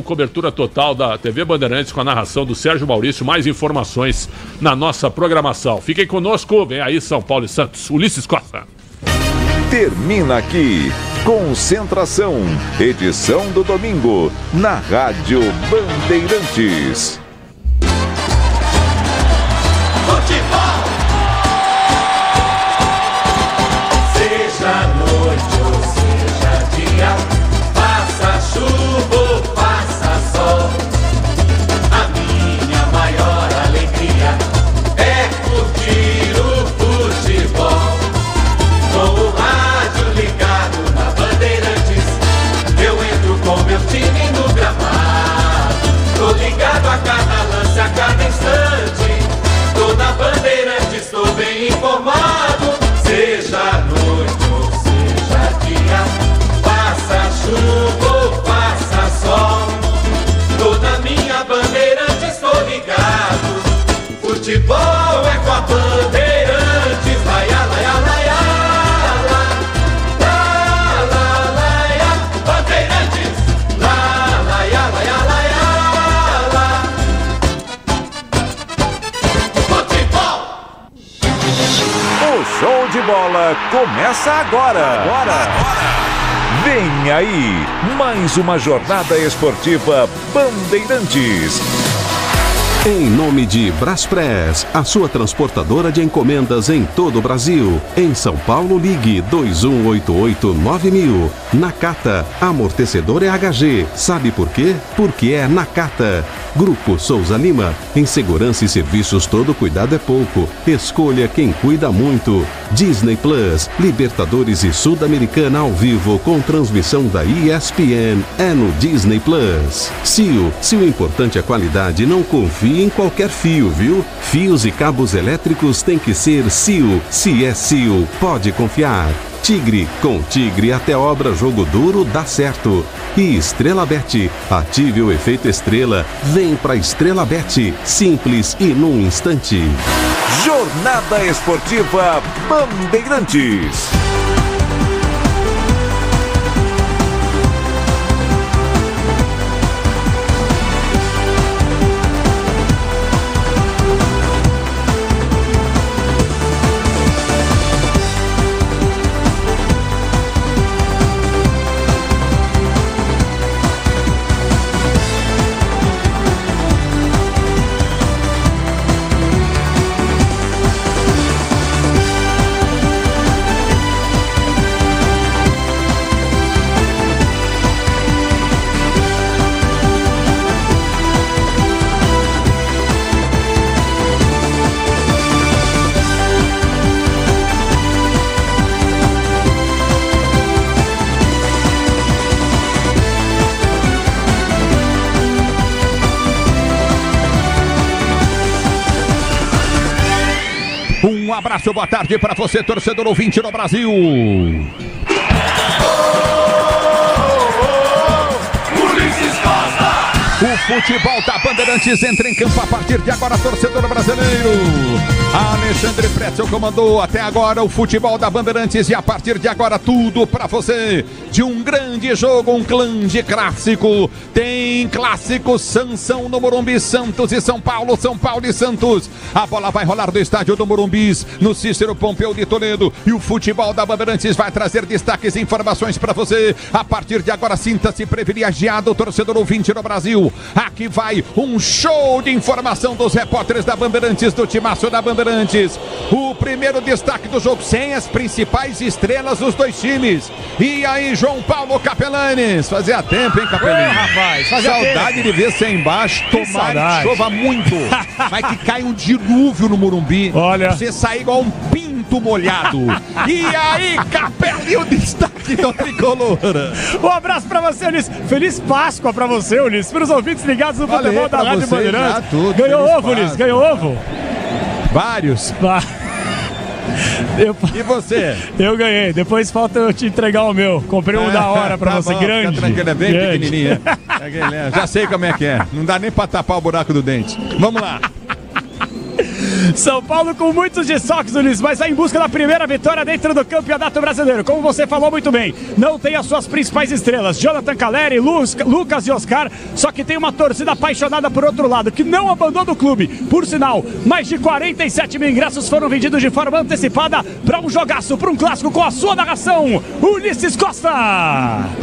Cobertura total da TV Bandeirantes com a narração do Sérgio Maurício. Mais informações na nossa programação. Fiquem conosco, vem aí São Paulo e Santos. Ulisses Costa. Termina aqui, Concentração, edição do domingo, na Rádio Bandeirantes. Futebol! Seja noite ou seja dia, faça chuva ou faça sol, a minha maior alegria é curtir o futebol. Com o rádio ligado na Bandeirantes, eu entro com meu time no gramado. Tô ligado a cada lance, a cada instante. Tô na Bandeirantes, tô bem informado. Seja noite ou seja dia, faça chuva ou faça sol, tô na minha Bandeirantes, tô ligado. Futebol é com a Bandeirantes. Laia, laia, laia, la, la, laia, Bandeirantes. La, laia, laia, laia, la. Futebol! O show de bola começa agora. Vem aí, mais uma jornada esportiva Bandeirantes. Em nome de Braspress, a sua transportadora de encomendas em todo o Brasil. Em São Paulo, ligue 2188-9000. Nakata, amortecedor é HG. Sabe por quê? Porque é Nakata. Grupo Souza Lima, em segurança e serviços todo cuidado é pouco. Escolha quem cuida muito. Disney Plus, Libertadores e Sul-Americana ao vivo com transmissão da ESPN é no Disney Plus. Cio, se o importante é a qualidade, não confie em qualquer fio, viu? Fios e cabos elétricos tem que ser Cio. Se é Cio, pode confiar. Tigre, com Tigre até obra jogo duro dá certo. E Estrela Bet, ative o efeito estrela, vem pra Estrela Bet, simples e num instante. Jornada Esportiva Bandeirantes. Um abraço, boa tarde para você, torcedor ouvinte no Brasil. Ulisses Costa! O futebol da Bandeirantes entra em campo a partir de agora, torcedor brasileiro. Alexandre Pretzel comandou até agora o futebol da Bandeirantes e a partir de agora tudo para você. De um grande jogo, um grande clássico. Tem clássico Sansão no Morumbi, Santos e São Paulo e Santos. A bola vai rolar do estádio do Morumbi, no Cícero Pompeu de Toledo. E o futebol da Bandeirantes vai trazer destaques e informações para você. A partir de agora, sinta-se privilegiado, torcedor ouvinte no Brasil. Aqui vai um show de informação dos repórteres da Bandeirantes, do timaço da Bandeirantes. O primeiro destaque do jogo, sem as principais estrelas dos dois times. E aí, João Paulo Capelanes? Fazia tempo, hein, Capelanes? Rapaz, saudade de ver você embaixo. Tomara que chova muito. Vai que cai um dilúvio no Morumbi. Olha. Você sai igual um pinto molhado. E aí, Capelinho, o destaque do Tricolor. Um abraço pra você, Ulisses. Feliz Páscoa pra você, Ulisses. Para os ouvintes ligados no futebol da Rádio Bandeirantes. Ganhou ovo, Ulisses? Ganhou ovo? Vários. E você? Eu ganhei. Depois falta eu te entregar o meu. Comprei um da hora pra você, grande. Fica tranquilo, é bem pequenininha. Já sei como é que é. Não dá nem pra tapar o buraco do dente. Vamos lá. São Paulo com muitos desfalques, Ulisses, mas vai em busca da primeira vitória dentro do Campeonato Brasileiro. Como você falou muito bem, não tem as suas principais estrelas, Jonathan Calleri, Lucas e Oscar, só que tem uma torcida apaixonada por outro lado, que não abandona o clube. Por sinal, mais de 47 mil ingressos foram vendidos de forma antecipada para um jogaço, para um clássico, com a sua narração, Ulisses Costa.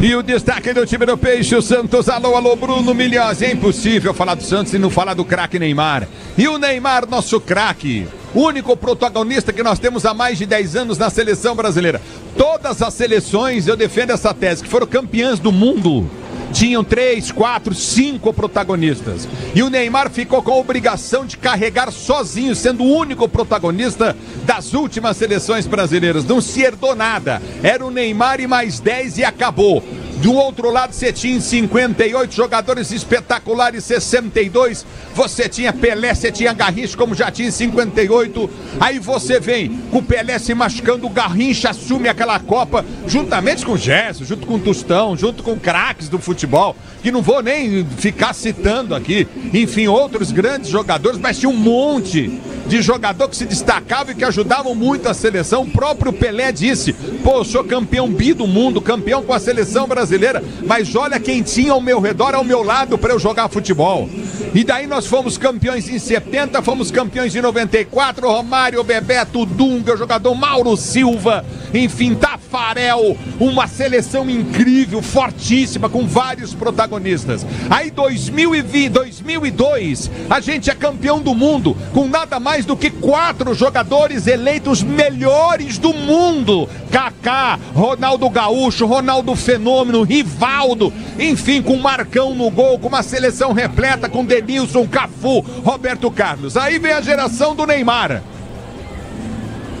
E o destaque do time do Peixe, o Santos. Alô, alô, Bruno Milhões. É impossível falar do Santos e não falar do craque Neymar. E o Neymar, nosso craque, único protagonista que nós temos há mais de 10 anos na seleção brasileira. Todas as seleções, eu defendo essa tese, que foram campeãs do mundo, tinham 3, 4, 5 protagonistas. E o Neymar ficou com a obrigação de carregar sozinho, sendo o único protagonista das últimas seleções brasileiras. Não se herdou nada. Era o Neymar e mais 10 e acabou. Do outro lado você tinha 58 jogadores espetaculares, 62, você tinha Pelé, você tinha Garrincha, como já tinha em 58, aí você vem com o Pelé se machucando, o Garrincha assume aquela Copa, juntamente com o Gerson, junto com o Tostão, junto com craques do futebol, que não vou nem ficar citando aqui, enfim, outros grandes jogadores, mas tinha um monte de jogador que se destacava e que ajudavam muito a seleção. O próprio Pelé disse, pô, eu sou campeão bi do mundo, campeão com a seleção brasileira, mas olha quem tinha ao meu redor, ao meu lado para eu jogar futebol. E daí nós fomos campeões em 70, fomos campeões em 94, Romário, Bebeto, Dunga, o jogador Mauro Silva, enfim, Tafarel, uma seleção incrível, fortíssima, com vários protagonistas. Aí 2002, a gente é campeão do mundo, com nada mais do que 4 jogadores eleitos melhores do mundo. Kaká, Ronaldo Gaúcho, Ronaldo Fenômeno, Rivaldo, enfim, com Marcão no gol, com uma seleção repleta, com Denilson, Cafu, Roberto Carlos. Aí vem a geração do Neymar.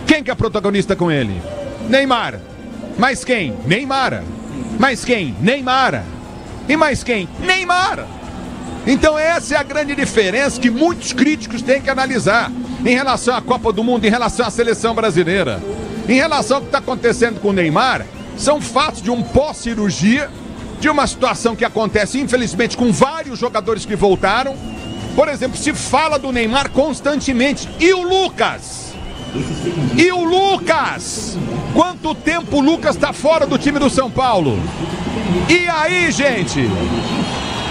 Quem que é protagonista com ele? Neymar. Mais quem? Neymar. Mais quem? Neymar. E mais quem? Neymar. Então essa é a grande diferença que muitos críticos têm que analisar em relação à Copa do Mundo, em relação à seleção brasileira. Em relação ao que está acontecendo com o Neymar, são fatos de um pós-cirurgia, de uma situação que acontece, infelizmente, com vários jogadores que voltaram. Por exemplo, se fala do Neymar constantemente. E o Lucas? E o Lucas? Quanto tempo o Lucas está fora do time do São Paulo? E aí, gente?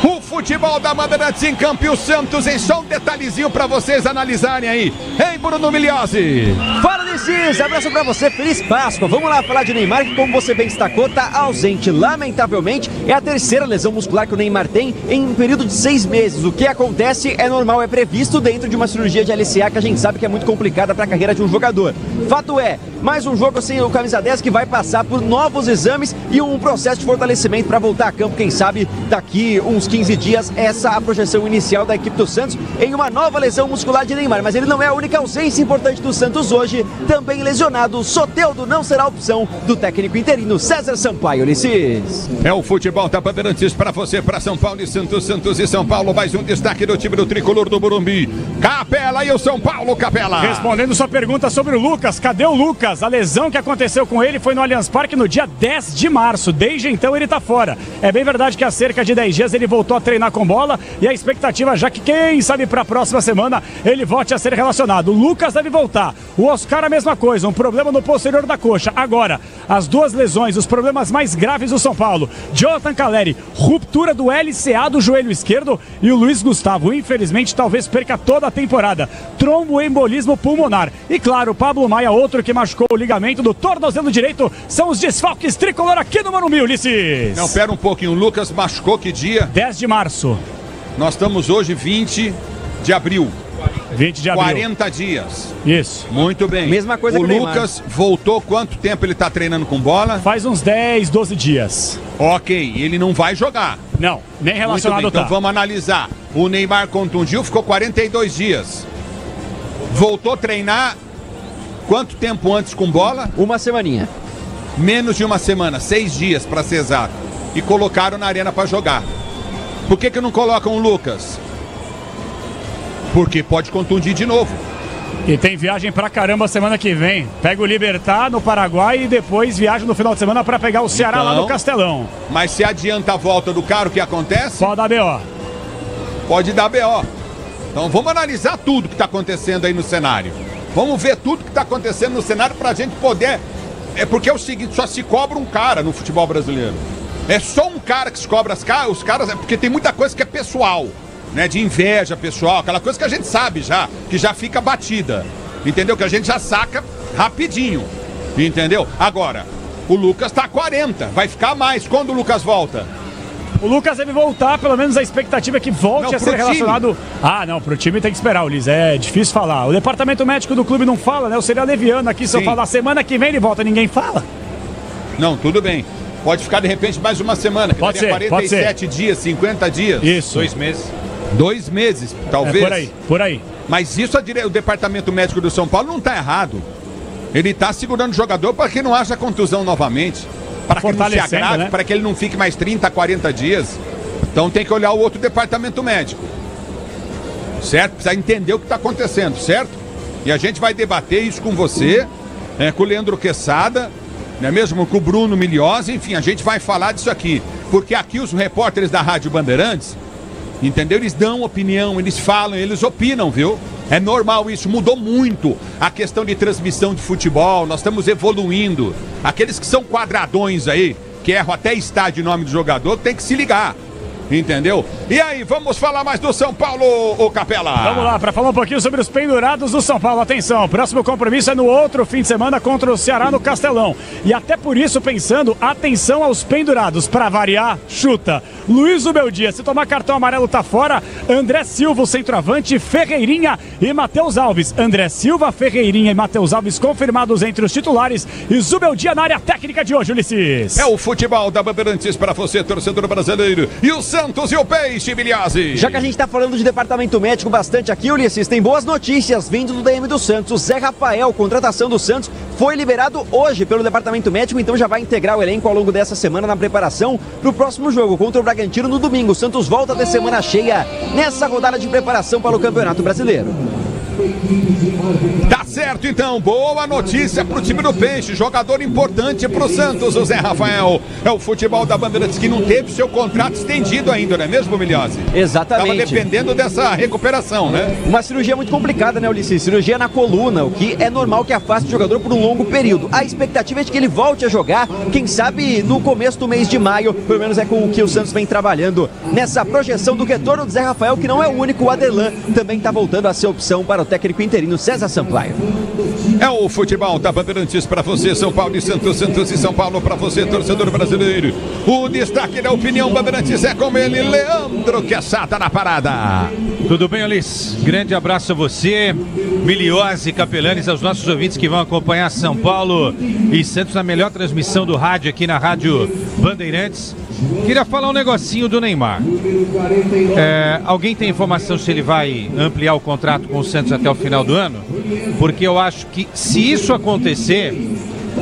O futebol da Bandeirantes em campo e o Santos em só um detalhezinho pra vocês analisarem aí. Hein, Bruno Milhozzi? Fala, Ulisses, abraço pra você, feliz Páscoa. Vamos lá falar de Neymar, que como você bem destacou, tá ausente. Lamentavelmente, é a terceira lesão muscular que o Neymar tem em um período de 6 meses. O que acontece é normal, é previsto dentro de uma cirurgia de LCA que a gente sabe que é muito complicada pra carreira de um jogador. Fato é, mais um jogo sem o camisa 10 que vai passar por novos exames e um processo de fortalecimento para voltar a campo, quem sabe daqui uns 15 dias, essa é a projeção inicial da equipe do Santos em uma nova lesão muscular de Neymar, mas ele não é a única ausência importante do Santos hoje, também lesionado, Soteldo não será a opção do técnico interino César Sampaio, Ulisses. É o futebol da Bandeirantes para você, para São Paulo e Santos, Santos e São Paulo, mais um destaque do time do Tricolor do Morumbi, Capela e o São Paulo, Capela. Respondendo sua pergunta sobre o Lucas, cadê o Lucas? A lesão que aconteceu com ele foi no Allianz Parque no dia 10 de março, desde então ele tá fora. É bem verdade que há cerca de 10 dias ele voltou a treinar com bola e a expectativa já que quem sabe para a próxima semana ele volte a ser relacionado. O Lucas deve voltar, o Oscar a mesma coisa, um problema no posterior da coxa. Agora, as duas lesões, os problemas mais graves do São Paulo, Jonathan Calleri, ruptura do LCA do joelho esquerdo e o Luiz Gustavo, infelizmente talvez perca toda a temporada, tromboembolismo pulmonar. E claro, o Pablo Maia, outro que machucou o ligamento do tornozelo direito, são os desfalques tricolor aqui no Morumbi, Ulisses. Não, pera um pouquinho, o Lucas machucou que dia? 10 de março. Nós estamos hoje 20 de abril. 20 de abril. 40 dias. Isso. Muito bem. Mesma coisa o que o Neymar. Lucas voltou, quanto tempo ele está treinando com bola? Faz uns 10, 12 dias. Ok, ele não vai jogar. Não, nem relacionado. Muito bem, então vamos analisar. O Neymar contundiu, ficou 42 dias. Voltou a treinar quanto tempo antes com bola? Uma semaninha. Menos de uma semana, 6 dias para ser exato. E colocaram na arena para jogar. Por que não colocam o Lucas? Porque pode contundir de novo. E tem viagem pra caramba semana que vem. Pega o Libertad no Paraguai e depois viaja no final de semana pra pegar o Ceará lá no Castelão. Mas se adianta a volta do cara, o que acontece? Pode dar BO. Pode dar BO. Então vamos analisar tudo que está acontecendo aí no cenário. Vamos ver tudo que está acontecendo no cenário para a gente poder... Porque é o seguinte, só se cobra um cara no futebol brasileiro. É só um cara que se cobra os caras, porque tem muita coisa que é pessoal, né? De inveja pessoal, aquela coisa que a gente sabe já, que já fica batida, entendeu? Que a gente já saca rapidinho, entendeu? Agora, o Lucas tá 40, vai ficar mais. Quando o Lucas volta? O Lucas deve voltar, pelo menos a expectativa é que volte a ser relacionado... Ah, não, pro time tem que esperar, Ulisses, é difícil falar. O departamento médico do clube não fala, né? Eu seria leviano aqui se eu falar semana que vem ele volta, ninguém fala. Não, tudo bem. Pode ficar de repente mais uma semana, que pode ser, 47 dias, 50 dias. Isso. 2 meses. 2 meses, talvez. Por aí. Mas isso o departamento médico do São Paulo não está errado. Ele está segurando o jogador para que não haja contusão novamente. Para que ele não se agrave, né? Para que ele não fique mais 30, 40 dias. Então tem que olhar o outro departamento médico. Certo? Precisa entender o que está acontecendo, certo? E a gente vai debater isso com você, com o Leandro Quesada, não é mesmo? Com o Bruno Milhose, enfim, a gente vai falar disso aqui. Porque aqui os repórteres da Rádio Bandeirantes, entendeu? Eles dão opinião, eles falam, eles opinam, viu? É normal isso, mudou muito a questão de transmissão de futebol, nós estamos evoluindo. Aqueles que são quadradões aí, que erram até estádio em nome do jogador, tem que se ligar. Entendeu? E aí, vamos falar mais do São Paulo, ô Capela? Vamos lá, para falar um pouquinho sobre os pendurados do São Paulo. Atenção, o próximo compromisso é no outro fim de semana contra o Ceará no Castelão. E até por isso, pensando, atenção aos pendurados. Para variar, chuta. Luiz Ubeldia, se tomar cartão amarelo tá fora. André Silva, o centroavante, Ferreirinha e Matheus Alves. André Silva, Ferreirinha e Matheus Alves confirmados entre os titulares. E Zubeldia na área técnica de hoje, Ulisses. É o futebol da Bandeirantes para você, torcedor brasileiro. E o Santos e o Peixe, Milhase. Já que a gente tá falando de departamento médico bastante aqui, Ulisses, tem boas notícias vindo do DM do Santos. O Zé Rafael, contratação do Santos, foi liberado hoje pelo departamento médico, então já vai integrar o elenco ao longo dessa semana na preparação pro próximo jogo contra o Bragantino no domingo. O Santos volta a ter semana cheia nessa rodada de preparação para o Campeonato Brasileiro. Tá certo, então. Boa notícia pro time do Peixe. Jogador importante pro Santos, o Zé Rafael. É o futebol da Bandeirantes que não teve seu contrato estendido ainda, não é mesmo, Milhose? Exatamente. Tava dependendo dessa recuperação, né? Uma cirurgia muito complicada, né, Ulisses? Cirurgia na coluna, o que é normal que afaste o jogador por um longo período. A expectativa é de que ele volte a jogar, quem sabe no começo do mês de maio, pelo menos é com o que o Santos vem trabalhando nessa projeção do retorno do Zé Rafael, que não é o único. O Adelan também tá voltando a ser opção para o técnico interino César Sampaio. É o futebol da Bandeirantes para você, São Paulo e Santos, Santos e São Paulo para você, torcedor brasileiro. O destaque da opinião Bandeirantes é com ele, Leandro Quesada na parada. Tudo bem, Ulisses? Grande abraço a você, Milhose, Capelanes, aos nossos ouvintes que vão acompanhar São Paulo e Santos na melhor transmissão do rádio aqui na Rádio Bandeirantes. Queria falar um negocinho do Neymar. Alguém tem informação se ele vai ampliar o contrato com o Santos até o final do ano? Porque eu acho que se isso acontecer,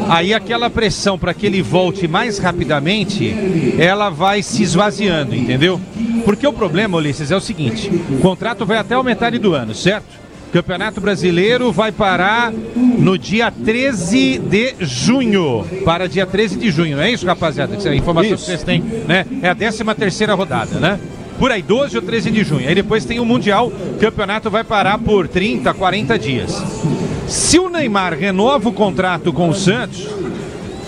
aí aquela pressão para que ele volte mais rapidamente, ela vai se esvaziando, entendeu? Porque o problema, Ulisses, é o seguinte: o contrato vai até a metade do ano, certo? O Campeonato Brasileiro vai parar no dia 13 de junho. Para dia 13 de junho, não é isso, rapaziada? Essa informação que vocês têm, né? É a 13ª rodada, né? Por aí, 12 ou 13 de junho. Aí depois tem o Mundial, o campeonato vai parar por 30, 40 dias. Se o Neymar renova o contrato com o Santos,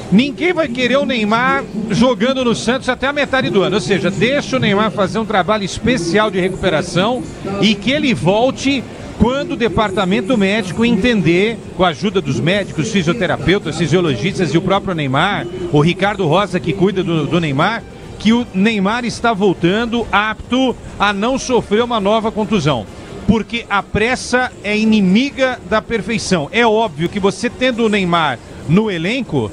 ninguém vai querer o Neymar jogando no Santos até a metade do ano. Ou seja, deixa o Neymar fazer um trabalho especial de recuperação e que ele volte quando o departamento médico entender, com a ajuda dos médicos, fisioterapeutas, fisiologistas e o próprio Neymar, o Ricardo Rosa que cuida do Neymar, que o Neymar está voltando apto a não sofrer uma nova contusão. Porque a pressa é inimiga da perfeição. É óbvio que você tendo o Neymar no elenco,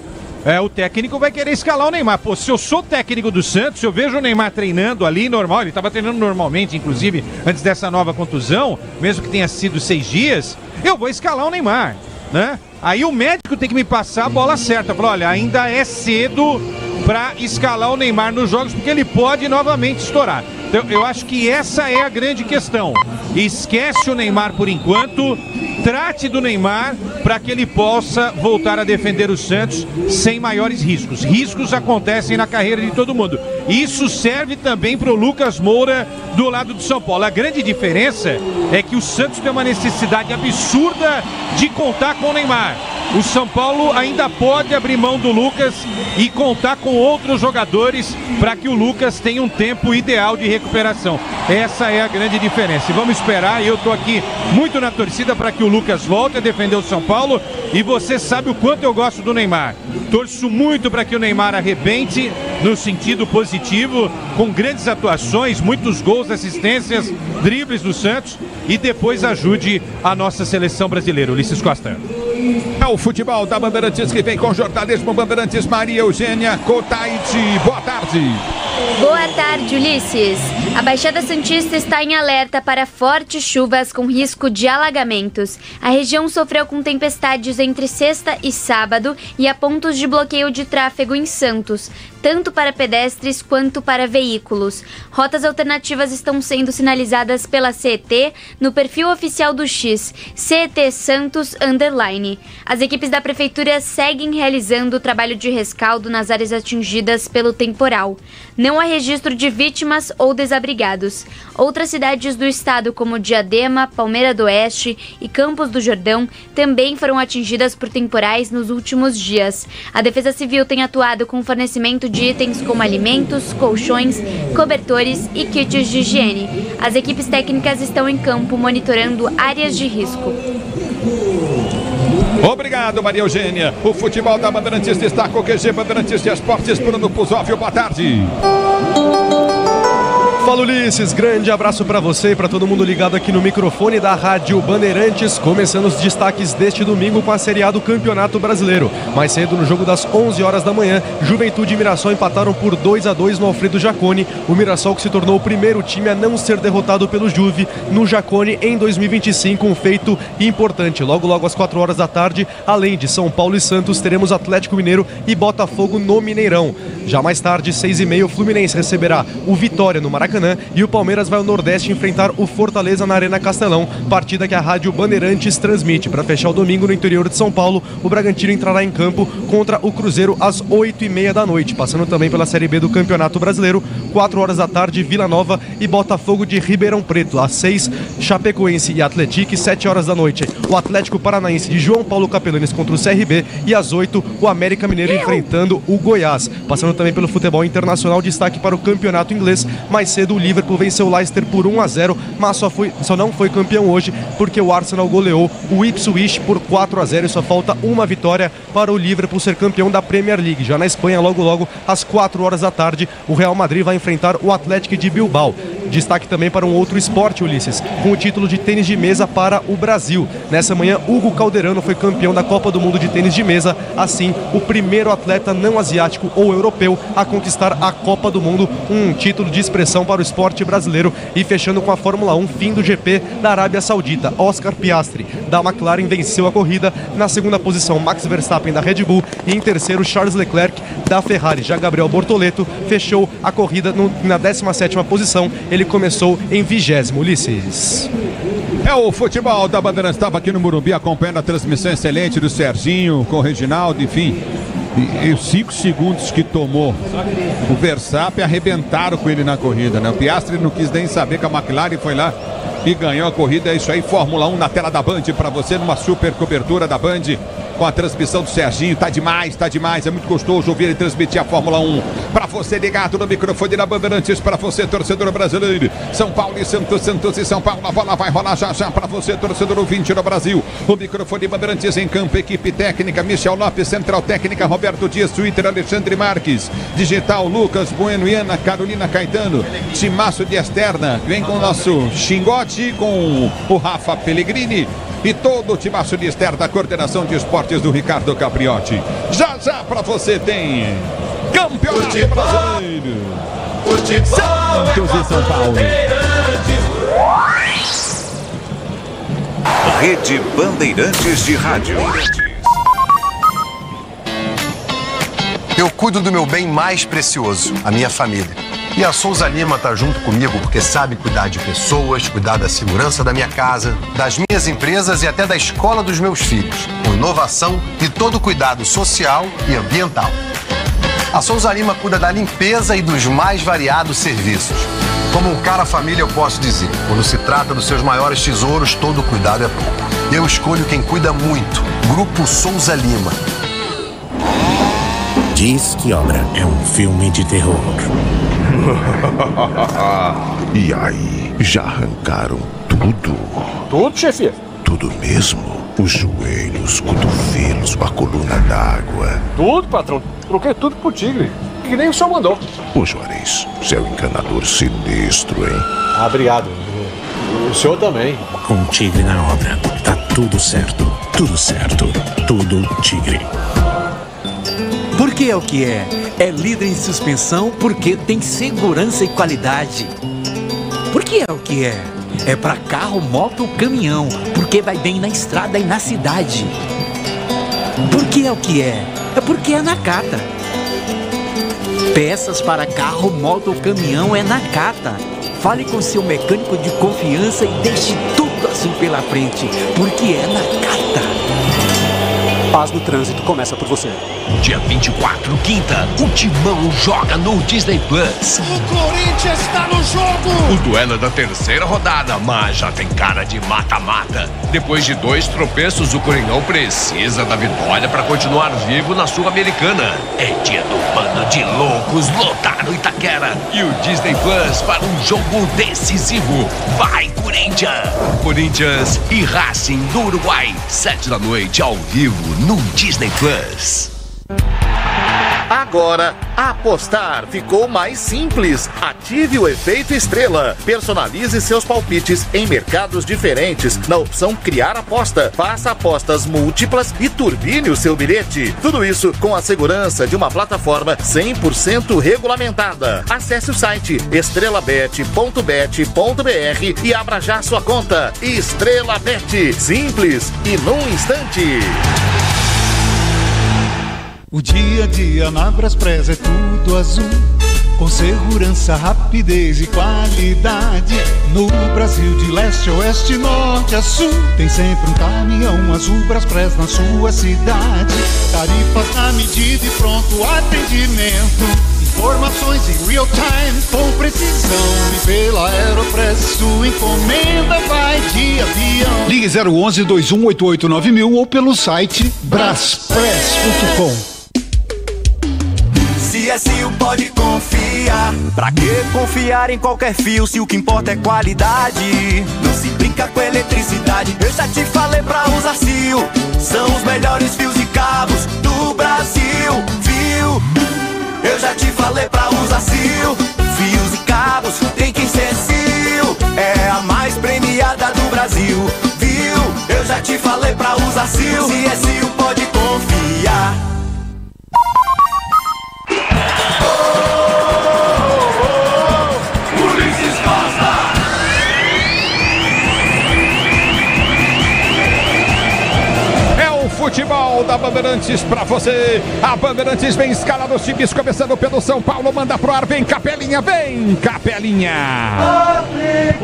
o técnico vai querer escalar o Neymar. Pô, se eu sou técnico do Santos, se eu vejo o Neymar treinando ali normal, ele estava treinando normalmente, inclusive, antes dessa nova contusão, mesmo que tenha sido 6 dias, eu vou escalar o Neymar, né? Aí o médico tem que me passar a bola certa. Falar, olha, ainda é cedo para escalar o Neymar nos jogos, porque ele pode novamente estourar. Então, eu acho que essa é a grande questão. Esquece o Neymar por enquanto, trate do Neymar para que ele possa voltar a defender o Santos sem maiores riscos. Riscos acontecem na carreira de todo mundo. Isso serve também para o Lucas Moura do lado do São Paulo. A grande diferença é que o Santos tem uma necessidade absurda de contar com o Neymar. O São Paulo ainda pode abrir mão do Lucas e contar com outros jogadores para que o Lucas tenha um tempo ideal de recuperação. Essa é a grande diferença. E vamos esperar, eu estou aqui muito na torcida para que o Lucas volte a defender o São Paulo. E você sabe o quanto eu gosto do Neymar. Torço muito para que o Neymar arrebente no sentido positivo, com grandes atuações, muitos gols, assistências, dribles do Santos e depois ajude a nossa seleção brasileira. Ulisses Costa. É o futebol da Bandeirantes que vem com jornalismo Bandeirantes. Maria Eugênia Cotaiti, boa tarde. Boa tarde, Ulisses. A Baixada Santista está em alerta para fortes chuvas com risco de alagamentos. A região sofreu com tempestades entre sexta e sábado e há pontos de bloqueio de tráfego em Santos, tanto para pedestres quanto para veículos. Rotas alternativas estão sendo sinalizadas pela CET no perfil oficial do X, CET Santos _. As equipes da Prefeitura seguem realizando o trabalho de rescaldo nas áreas atingidas pelo temporal. Não há registro de vítimas ou desabrigados. Outras cidades do estado, como Diadema, Palmeira do Oeste e Campos do Jordão, também foram atingidas por temporais nos últimos dias. A Defesa Civil tem atuado com fornecimento de itens como alimentos, colchões, cobertores e kits de higiene. As equipes técnicas estão em campo monitorando áreas de risco. Obrigado, Maria Eugênia. O futebol da Bandeirantes destaca o QG Bandeirantes de Esportes. Bruno Puzófio, boa tarde. Fala, Ulisses, grande abraço para você e para todo mundo ligado aqui no microfone da Rádio Bandeirantes, começando os destaques deste domingo com a Série A do Campeonato Brasileiro. Mais cedo, no jogo das 11 horas da manhã, Juventude e Mirassol empataram por 2-2 no Alfredo Jaconi. O Mirassol que se tornou o primeiro time a não ser derrotado pelo Juve no Jaconi em 2025, um feito importante. Logo às 4 horas da tarde, além de São Paulo e Santos, teremos Atlético Mineiro e Botafogo no Mineirão. Já mais tarde, 6h30, o Fluminense receberá o Vitória no Maracanã e o Palmeiras vai ao Nordeste enfrentar o Fortaleza na Arena Castelão, partida que a Rádio Bandeirantes transmite. Para fechar o domingo no interior de São Paulo, o Bragantino entrará em campo contra o Cruzeiro às 8h30 da noite, passando também pela Série B do Campeonato Brasileiro. 4 horas da tarde, Vila Nova e Botafogo de Ribeirão Preto. Às 6, Chapecoense e Atlético. 7 horas da noite, o Atlético Paranaense de João Paulo Capelanes contra o CRB. E às 8, o América Mineiro enfrentando o Goiás. Passando também pelo futebol internacional, destaque para o campeonato inglês. Mais cedo, o Liverpool venceu o Leicester por 1-0, mas só não foi campeão hoje porque o Arsenal goleou o Ipswich por 4-0 e só falta uma vitória para o Liverpool ser campeão da Premier League. Já na Espanha, logo às 4 horas da tarde, o Real Madrid vai enfrentar o Atlético de Bilbao. Destaque também para um outro esporte, Ulisses, com o título de tênis de mesa para o Brasil. Nessa manhã, Hugo Calderano foi campeão da Copa do Mundo de tênis de mesa, assim, o primeiro atleta não asiático ou europeu a conquistar a Copa do Mundo, um título de expressão para o esporte brasileiro. E fechando com a Fórmula 1, fim do GP da Arábia Saudita. Oscar Piastri, da McLaren, venceu a corrida. Na segunda posição, Max Verstappen, da Red Bull. E em terceiro, Charles Leclerc, da Ferrari. Já Gabriel Bortoleto fechou a corrida na 17ª posição. Ele começou em 20º, Ulisses. É o futebol da Bandeirantes. Estava aqui no Morumbi acompanhando a transmissão excelente do Serginho com o Reginaldo, enfim. E os 5 segundos que tomou o Verstappen arrebentaram com ele na corrida, né? O Piastri não quis nem saber que a McLaren foi lá e ganhou a corrida. É isso aí, Fórmula 1 na tela da Band para você, numa super cobertura da Band, com a transmissão do Serginho. Tá demais, é muito gostoso ouvir ele transmitir a Fórmula 1 para você ligado no microfone da Bandeirantes, para você, torcedor brasileiro. São Paulo e Santos, Santos e São Paulo, a bola vai rolar já para você, torcedor ouvinte do Brasil. O microfone Bandeirantes em campo, equipe técnica Michel Lopes, central técnica Roberto Dias, Twitter Alexandre Marques, digital Lucas Bueno e Ana Carolina Caetano, timaço de externa, vem com o nosso Xingote, com o Rafa Pellegrini e todo o timaço de externa da coordenação de esportes do Ricardo Capriotti. Já para você tem Campeonato Brasileiro. Santos e São Paulo. Rede Bandeirantes de Rádio. Eu cuido do meu bem mais precioso, a minha família. E a Souza Lima tá junto comigo porque sabe cuidar de pessoas, cuidar da segurança da minha casa, das minhas empresas e até da escola dos meus filhos, com inovação e todo cuidado social e ambiental. A Souza Lima cuida da limpeza e dos mais variados serviços. Como um cara família, eu posso dizer, quando se trata dos seus maiores tesouros, todo cuidado é pouco. Eu escolho quem cuida muito, Grupo Souza Lima. Diz que Obra é um filme de terror. E aí, já arrancaram tudo? Tudo, chefe? Tudo mesmo? Os joelhos, cotovelos, a coluna d'água. Tudo, patrão. Troquei tudo pro Tigre. Que nem o senhor mandou. Ô Juarez, você é um encanador sinistro, hein? Ah, obrigado. O senhor também. Com o Tigre na obra, tá tudo certo. Tudo certo. Tudo Tigre. Porque é o que é. É líder em suspensão porque tem segurança e qualidade. Porque é o que é. É para carro, moto ou caminhão, porque vai bem na estrada e na cidade. Porque é o que é. É porque é Nakata. Peças para carro, moto ou caminhão é Nakata. Fale com seu mecânico de confiança e deixe tudo assim pela frente, porque é Nakata. Paz no trânsito começa por você. Dia 24, quinta, o Timão joga no Disney Plus. O Corinthians está no jogo! O duelo é da terceira rodada, mas já tem cara de mata-mata. Depois de 2 tropeços, o Coringão precisa da vitória para continuar vivo na Sul-Americana. É dia do bando de loucos lotar no Itaquera. E o Disney Plus para um jogo decisivo. Vai, Corinthians! Corinthians e Racing do Uruguai, 7 da noite, ao vivo no Disney Plus. Agora, apostar ficou mais simples. Ative o efeito estrela. Personalize seus palpites em mercados diferentes na opção Criar Aposta. Faça apostas múltiplas e turbine o seu bilhete. Tudo isso com a segurança de uma plataforma 100% regulamentada. Acesse o site estrelabet.bet.br e abra já sua conta. Estrela Bet. Simples e num instante. O dia a dia na Braspress é tudo azul, com segurança, rapidez e qualidade. No Brasil de leste a oeste, norte a sul, tem sempre um caminhão azul Braspress na sua cidade. Tarifas na medida e pronto atendimento. Informações em real time com precisão. E pela Aeropress sua encomenda vai de avião. Ligue 011-2188-9000 ou pelo site braspress.com. CSU pode confiar. Pra que confiar em qualquer fio se o que importa é qualidade? Não se brinca com eletricidade. Eu já te falei pra usar CIO. São os melhores fios e cabos do Brasil. Viu? Eu já te falei pra usar CIO. Fios e cabos tem que ser CIO. É a mais premiada do Brasil. Viu? Eu já te falei pra usar CIO. CSU pode confiar. Futebol da Bandeirantes pra você. A Bandeirantes vem escalando os times, começando pelo São Paulo, manda pro ar, vem Capelinha, vem Capelinha.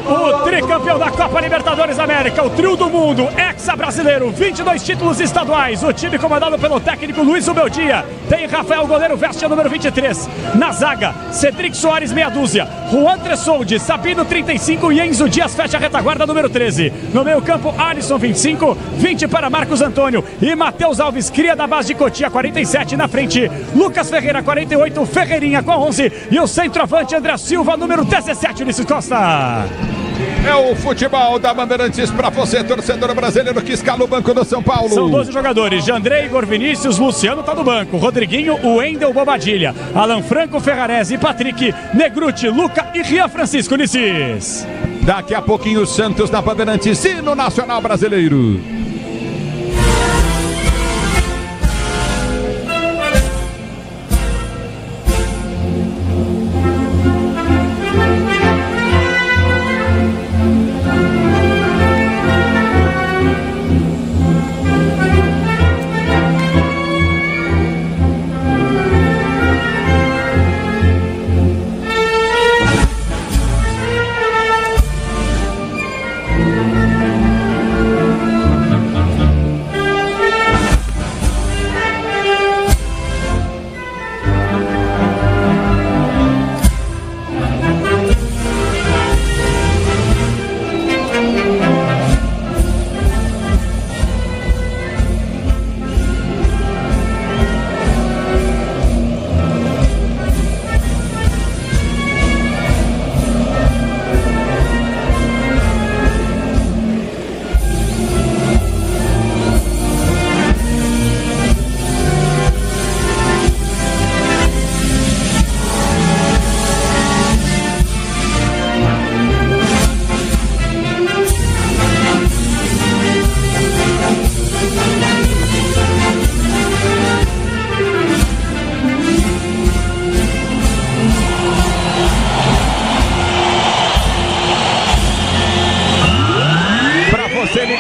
O tricampeão da Copa Libertadores América, o trio do mundo, hexa-brasileiro, 22 títulos estaduais, o time comandado pelo técnico Luiz Ubeldia. Tem Rafael Goleiro, veste a número 23. Na zaga, Cedric Soares, meia dúzia. Juan Tressoldi, Sabino, 35 e Enzo Dias fecha a retaguarda, número 13. No meio campo, Alisson, 25, 20 para Marcos Antônio e Matheus Alves, cria da base de Cotia, 47 na frente. Lucas Ferreira, 48, Ferreirinha com 11 e o centroavante André Silva, número 17, Ulisses Costa. É o futebol da Bandeirantes pra você, torcedor brasileiro que escala o banco do São Paulo. São 12 jogadores, Jandrei, Igor Vinícius, Luciano tá no banco, Rodriguinho, o Wendel, Bobadilha, Alan Franco, Ferrarese, Patrick, Negruti, Luca e Rian Francisco, Ulisses. Daqui a pouquinho o Santos na Bandeirantes e no Nacional Brasileiro.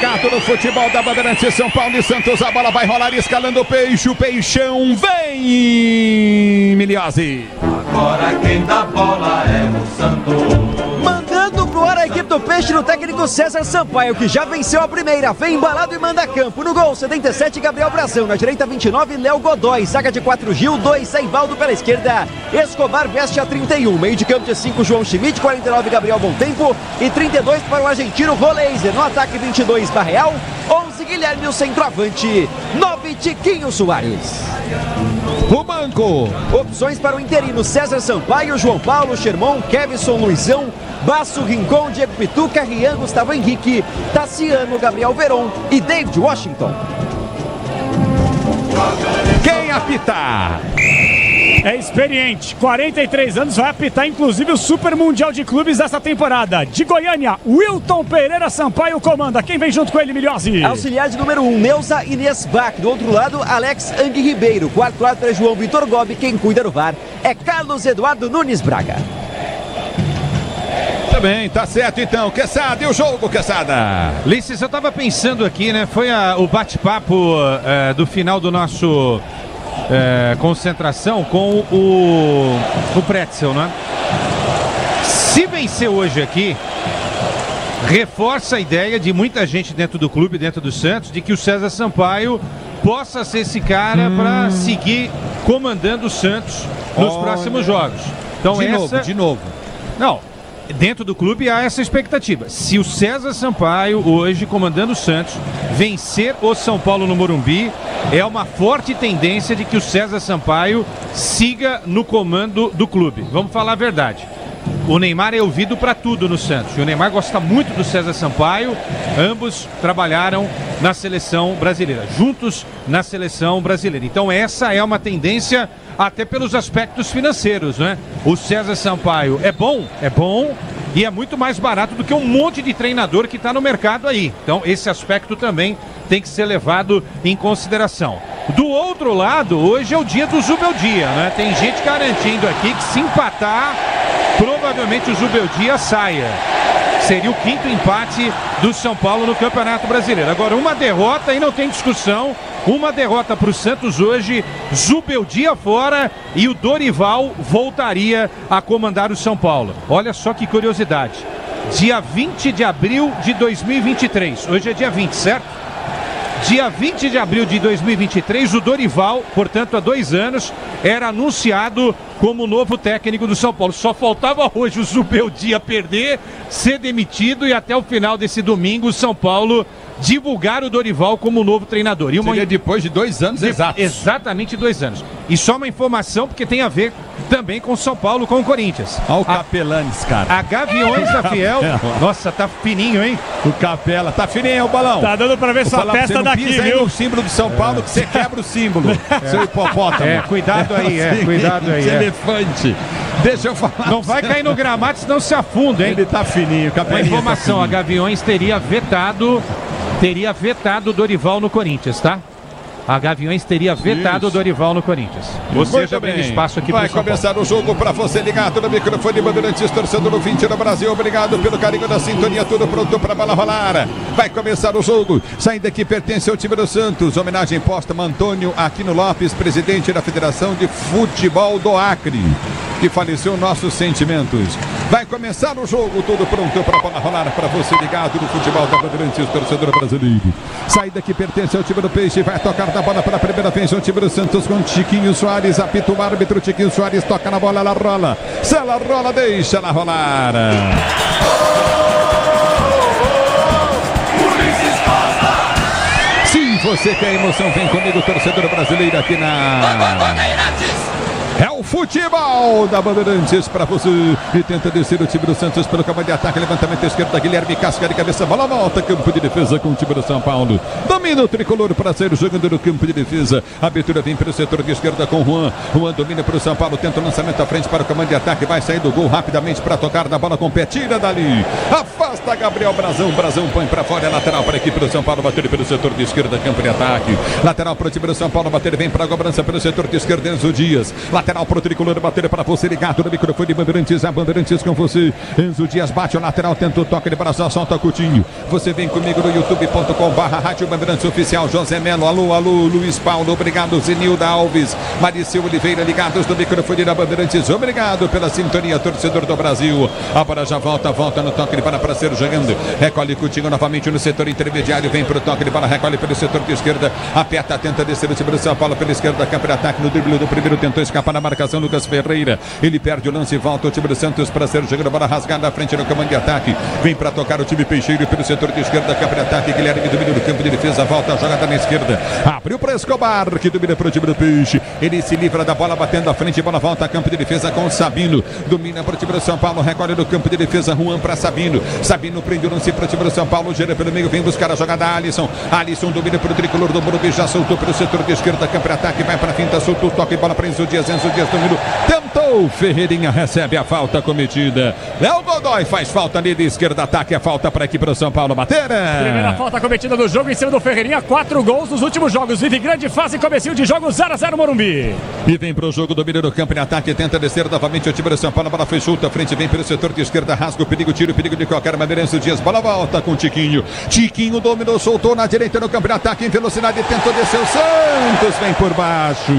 ligado no futebol da Bandeirantes, São Paulo e Santos. A bola vai rolar escalando o Peixe. O Peixão vem, Miliose. Agora quem dá bola é o Santos. Mandando pro ar a equipe do Peixe no técnico César Sampaio, que já venceu a primeira. Vem embalado e manda campo. No gol, 77, Gabriel Brazão. Na direita, 29, Léo Godoy. Zaga de 4, Gil. 2, Saivaldo pela esquerda. Escobar veste a 31. Meio de campo de 5, João Schmidt. 49, Gabriel Bontempo. E 32 para o argentino Roleiser. No ataque, 22, Barreal. 11, Guilherme, o centroavante. 9, Tiquinho Soares. O banco. Opções para o interino: César Sampaio, João Paulo, Sherman, Kevson, Luizão, Basso, Rincon, Diego Pituca, Rian, Gustavo Henrique, Tassiano, Gabriel Veron e David Washington. Quem apitar? É experiente, 43 anos, vai apitar inclusive o Super Mundial de Clubes dessa temporada. De Goiânia, Wilton Pereira Sampaio comanda. Quem vem junto com ele, Milhose? Auxiliar de número 1, Neuza Inês Bach. Do outro lado, Alex Ang Ribeiro. Quarto árbitro é João Vitor Gobi. Quem cuida do VAR é Carlos Eduardo Nunes Braga. Também, tá certo então. Quesada, e o jogo, Quesada? Ulisses, eu tava pensando aqui, né? Foi o bate-papo do final do nosso concentração com o Pretzel, né? Se vencer hoje aqui, reforça a ideia de muita gente dentro do clube, dentro do Santos, de que o César Sampaio possa ser esse cara para seguir comandando o Santos nos próximos jogos. Então, de novo. Não, dentro do clube há essa expectativa. Se o César Sampaio, hoje, comandando o Santos, vencer o São Paulo no Morumbi, é uma forte tendência de que o César Sampaio siga no comando do clube. Vamos falar a verdade. O Neymar é ouvido para tudo no Santos. E o Neymar gosta muito do César Sampaio. Ambos trabalharam na seleção brasileira, juntos na seleção brasileira. Então essa é uma tendência até pelos aspectos financeiros, né? O César Sampaio é bom e é muito mais barato do que um monte de treinador que está no mercado aí. Então esse aspecto também tem que ser levado em consideração. Do outro lado, hoje é o dia do Zubeldia, né? Tem gente garantindo aqui que se empatar, provavelmente o Zubeldia saia. Seria o 5º empate do São Paulo no Campeonato Brasileiro. Agora, uma derrota e não tem discussão. Uma derrota para o Santos hoje, Zubeldia fora e o Dorival voltaria a comandar o São Paulo. Olha só que curiosidade. Dia 20 de abril de 2023. Hoje é dia 20, certo? Dia 20 de abril de 2023, o Dorival, portanto há 2 anos, era anunciado como novo técnico do São Paulo. Só faltava hoje o Zubeldia perder, ser demitido e até o final desse domingo o São Paulo divulgar o Dorival como novo treinador. E seria depois de 2 anos exatos. Exatamente 2 anos. E só uma informação, porque tem a ver também com o São Paulo, com o Corinthians. Olha o Capelanes, cara. A Gaviões da Fiel. Nossa, tá fininho, hein? O Capela. Tá fininho, o balão. Tá dando pra ver sua testa daqui, viu? O símbolo do São Paulo, que você quebra o símbolo. Seu hipopótamo. Cuidado aí, cuidado aí. Elefante. Deixa eu falar. Não vai cair no gramado, senão se afunda, hein? Ele tá fininho, Capela. Uma informação, tá, a Gaviões teria vetado o Dorival no Corinthians, tá? A Gaviões teria vetado o Dorival no Corinthians. Ou seja, abrindo espaço aqui vai começar o jogo para você ligado no microfone Bandeirantes, torcedor 20 no Brasil. Obrigado pelo carinho da sintonia, tudo pronto para a bola rolar. Vai começar o jogo. Saindo aqui pertence ao time do Santos. Homenagem posta a Antônio Aquino Lopes, presidente da Federação de Futebol do Acre, que faleceu. Nossos sentimentos. Vai começar o jogo, tudo pronto para a bola rolar para você ligado no futebol da Bandeirantes, torcedor brasileiro. Saída que pertence ao time do Peixe, vai tocar da bola pela primeira vez o time do Santos com Tiquinho Soares, apita o árbitro. Tiquinho Soares toca na bola, ela rola. Se ela rola, deixa ela rolar. Se você quer emoção, vem comigo, torcedor brasileiro, aqui na É o futebol da Bandeirantes para você. E tenta descer o time do Santos pelo campo de ataque. Levantamento esquerdo da Guilherme Casca de cabeça. Bola volta. Campo de defesa com o time do São Paulo. Domina o tricolor para sair jogando no campo de defesa. A abertura vem pelo setor de esquerda com Juan. Juan domina para o São Paulo. Tenta o lançamento à frente para o comando de ataque. Vai sair do gol rapidamente para tocar na bola com pé. Tira dali. Afasta Gabriel Brazão. Brazão põe para fora. É lateral para a equipe do São Paulo. Bater pelo setor de esquerda. Campo de ataque. Lateral para o time do São Paulo. Bater vem para a cobrança pelo setor de esquerda. Enzo Dias. Lateral pro tricolor bater para você ligado no microfone de Bandeirantes, a Bandeirantes com você. Enzo Dias bate o lateral, tenta o toque de braço, solta Coutinho. Você vem comigo no youtube.com/Rádio Bandeirantes Oficial. José Melo, alô, Luiz Paulo, obrigado, Zenilda Alves, Mariceu Oliveira, ligados no microfone da Bandeirantes. Obrigado pela sintonia, torcedor do Brasil. A bola já volta no toque de bola para ser jogando. Recolhe Coutinho novamente no setor intermediário, vem pro toque de bola, recolhe pelo setor de esquerda, aperta, tenta descer o time do São Paulo pela esquerda, campo de ataque no drible do primeiro, tentou escapar na marcação Lucas Ferreira, ele perde o lance e volta o time do Santos para ser jogando, bola rasgada à frente no comando de ataque, vem para tocar o time Peixeiro pelo setor de esquerda, campo de ataque, Guilherme domina do campo de defesa, volta a jogada na esquerda, abriu para Escobar, que domina para o time do Peixe, ele se livra da bola, batendo à frente, bola volta a campo de defesa com o Sabino, domina para o time do São Paulo, recolhe no campo de defesa, Juan para Sabino prende o lance para o time do São Paulo, gira pelo meio, vem buscar a jogada Alisson domina para o tricolor do Morumbi, já soltou pelo setor de esquerda, campo de ataque, vai para a finta, soltou o toque, bola para Enzo Dias dominou, tentou, Ferreirinha recebe a falta cometida, Léo Godoy faz falta ali de esquerda, ataque, a falta para a equipe do São Paulo bater. Primeira falta cometida do jogo em cima do Ferreirinha, 4 gols nos últimos jogos, vive grande fase, comecinho de jogo, 0-0 Morumbi. E vem para o jogo, domina do campo de ataque, tenta descer novamente o time do São Paulo, a bola foi solta, à frente, vem pelo setor de esquerda, rasga o perigo, tira o perigo de qualquer maneira, Enzo Dias, bola volta com o Tiquinho dominou, soltou na direita no campo de ataque, em velocidade, tentou descer o Santos, vem por baixo,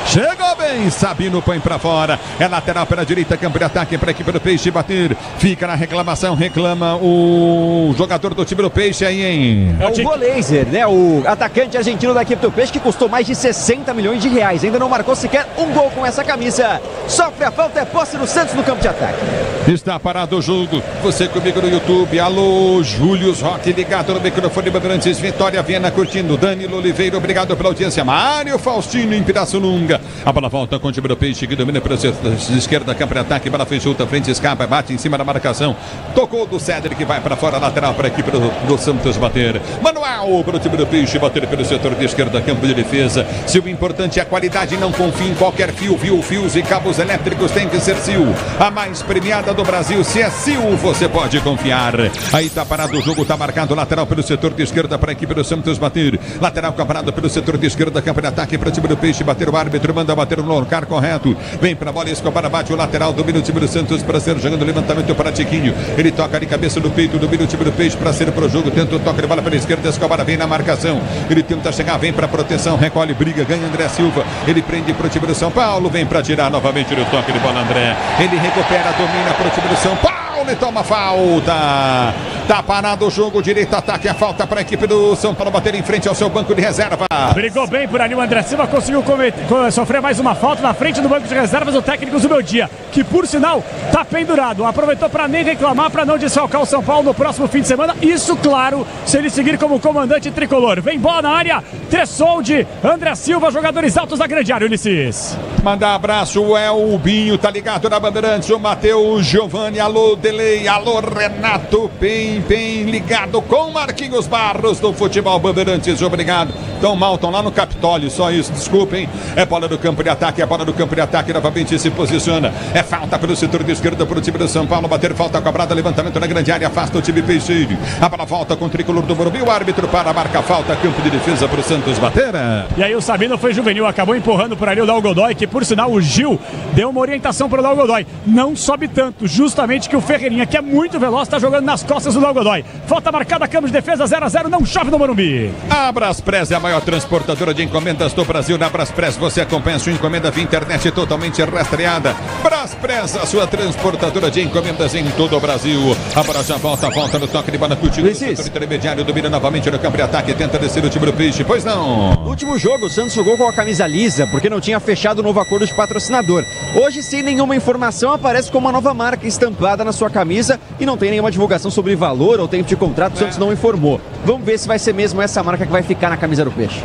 chegou bem, Sabino põe pra fora, é lateral pela direita, campo de ataque para a equipe do Peixe bater, fica na reclamação, reclama o jogador do time do Peixe aí, hein? É o Goleiser, né? O atacante argentino da equipe do Peixe, que custou mais de 60 milhões de reais, ainda não marcou sequer um gol com essa camisa, sofre a falta, é posse do Santos no campo de ataque. Está parado o jogo, você comigo no YouTube, alô, Júlio Roque, ligado no microfone Bandeirantes, Vitória Viana curtindo, Danilo Oliveira, obrigado pela audiência, Mário Faustino em Pirassununga, a bola volta com o time do Peixe, que domina pela esquerda, campo de ataque, bola foi solta, frente, escapa, bate em cima da marcação, tocou do Cedric, que vai para fora, lateral para a equipe do Santos bater, manual para o time do Peixe, bater pelo setor de esquerda, campo de defesa, se o importante é a qualidade, não confie em qualquer fio, fios e cabos elétricos, tem que ser Sil, a mais premiada do Brasil, se é Sil, você pode confiar, aí tá parado o jogo, tá marcado, lateral pelo setor de esquerda para a equipe do Santos bater, lateral parado pelo setor de esquerda, campo de ataque para o time do Peixe bater, o árbitro manda bater no lugar correto, vem para a bola, Escobar bate o lateral, domina o time do Santos para ser jogando levantamento para Tiquinho, ele toca de cabeça no peito, domina o time do Peixe para ser pro jogo, tenta o toque de bola pela esquerda, Escobar vem na marcação, ele tenta chegar, vem para proteção, recolhe, briga, ganha André Silva, ele prende pro time do São Paulo, vem para tirar novamente o toque de bola André, ele recupera, domina pro time do São Paulo, e toma falta, tá parado o jogo, direito ataque, a falta para a equipe do São Paulo bater em frente ao seu banco de reserva. Brigou bem por ali o André Silva, conseguiu sofrer mais uma falta na frente do banco de reservas, o técnico Zubeldia, que por sinal tá pendurado, aproveitou para nem reclamar, para não desfalcar o São Paulo no próximo fim de semana, isso claro, se ele seguir como comandante tricolor. Vem bola na área, Tressolde, André Silva, jogadores altos da grande área, Ulisses. Manda abraço, o Elbinho, tá ligado na Bandeirantes, o Matheus Giovanni, alô Delei, alô Renato, bem ligado com Marquinhos Barros do Futebol Bandeirantes, obrigado. Tão mal, estão lá no Capitólio, só isso, desculpem. É bola do campo de ataque, novamente se posiciona. É falta pelo setor de esquerda para o time do São Paulo, bater falta cobrada, levantamento na grande área, afasta o time Peixeiro. A bola volta com o tricolor do Morumbi, o árbitro para marcar falta, campo de defesa para o Santos bater. E aí o Sabino foi juvenil, acabou empurrando por ali o Léo Godoy, que por sinal o Gil deu uma orientação para o Léo Godoy. Não sobe tanto, justamente que o Ferreirinha, que é muito veloz, está jogando nas costas do Léo Godoy. Falta marcada, campo de defesa, 0-0, não chove no Morumbi. A Braspress é a maior transportadora de encomendas do Brasil. Na Braspress você acompanha a sua encomenda via internet totalmente rastreada. Braspress, a sua transportadora de encomendas em todo o Brasil. A bola já volta no toque de bola, Coutinho, no setor intermediário, domina novamente no campo de ataque, tenta descer o time do Peixe, pois não. No último jogo, o Santos jogou com a camisa lisa, porque não tinha fechado o novo acordo de patrocinador. Hoje, sem nenhuma informação, aparece com uma nova marca estampada na sua camisa e não tem nenhuma divulgação sobre valor ou tempo de contrato, o Santos não informou. Vamos ver se vai ser mesmo essa marca que vai ficar na camisa do Peixe.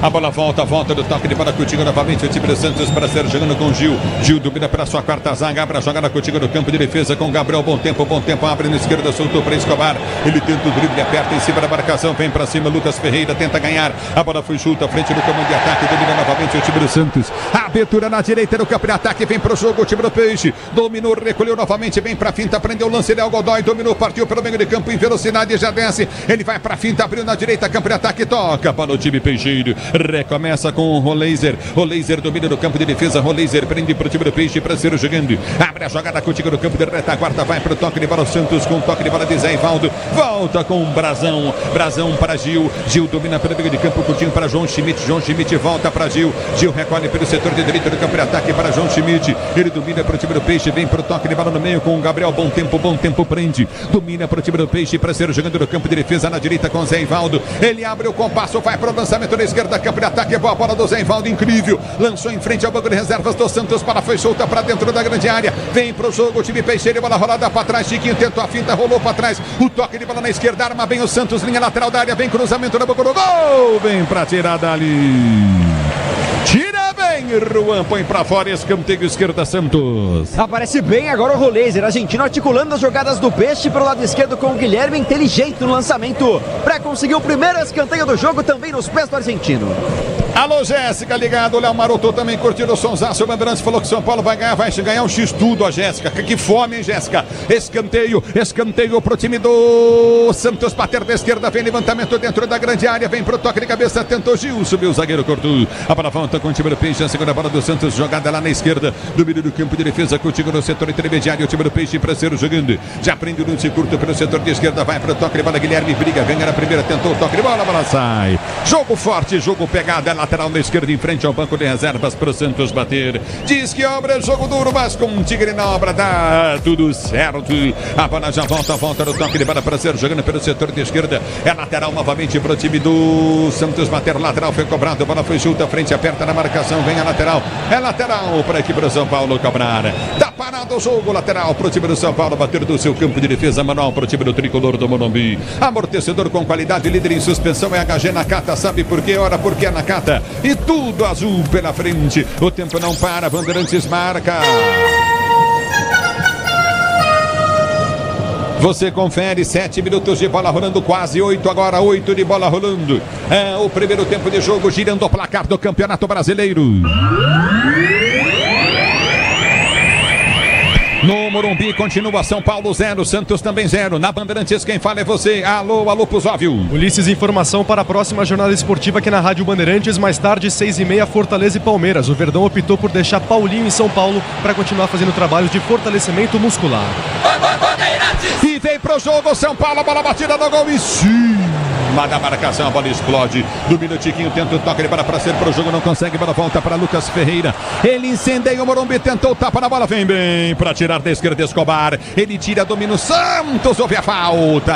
A bola volta do toque de bola, Coutinho novamente, o time do Santos para ser jogando com Gil. Gil domina para sua quarta zaga, abre a jogada, Coutinho no campo de defesa com Gabriel, bom tempo, abre na esquerda, soltou para Escobar, ele tenta o drible, aperta em cima da marcação, vem para cima, Lucas Ferreira tenta ganhar, a bola foi chuta, frente do comando de ataque, domina novamente o time do Santos, abertura na direita no campo de ataque, vem para o jogo, o time do Peixe, dominou, recolheu novamente, vem para a finta, prendeu o lance, Léo Godoy, dominou, partiu pelo meio de campo, em velocidade, já desce, ele vai para a finta, abriu na direita, campo de ataque, toca para o time Peixeiro, Recomeça com o Roleiser. Roleiser domina no campo de defesa. Roleiser prende pro time do Peixe para ser jogando. Abre a jogada contigo no campo de retaguarda. Vai pro toque de bola o Santos com toque de bola de Zé Ivaldo. Volta com o Brazão. Brazão para Gil. Gil domina pelo meio de campo, curtinho para João Schmidt. João Schmidt volta para Gil. Gil recolhe pelo setor de direita do campo de ataque para João Schmidt. Ele domina pro time do Peixe. Vem pro toque de bola no meio com o Gabriel. Bom tempo prende. Domina pro time do Peixe para ser jogando no campo de defesa na direita com Zé Ivaldo. Ele abre o compasso, vai pro lançamento na esquerda, campo de ataque. Boa bola do Zé Ivaldo, incrível. Lançou em frente ao banco de reservas do Santos. Bola foi solta para dentro da grande área. Vem pro jogo o time Peixeira. Bola rolada para trás. Chiquinho tentou a finta, rolou para trás. O toque de bola na esquerda, arma bem o Santos. Linha lateral da área. Vem cruzamento na boca do gol. Vem pra tirar dali. Tira bem, Ruan, põe pra fora, escanteio esquerda, Santos. Aparece bem agora o Roleiser, argentino articulando as jogadas do Peixe pelo lado esquerdo com o Guilherme, inteligente no lançamento, para conseguir o primeiro escanteio do jogo também nos pés do argentino. Alô, Jéssica, ligado, o Léo Maroto também curtindo o sonsaço. O Bandeirantes falou que São Paulo vai ganhar um X-tudo, a Jéssica. Que fome, hein, Jéssica? Escanteio pro time do Santos, bater da esquerda, vem levantamento dentro da grande área, vem pro toque de cabeça, tentou Gil, subiu o zagueiro, cortou. A bola volta com o time do Peixe, a segunda bola do Santos, jogada lá na esquerda, do meio do campo de defesa, contigo no setor intermediário, o time do Peixe para ser jogando. Já prende o lance curto pelo setor de esquerda, vai pro toque de bola, Guilherme briga, ganha na primeira, tentou o toque de bola, a bola sai. Jogo forte, jogo pegado, lateral na esquerda em frente ao banco de reservas para o Santos bater. Diz que obra, jogo duro, mas com um Tigre na obra dá tudo certo. A bola já volta no toque de bola para ser jogando pelo setor de esquerda. É lateral novamente para o time do Santos bater. Lateral foi cobrado, a bola foi junta, frente aperta na marcação, vem a lateral. É lateral para a equipe do São Paulo cobrar. Tá parado o jogo, lateral para o time do São Paulo bater do seu campo de defesa, manual para o time do tricolor do Morumbi. Amortecedor com qualidade, líder em suspensão é HG Nakata. Sabe por quê? Ora, porque é Nakata. E tudo azul pela frente. O tempo não para, Bandeirantes marca. Você confere, 7 minutos de bola rolando, quase 8 agora, 8 de bola rolando. É o primeiro tempo de jogo, girando o placar do Campeonato Brasileiro. No Morumbi continua São Paulo 0, Santos também 0. Na Bandeirantes quem fala é você. Alô Pusóvio. Ulisses, informação para a próxima jornada esportiva aqui na Rádio Bandeirantes. Mais tarde, 6h30, Fortaleza e Palmeiras. O Verdão optou por deixar Paulinho em São Paulo para continuar fazendo trabalhos de fortalecimento muscular. E vem pro jogo São Paulo, a bola batida no gol e sim. Da marcação, a bola explode. Domina o Tiquinho, tenta o toque de bola para ser pro jogo, não consegue, bola volta para Lucas Ferreira. Ele incendeia o Morumbi, tentou o tapa na bola, vem bem para tirar da esquerda Escobar. Ele tira, domina o Santos, houve a falta.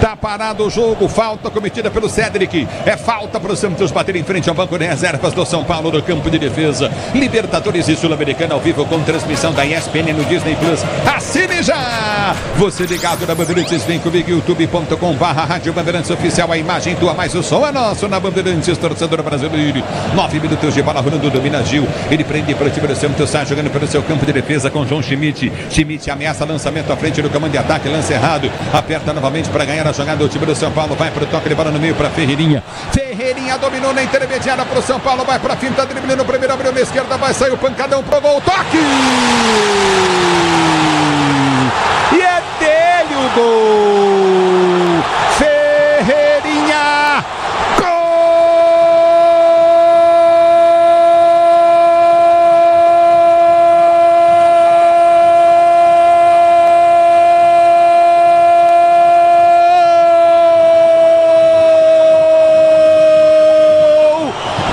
Tá parado o jogo, falta cometida pelo Cédric. É falta pro Santos bater em frente ao banco de reservas do São Paulo no campo de defesa. Libertadores e Sul-Americana ao vivo com transmissão da ESPN no Disney Plus. Assine já! Você ligado na Bandeirantes, vem comigo, youtube.com/Rádio Bandeirantes Oficial, a imagem tua, mais o som é nosso na Bandeirantes, torcedor brasileiro. 9 minutos de bola rolando, domina Gil. Ele prende para o time do Santos, sai jogando pelo seu campo de defesa com João Schmidt. Schmidt ameaça lançamento à frente do comando de ataque, lance errado. Aperta novamente para ganhar a jogada do time do São Paulo. Vai para o toque de bola no meio para Ferreirinha. Ferreirinha dominou na intermediária para o São Paulo. Vai para a finta, driblando o primeiro, abriu na esquerda, vai sair o pancadão pro gol. Toque! E é dele o gol! Ferreirinha! Gol!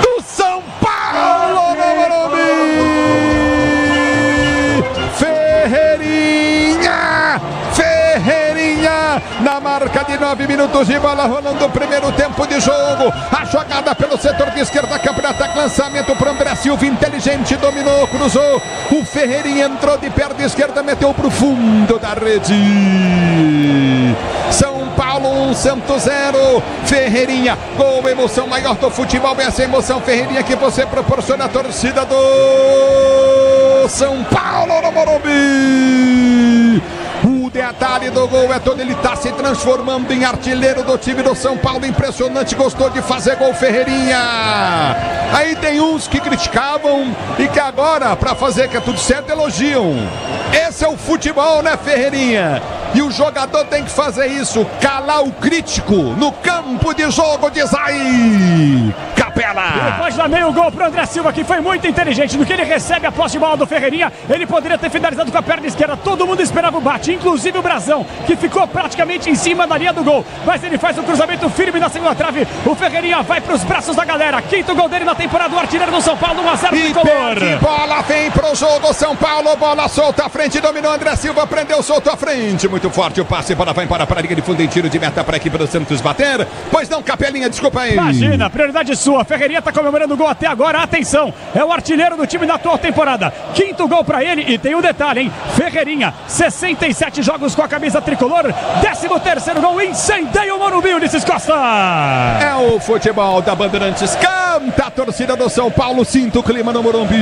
Do São Paulo no Morumbi! Ferreirinha! Ferreirinha! Na marca de 9 minutos de bola rolando o primeiro tempo de jogo. A jogada pelo setor de esquerda, campo de ataque, lançamento para André Silva, inteligente, dominou, cruzou. O Ferreirinha entrou de perna esquerda, meteu para o fundo da rede. São Paulo 1, Santos 0. Ferreirinha, gol, emoção maior do futebol. Essa emoção, Ferreirinha, que você proporciona à torcida do São Paulo no Morumbi. O detalhe do gol é todo, ele está se transformando em artilheiro do time do São Paulo. Impressionante, gostou de fazer gol, Ferreirinha. Aí tem uns que criticavam e que agora, para fazer que é tudo certo, elogiam. Esse é o futebol, né, Ferreirinha? E o jogador tem que fazer isso, calar o crítico no campo de jogo, diz aí. capela. Ele pode dar meio gol pro André Silva, que foi muito inteligente. No que ele recebe a posse de bola do Ferreirinha, ele poderia ter finalizado com a perna esquerda. Todo mundo esperava o bate, inclusive o Brazão, que ficou praticamente em cima da linha do gol. Mas ele faz um cruzamento firme na segunda trave. O Ferreirinha vai pros braços da galera. Quinto gol dele na temporada, o artilheiro do São Paulo, 1-0 tricolor. Bola vem pro jogo, São Paulo, bola solta à frente, dominou André Silva, prendeu, soltou à frente. Muito forte o passe, bola vai embora para a linha de fundo em tiro de meta para a equipe do Santos bater. Pois não, Capelinha, desculpa aí. Imagina, prioridade sua. Ferreirinha tá comemorando o gol até agora. Atenção, é o artilheiro do time da atual temporada. Quinto gol para ele e tem um detalhe, hein? Ferreirinha, 67 jogos com a camisa tricolor. 13º gol, incendeia o Morumbi, Ulisses Costa. É o futebol da Bandeirantes. Canta a torcida do São Paulo, sinta o clima no Morumbi.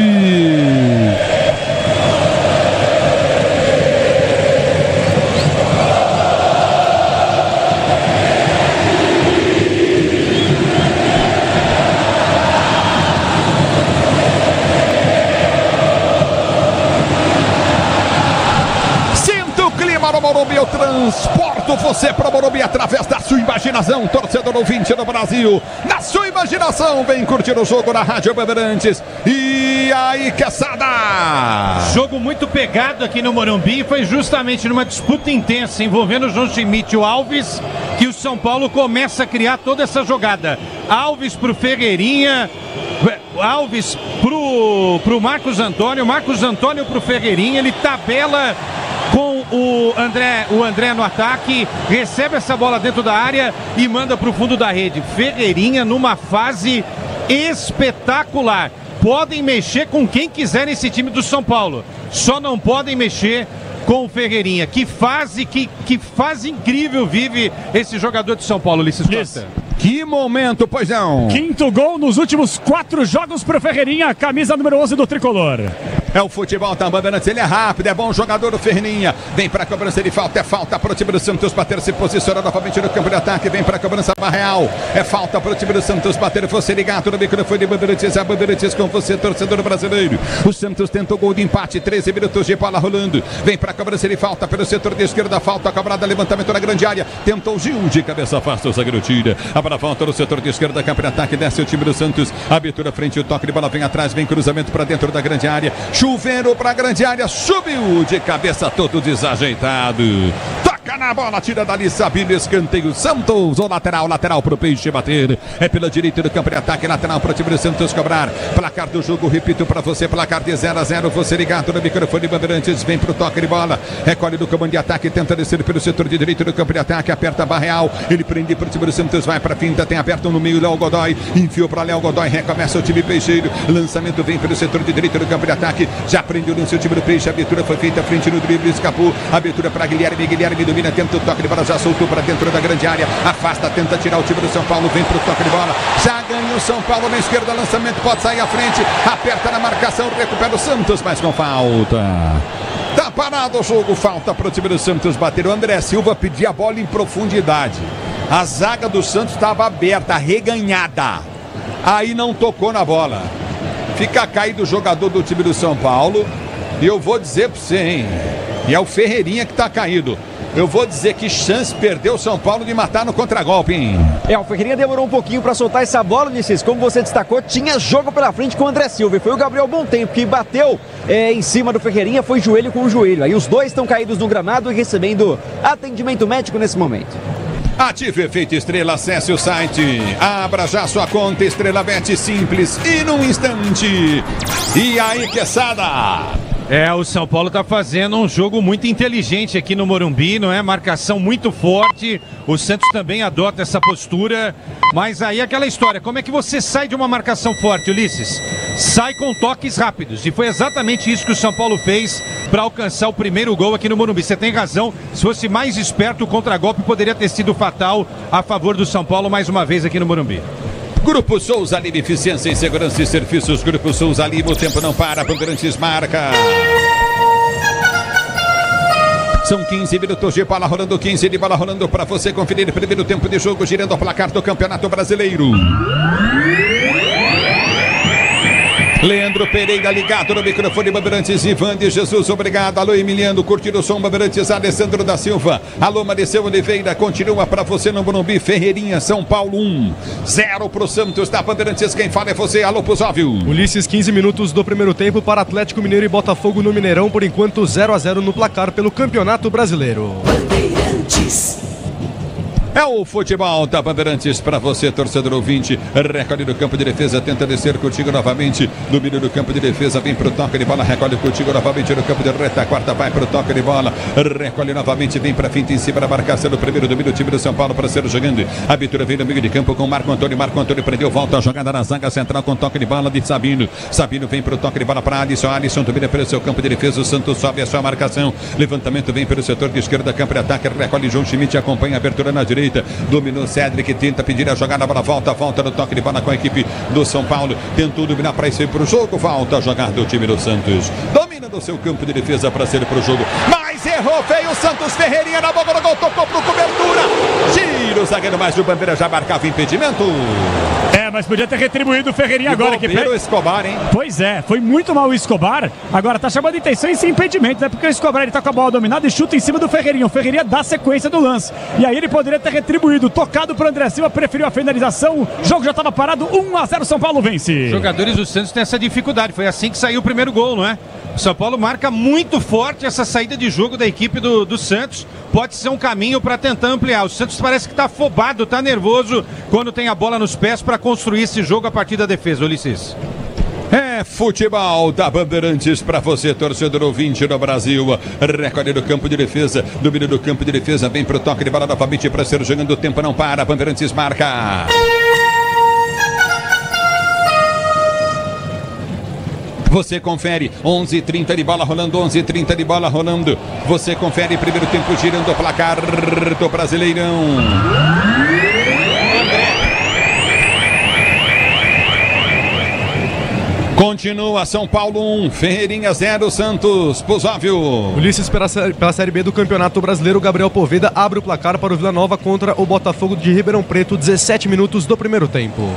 Morumbi, eu transporto você para o Morumbi através da sua imaginação, torcedor ouvinte do Brasil. Na sua imaginação, vem curtir o jogo na Rádio Bandeirantes. E aí, Quesada! Jogo muito pegado aqui no Morumbi. Foi justamente numa disputa intensa envolvendo o João Schmidt e o Alves que o São Paulo começa a criar toda essa jogada. Alves pro Ferreirinha, Alves pro Marcos Antônio pro Ferreirinha. Ele tabela com o André no ataque, recebe essa bola dentro da área e manda para o fundo da rede. Ferreirinha numa fase espetacular. Podem mexer com quem quiser nesse time do São Paulo, só não podem mexer com o Ferreirinha. Que fase incrível vive esse jogador de São Paulo, Ulisses Costa. Que momento, pois não. Quinto gol nos últimos 4 jogos pro Ferreirinha, camisa número 11 do tricolor. É o futebol da Bandeirantes, ele é rápido, é bom jogador do Ferreirinha. Vem pra cobrança de falta, é falta pro time do Santos bater, se posiciona novamente no campo de ataque. Vem pra cobrança Barreal, é falta pro time do Santos bater. Você ligado no microfone de Bandeirantes, a Bandeirantes com você, torcedor brasileiro. O Santos tenta o gol de empate, 13 minutos de bola rolando. Vem pra cobrança de falta pelo setor de esquerda, falta cobrada, levantamento na grande área. Tentou Gil de cabeça, afasta o zagueiro, tira. A bola volta no setor de esquerda, campo de ataque, desce o time do Santos. Abertura frente, o toque de bola vem atrás, vem cruzamento pra dentro da grande área. Chuveiro pra grande área, subiu de cabeça, todo desajeitado. Toca na bola, tira dali, Sabino, escanteio. Santos, o lateral pro Peixe bater. É pela direita do campo de ataque, lateral pro time do Santos cobrar. Placar do jogo, repito pra você, placar de 0-0. Você ligado no microfone Bandeirantes, vem pro toque de bola. Recolhe do comando de ataque, tenta descer pelo setor de direito do campo de ataque, aperta Barreal. Ele prende pro time do Santos, vai pra finta, tem aberto no meio, Léo Godoy. Enfiou pra Léo Godoy, recomeça o time Peixeiro. Lançamento vem pelo setor de direito do campo de ataque. Já prendeu no seu time do Peixe, a abertura foi feita frente no drible, escapou. Abertura pra Guilherme domina, tenta o toque de bola, já soltou pra dentro da grande área. Afasta, tenta tirar o time do São Paulo, vem pro toque de bola. Já ganhou o São Paulo na esquerda, lançamento pode sair à frente. Aperta na marcação, recupera o Santos, mas com falta. Tá parado o jogo, falta pro time do Santos bater. O André Silva pedia a bola em profundidade. A zaga do Santos estava aberta, reganhada. Aí não tocou na bola. Fica caído o jogador do time do São Paulo. E eu vou dizer pra você, hein? E é o Ferreirinha que tá caído. Eu vou dizer que chance perdeu o São Paulo de matar no contragolpe, hein? O Ferreirinha demorou um pouquinho para soltar essa bola, Ulisses. Como você destacou, tinha jogo pela frente com o André Silva. E foi o Gabriel Bom Tempo que bateu em cima do Ferreirinha, foi joelho com joelho. Aí os dois estão caídos no gramado e recebendo atendimento médico nesse momento. Ative Efeito Estrela, acesse o site, abra já sua conta Estrela Bet, simples e num instante. E aí, Quesada? O São Paulo tá fazendo um jogo muito inteligente aqui no Morumbi, não é? Marcação muito forte, o Santos também adota essa postura, mas aí aquela história, como é que você sai de uma marcação forte, Ulisses? Sai com toques rápidos, e foi exatamente isso que o São Paulo fez para alcançar o primeiro gol aqui no Morumbi. Você tem razão, se fosse mais esperto, o contragolpe poderia ter sido fatal a favor do São Paulo mais uma vez aqui no Morumbi. Grupo Souza Lima, eficiência em segurança e serviços. Grupo Souza Lima, o tempo não para, Bandeirantes marca. São 15 minutos de bola rolando, 15 de bola rolando para você conferir. Primeiro tempo de jogo, girando o placar do Campeonato Brasileiro. Leandro Pereira ligado no microfone Bandeirantes, Ivan de Jesus, obrigado. Alô Emiliano, curtindo o som Bandeirantes, Alessandro da Silva. Alô Mariceu Oliveira, continua para você no Morumbi. Ferreirinha, São Paulo 1-0 pro Santos da Bandeirantes. Quem fala é você, alô Pusóvio. Ulisses, 15 minutos do primeiro tempo para Atlético Mineiro e Botafogo no Mineirão, por enquanto 0-0 no placar pelo Campeonato Brasileiro. Bandeirantes. É o futebol da Bandeirantes para você, torcedor ouvinte. Recolhe do campo de defesa, tenta descer contigo novamente. Domínio do campo de defesa, vem pro toque de bola. Recolhe contigo novamente no campo de retaguarda, vai pro toque de bola. Recolhe novamente, vem pra finta em cima da marcação do primeiro domínio. O time do São Paulo para ser jogando. A abertura vem no meio de campo com Marco Antônio. Marco Antônio prendeu, volta a jogada na zaga central com toque de bola de Sabino. Sabino vem pro toque de bola para Alisson. Alisson domina pelo seu campo de defesa. O Santos sobe a sua marcação. Levantamento vem pelo setor de esquerda, campo de ataque. Recolhe João Schmidt, acompanha a abertura na direita. Dominou Cedric, tenta pedir a jogada para volta no toque de bola com a equipe do São Paulo. Tentou dominar para ir para o jogo. Volta a jogar do time do Santos. Domina do seu campo de defesa para ser para o jogo. Mas errou feio o Santos. Ferreirinha na boca do gol, tocou pro cobertura. Gira o zagueiro, mais o Bandeira já marcava impedimento. Mas podia ter retribuído o Ferreirinha agora. Que o Escobar, hein? Pois é, foi muito mal o Escobar. Agora tá chamando intenção e sem impedimento, né? Porque o Escobar ele tá com a bola dominada e chuta em cima do Ferreirinha. O Ferreirinha dá sequência do lance. E aí ele poderia ter retribuído. Tocado pro André Silva, preferiu a finalização. O jogo já tava parado, 1-0, São Paulo vence. Os jogadores do Santos têm essa dificuldade. Foi assim que saiu o primeiro gol, não é? O São Paulo marca muito forte essa saída de jogo da equipe do Santos. Pode ser um caminho para tentar ampliar. O Santos parece que está afobado, está nervoso quando tem a bola nos pés para construir esse jogo a partir da defesa, Ulisses. É futebol da Bandeirantes para você, torcedor ouvinte do Brasil. Recolhe do campo de defesa, domínio do campo de defesa, vem pro toque de bola novamente para ser jogando. O tempo não para, Bandeirantes marca. Você confere, 11h30 de bola rolando, 11h30 de bola rolando. Você confere, primeiro tempo girando o placar do Brasileirão. Continua São Paulo 1, Ferreirinha 0, Santos, Pusóvio. Ulisses, pela Série B do Campeonato Brasileiro, Gabriel Poveda abre o placar para o Vila Nova contra o Botafogo de Ribeirão Preto, 17 minutos do primeiro tempo.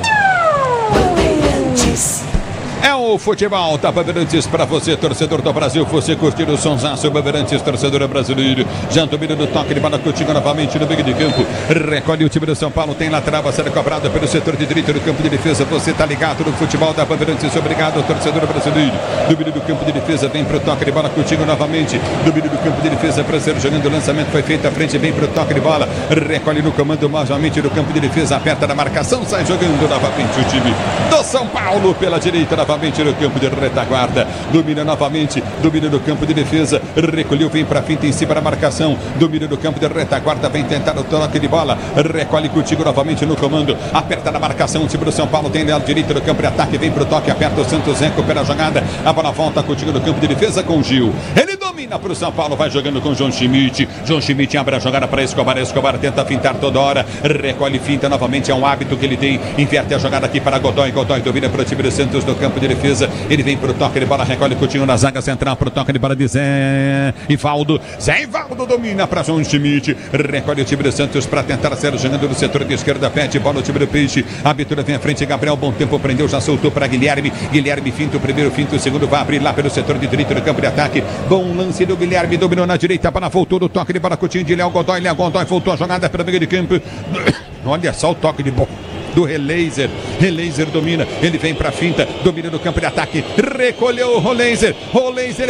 É o futebol da Bandeirantes para você, torcedor do Brasil. Você curtir o sonsaço Bandeirantes, torcedor brasileiro. Já domina do toque de bola contigo novamente no meio de campo. Recolhe o time do São Paulo. Tem lateral a ser cobrada pelo setor de direita do campo de defesa. Você tá ligado no futebol da Bandeirantes. Obrigado, torcedor brasileiro. Domínio do campo de defesa. Vem pro toque de bola contigo novamente. Domínio do campo de defesa para ser jogando. O lançamento foi feito à frente. Vem pro toque de bola. Recolhe no comando novamente do campo de defesa. Aperta na marcação. Sai jogando novamente o time do São Paulo pela direita. Novamente no campo de retaguarda, domina novamente, domina no campo de defesa, recolheu, vem pra finta em cima da marcação, domina no campo de retaguarda, vem tentar o toque de bola, recolhe contigo novamente no comando, aperta na marcação, o time do São Paulo tem lado direito do campo de ataque, vem pro toque, aperta o Santos, recupera a jogada, a bola volta contigo no campo de defesa com o Gil, ele domina pro São Paulo, vai jogando com João Schmidt, João Schmidt abre a jogada para Escobar, Escobar tenta fintar toda hora, recolhe, finta novamente, é um hábito que ele tem, inverte a jogada aqui para Godoy, Godoy domina pro time do Santos no campo de defesa, ele vem pro toque de bola, recolhe Coutinho na zaga central, pro toque de bola de Zé Ivaldo domina para João Schmidt, recolhe o time do Santos para tentar ser jogando no setor de esquerda, pede bola o time do Peixe, a abertura vem à frente, Gabriel, bom tempo, prendeu, já soltou para Guilherme, Guilherme finta o primeiro, finta o segundo, vai abrir lá pelo setor de direito do campo de ataque, bom lance do Guilherme, dominou na direita, a bola voltou do toque de bola, Coutinho de Léo Godoy voltou a jogada pelo meio de campo, olha só o toque de bola do Releiser domina, ele vem pra finta, domina no campo de ataque, recolheu o Roleiser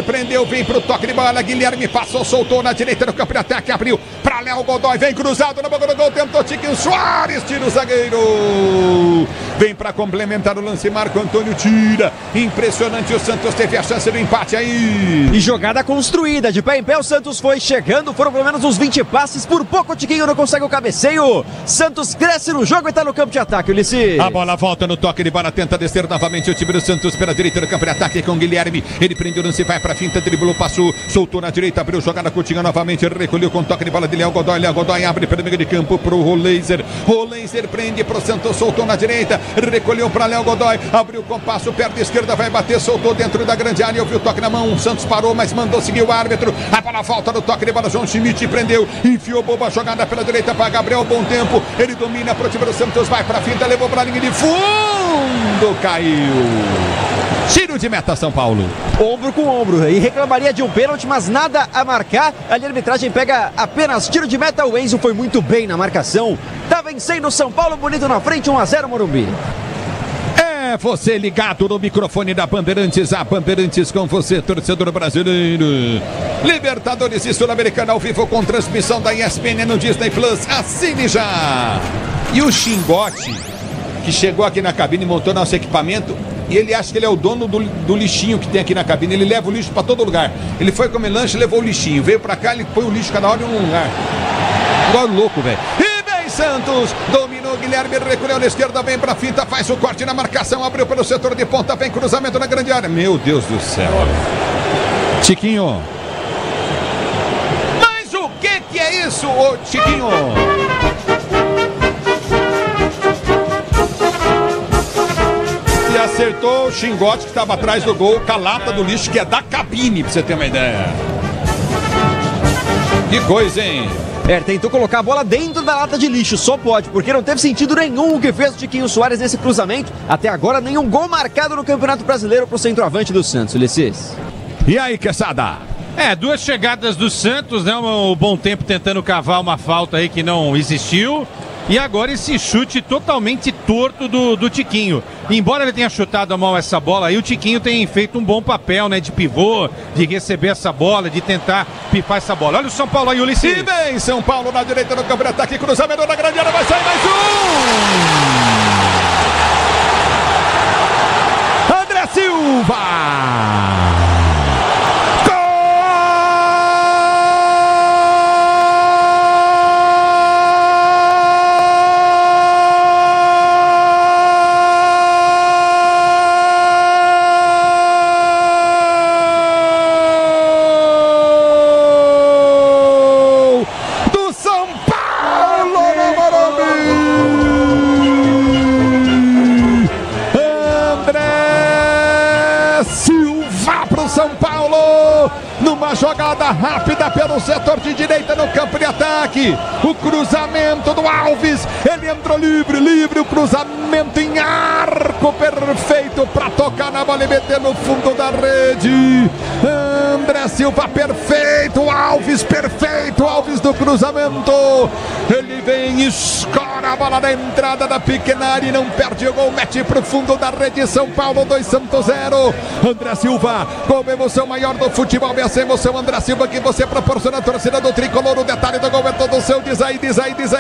prendeu, vem pro toque de bola, Guilherme passou, soltou na direita do campo de ataque, abriu pra Léo Godoy, vem cruzado na boca do gol, tentou Tiquinho Soares, tira o zagueiro, vem pra complementar o lance, Marco Antônio tira, impressionante, o Santos teve a chance do empate aí. E jogada construída, de pé em pé o Santos foi chegando, foram pelo menos uns 20 passes, por pouco o Tiquinho não consegue o cabeceio, Santos cresce no jogo e tá no campo de ataque, Ulisses. A bola volta no toque de bola, tenta descer novamente o time do Santos pela direita do campo de ataque com Guilherme, ele prende o lance, vai pra finta, driblou, passou, soltou na direita, abriu jogada, Coutinho novamente, recolheu com toque de bola de Léo Godoy abre pelo meio de campo pro Roleiser prende pro Santos, soltou na direita, recolheu pra Léo Godoy, abriu com passo, perna esquerda, vai bater, soltou dentro da grande área, ouviu o toque na mão, o Santos parou, mas mandou seguir o árbitro, a bola volta no toque de bola, João Schmidt prendeu, enfiou boba, jogada pela direita para Gabriel, bom tempo, ele domina pro time do Santos, vai pra finta, levou pra linha de fundo, caiu. Tiro de meta, São Paulo. Ombro com ombro. E reclamaria de um pênalti, mas nada a marcar. Ali a arbitragem pega apenas tiro de meta. O Enzo foi muito bem na marcação. Tá vencendo o São Paulo, bonito na frente, 1-0 Morumbi. É você ligado no microfone da Bandeirantes, a Bandeirantes com você, torcedor brasileiro. Libertadores e Sul-Americana ao vivo com transmissão da ESPN no Disney Plus. Assine já! E o Xingote, que chegou aqui na cabine e montou nosso equipamento, e ele acha que ele é o dono do lixinho que tem aqui na cabine. Ele leva o lixo pra todo lugar. Ele foi comer lanche e levou o lixinho. Veio pra cá, ele põe o lixo cada hora em um lugar. Igual louco, velho. E vem Santos, dominou Guilherme, recolheu na esquerda, vem pra finta, faz o corte na marcação, abriu pelo setor de ponta, vem cruzamento na grande área. Meu Deus do céu. Tiquinho. Mas o que é isso, ô Tiquinho? Acertou o Xingote, que estava atrás do gol, com a lata do lixo, que é da cabine, pra você ter uma ideia. Que coisa, hein? Tentou colocar a bola dentro da lata de lixo, só pode, porque não teve sentido nenhum o que fez o Tiquinho Soares nesse cruzamento. Até agora, nenhum gol marcado no Campeonato Brasileiro pro centroavante do Santos, Ulisses. E aí, Quesada? Duas chegadas do Santos, né? Um bom tempo tentando cavar uma falta aí que não existiu. E agora esse chute totalmente torto do Tiquinho. Embora ele tenha chutado a mão essa bola aí, o Tiquinho tem feito um bom papel, né? De pivô, de receber essa bola, de tentar pifar essa bola. Olha o São Paulo aí, Ulisses. E vem São Paulo na direita do campo de ataque, cruzamento na grande área, vai sair mais um! André Silva! Jogada rápida pelo setor de direita no campo de ataque. O cruzamento do Alves. Ele entrou livre, o cruzamento em arco perfeito para tocar na bola e meter no fundo da rede. André Silva perfeito, Alves perfeito, Alves do cruzamento. Ele vem, escora a bola da entrada da pequena área e não perde o gol, mete pro fundo da rede. São Paulo 2, Santos 0. André Silva, com a emoção maior do futebol, essa emoção André Silva que você proporciona a torcida do Tricolor. O detalhe do gol é todo seu, diz aí,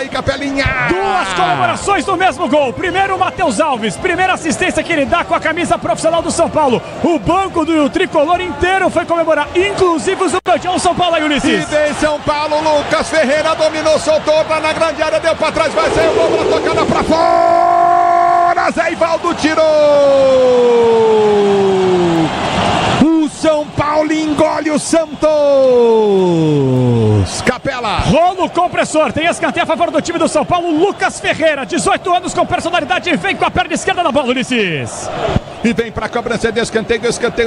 Capelinha. Duas comemorações do mesmo gol. Primeiro o Matheus Alves, primeira assistência que ele dá com a camisa profissional do São Paulo. O banco do Tricolor inteiro foi comemorar, inclusive os do campeão São Paulo aí, Ulisses. E vem São Paulo, Lucas Ferreira dominou, soltou, tá na grande área, deu pra trás, vai sair o gol pra tocada pra fora. Zé Ivaldo tirou. O São Paulo engole o Santos. Capela. Rolo compressor, tem escanteio a favor do time do São Paulo. Lucas Ferreira, 18 anos com personalidade, vem com a perna esquerda na bola, Ulisses. E vem pra cobrança de escanteio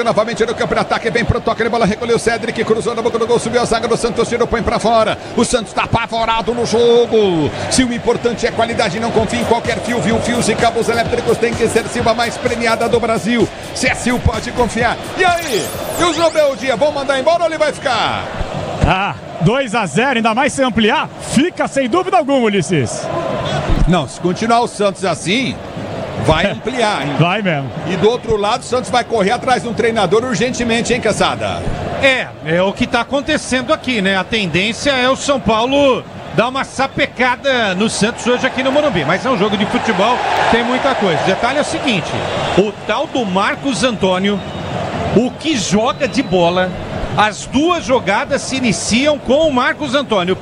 novamente no campo de ataque, vem pro toque de bola, recolheu o Cédric, cruzou na boca do gol, subiu a zaga do Santos, tirou, põe pra fora. O Santos tá apavorado no jogo. Se o importante é qualidade, não confia em qualquer fio, viu? Fios e cabos elétricos tem que ser Silva, mais premiada do Brasil. Se é Sil, pode confiar. E aí? E o Jobel Dia, vão mandar embora ou ele vai ficar? 2-0, ainda mais se ampliar, fica sem dúvida alguma, Ulisses. Não, se continuar o Santos assim, vai ampliar, hein? Vai mesmo. E do outro lado, o Santos vai correr atrás de um treinador urgentemente, hein, Caçada? É o que tá acontecendo aqui, né? A tendência é o São Paulo dar uma sapecada no Santos hoje aqui no Morumbi. Mas é um jogo de futebol, tem muita coisa. O detalhe é o seguinte, o tal do Marcos Antônio, o que joga de bola. As duas jogadas se iniciam com o Marcos Antônio.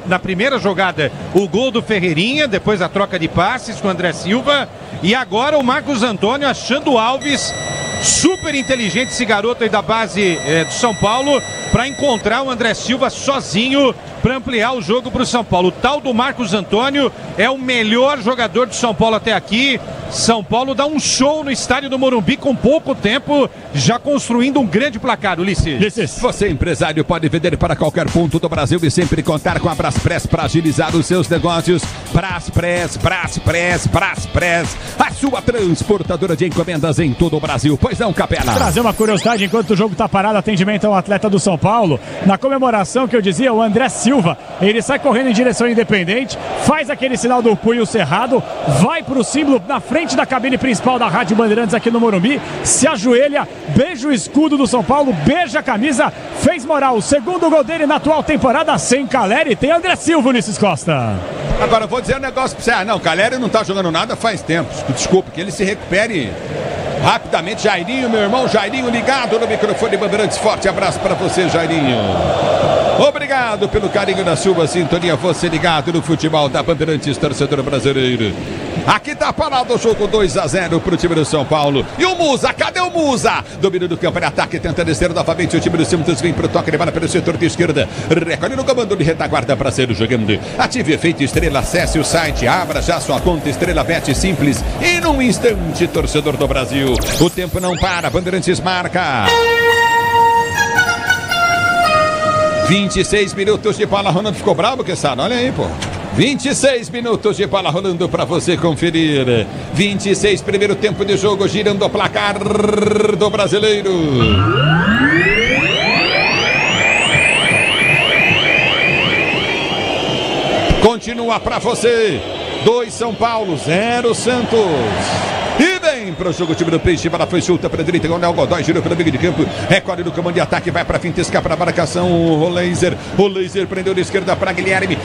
Na primeira jogada, o gol do Ferreirinha, depois a troca de passes com o André Silva. E agora o Marcos Antônio achando o Alves. Super inteligente esse garoto aí da base do São Paulo, para encontrar o André Silva sozinho para ampliar o jogo para o São Paulo. O tal do Marcos Antônio é o melhor jogador do São Paulo até aqui. São Paulo dá um show no estádio do Morumbi com pouco tempo, já construindo um grande placar, Ulisses. Você, empresário, pode vender para qualquer ponto do Brasil e sempre contar com a Braspress para agilizar os seus negócios. Braspress, a sua transportadora de encomendas em todo o Brasil. Pois não, Capela? Trazer uma curiosidade, enquanto o jogo está parado, atendimento ao atleta do São Paulo. Na comemoração que eu dizia, o André Silva, ele sai correndo em direção Independente, faz aquele sinal do punho cerrado, vai para o símbolo na frente da cabine principal da Rádio Bandeirantes aqui no Morumbi, se ajoelha, beija o escudo do São Paulo, beija a camisa, fez moral. O segundo gol dele na atual temporada sem Caleri, tem André Silva, Ulisses Costa. Agora, eu vou dizer um negócio pra você. Não, Caleri não tá jogando nada faz tempo. Desculpa, que ele se recupere rapidamente. Jairinho, meu irmão, Jairinho ligado no microfone Bandeirantes. Forte abraço pra você, Jairinho. Obrigado pelo carinho da sua sintonia. Você ligado no futebol da Bandeirantes, torcedor brasileiro. Aqui tá parado o jogo 2-0 pro time do São Paulo. E o Musa, cadê o Musa? Domínio do campo, ele ataque, tenta descer novamente. O time do Santos vem pro toque, ele vai pelo setor de esquerda. Recolhe no comando de retaguarda para ser jogando. Ative efeito Estrela, acesse o site, abra já sua conta Estrela Bet simples. E num instante, torcedor do Brasil, o tempo não para, Bandeirantes marca. 26 minutos de bola rolando. Ficou bravo, Quezada? Olha aí, pô. 26 minutos de bola rolando para você conferir. 26, primeiro tempo de jogo, girando o placar do brasileiro. Continua para você. 2 São Paulo, 0 Santos. E vem para o jogo o time do Peixe, bola foi solta para a direita, o Léo Godoy girou pelo meio de campo, recolhe no comando de ataque, vai para finta, escapa para a marcação, o Laser prendeu de esquerda para Guilherme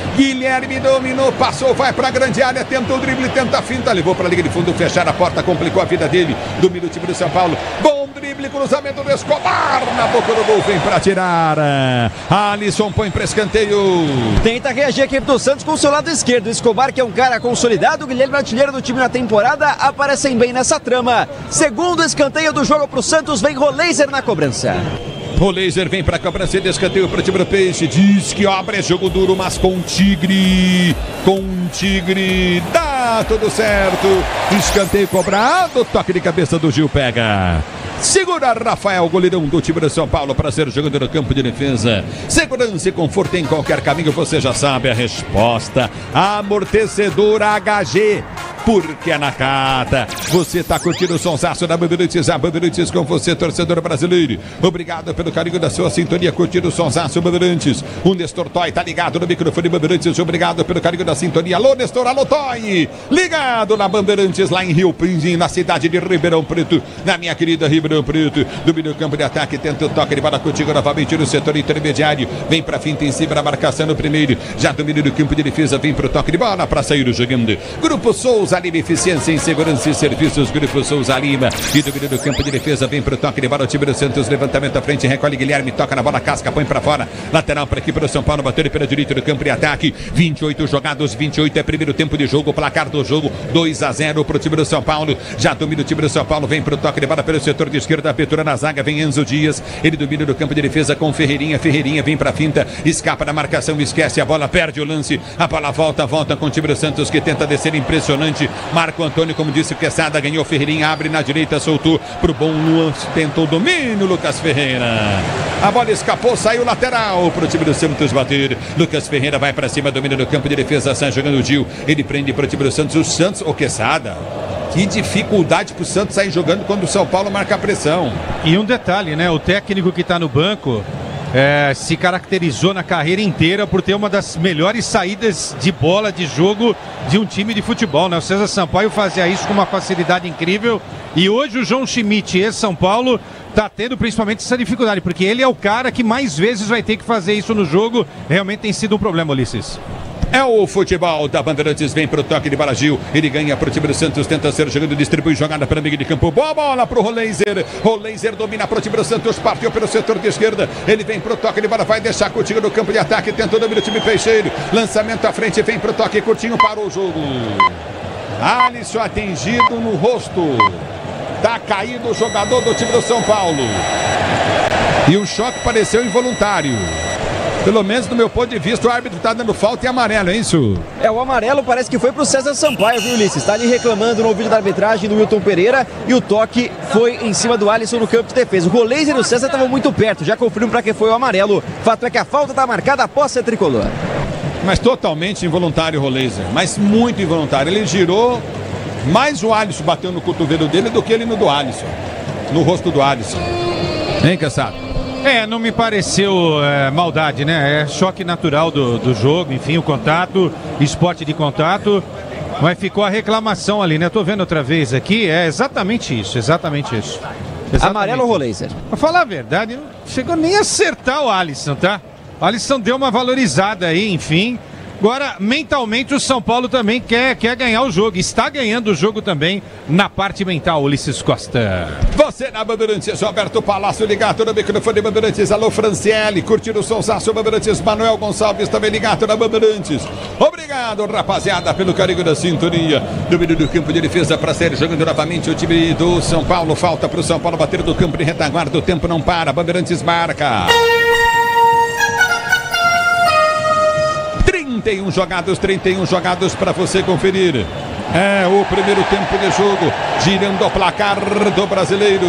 dominou, passou, vai para a grande área, tentou o drible, tenta a finta, levou para a linha de fundo, fechar a porta, complicou a vida dele, domina o time do São Paulo, bom drible, cruzamento do Escobar, na boca do gol, vem para tirar, Alisson põe para escanteio. Tenta reagir a equipe do Santos com o seu lado esquerdo, Escobar, que é um cara consolidado, o Guilherme, artilheiro do time na temporada, aparecem bem nessa trama. Segundo escanteio do jogo pro Santos, vem Roleiser na cobrança. Roleiser vem pra cobrança de escanteio pro time do Peixe. Diz que obra é jogo duro, mas com Tigre dá tudo certo. Escanteio cobrado, toque de cabeça do Gil pega. Segura Rafael, goleirão do time do São Paulo para ser jogando no campo de defesa. Segurança e conforto em qualquer caminho, você já sabe a resposta. Amortecedor HG, porque é na Cata. Você tá curtindo o sonsaço da Bandeirantes, a Bandeirantes com você, torcedor brasileiro. Obrigado pelo carinho da sua sintonia, curtindo o sonsaço Bandeirantes. O Nestor Toy tá ligado no microfone Bandeirantes, obrigado pelo carinho da sintonia. Alô Nestor, alô Toy, ligado na Bandeirantes lá em Rio Pinzinho, na cidade de Ribeirão Preto, na minha querida Ribeirão Preto. Domina o campo de ataque, tenta o toque de bola contigo novamente no setor intermediário, vem pra finta em cima da marcação no primeiro, já domina o campo de defesa, vem pro toque de bola pra sair o jogando. Grupo Souza Lima, eficiência em segurança e serviços, Grupo Souza Lima, e domina o campo de defesa, vem pro toque de bola o time do Santos, levantamento à frente, recolhe Guilherme, toca na bola, casca, põe pra fora, lateral pra aqui pro São Paulo, bateu pela direita do campo de ataque, 28 jogados, 28 é primeiro tempo de jogo, placar do jogo, 2-0 pro time do São Paulo, já domina o time do São Paulo, vem pro toque de bola pelo setor de esquerda, abertura na zaga, vem Enzo Dias, ele domina no campo de defesa com Ferreirinha vem pra finta, escapa da marcação, esquece a bola, perde o lance, a bola volta com o time do Santos que tenta descer, impressionante, Marco Antônio, como disse o Quesada, ganhou Ferreirinha, abre na direita, soltou pro bom Luan, tentou o domínio, Lucas Ferreira, a bola escapou, saiu lateral pro time do Santos bater, Lucas Ferreira vai pra cima, domina no campo de defesa, sai jogando o Gil, ele prende pro time do Santos, o Santos, o Quesada, que dificuldade pro Santos sair jogando quando o São Paulo marca a pressão. E um detalhe, né? O técnico que tá no banco se caracterizou na carreira inteira por ter uma das melhores saídas de bola de jogo de um time de futebol, né? O César Sampaio fazia isso com uma facilidade incrível e hoje o João Schmidt e São Paulo tá tendo principalmente essa dificuldade, porque ele é o cara que mais vezes vai ter que fazer isso no jogo. Realmente tem sido um problema, Ulisses. É o futebol da Bandeirantes, vem pro toque de bola Gil, ele ganha pro time do Santos, tenta ser jogando, distribui jogada para meio de campo, boa bola pro Roleiser domina pro time do Santos, partiu pelo setor de esquerda, ele vem pro toque de bola, vai deixar contigo no campo de ataque, tentou dominar o time Peixeiro, lançamento à frente, vem pro toque curtinho, parou o jogo. Alisson atingido no rosto, tá caído o jogador do time do São Paulo, e o choque pareceu involuntário. Pelo menos do meu ponto de vista, o árbitro tá dando falta e amarelo, é isso? O amarelo parece que foi pro César Sampaio, viu, Ulisses? Tá ali reclamando no vídeo da arbitragem do Wilton Pereira e o toque foi em cima do Alisson no campo de defesa. O Roleiser e o César estavam muito perto, já confirmam pra que foi o amarelo. Fato é que a falta tá marcada após ser tricolor. Mas totalmente involuntário o Roleiser, mas muito involuntário. Ele girou, mais o Alisson bateu no cotovelo dele do que ele no do Alisson, no rosto do Alisson. Hein, Caçado? Não me pareceu maldade, né? É choque natural do jogo, enfim, o contato, esporte de contato. Mas ficou a reclamação ali, né? Tô vendo outra vez aqui, é exatamente isso. Exatamente. Amarelo ou Roleiser? Pra falar a verdade, não chegou nem a acertar o Alisson, tá? O Alisson deu uma valorizada aí, enfim. Agora, mentalmente, o São Paulo também quer ganhar o jogo. Está ganhando o jogo também na parte mental, Ulisses Costa. Você na Bandeirantes, Roberto Palácio ligado no microfone Bandeirantes. Alô, Franciele, curtindo o sonsaço Bandeirantes. Manuel Gonçalves também ligado na Bandeirantes. Obrigado, rapaziada, pelo carinho da sintonia. Domínio do campo de defesa para ser jogando novamente o time do São Paulo. Falta para o São Paulo bater do campo de retaguarda. O tempo não para. Bandeirantes marca. 31 jogados para você conferir. É o primeiro tempo de jogo, girando o placar do Brasileiro.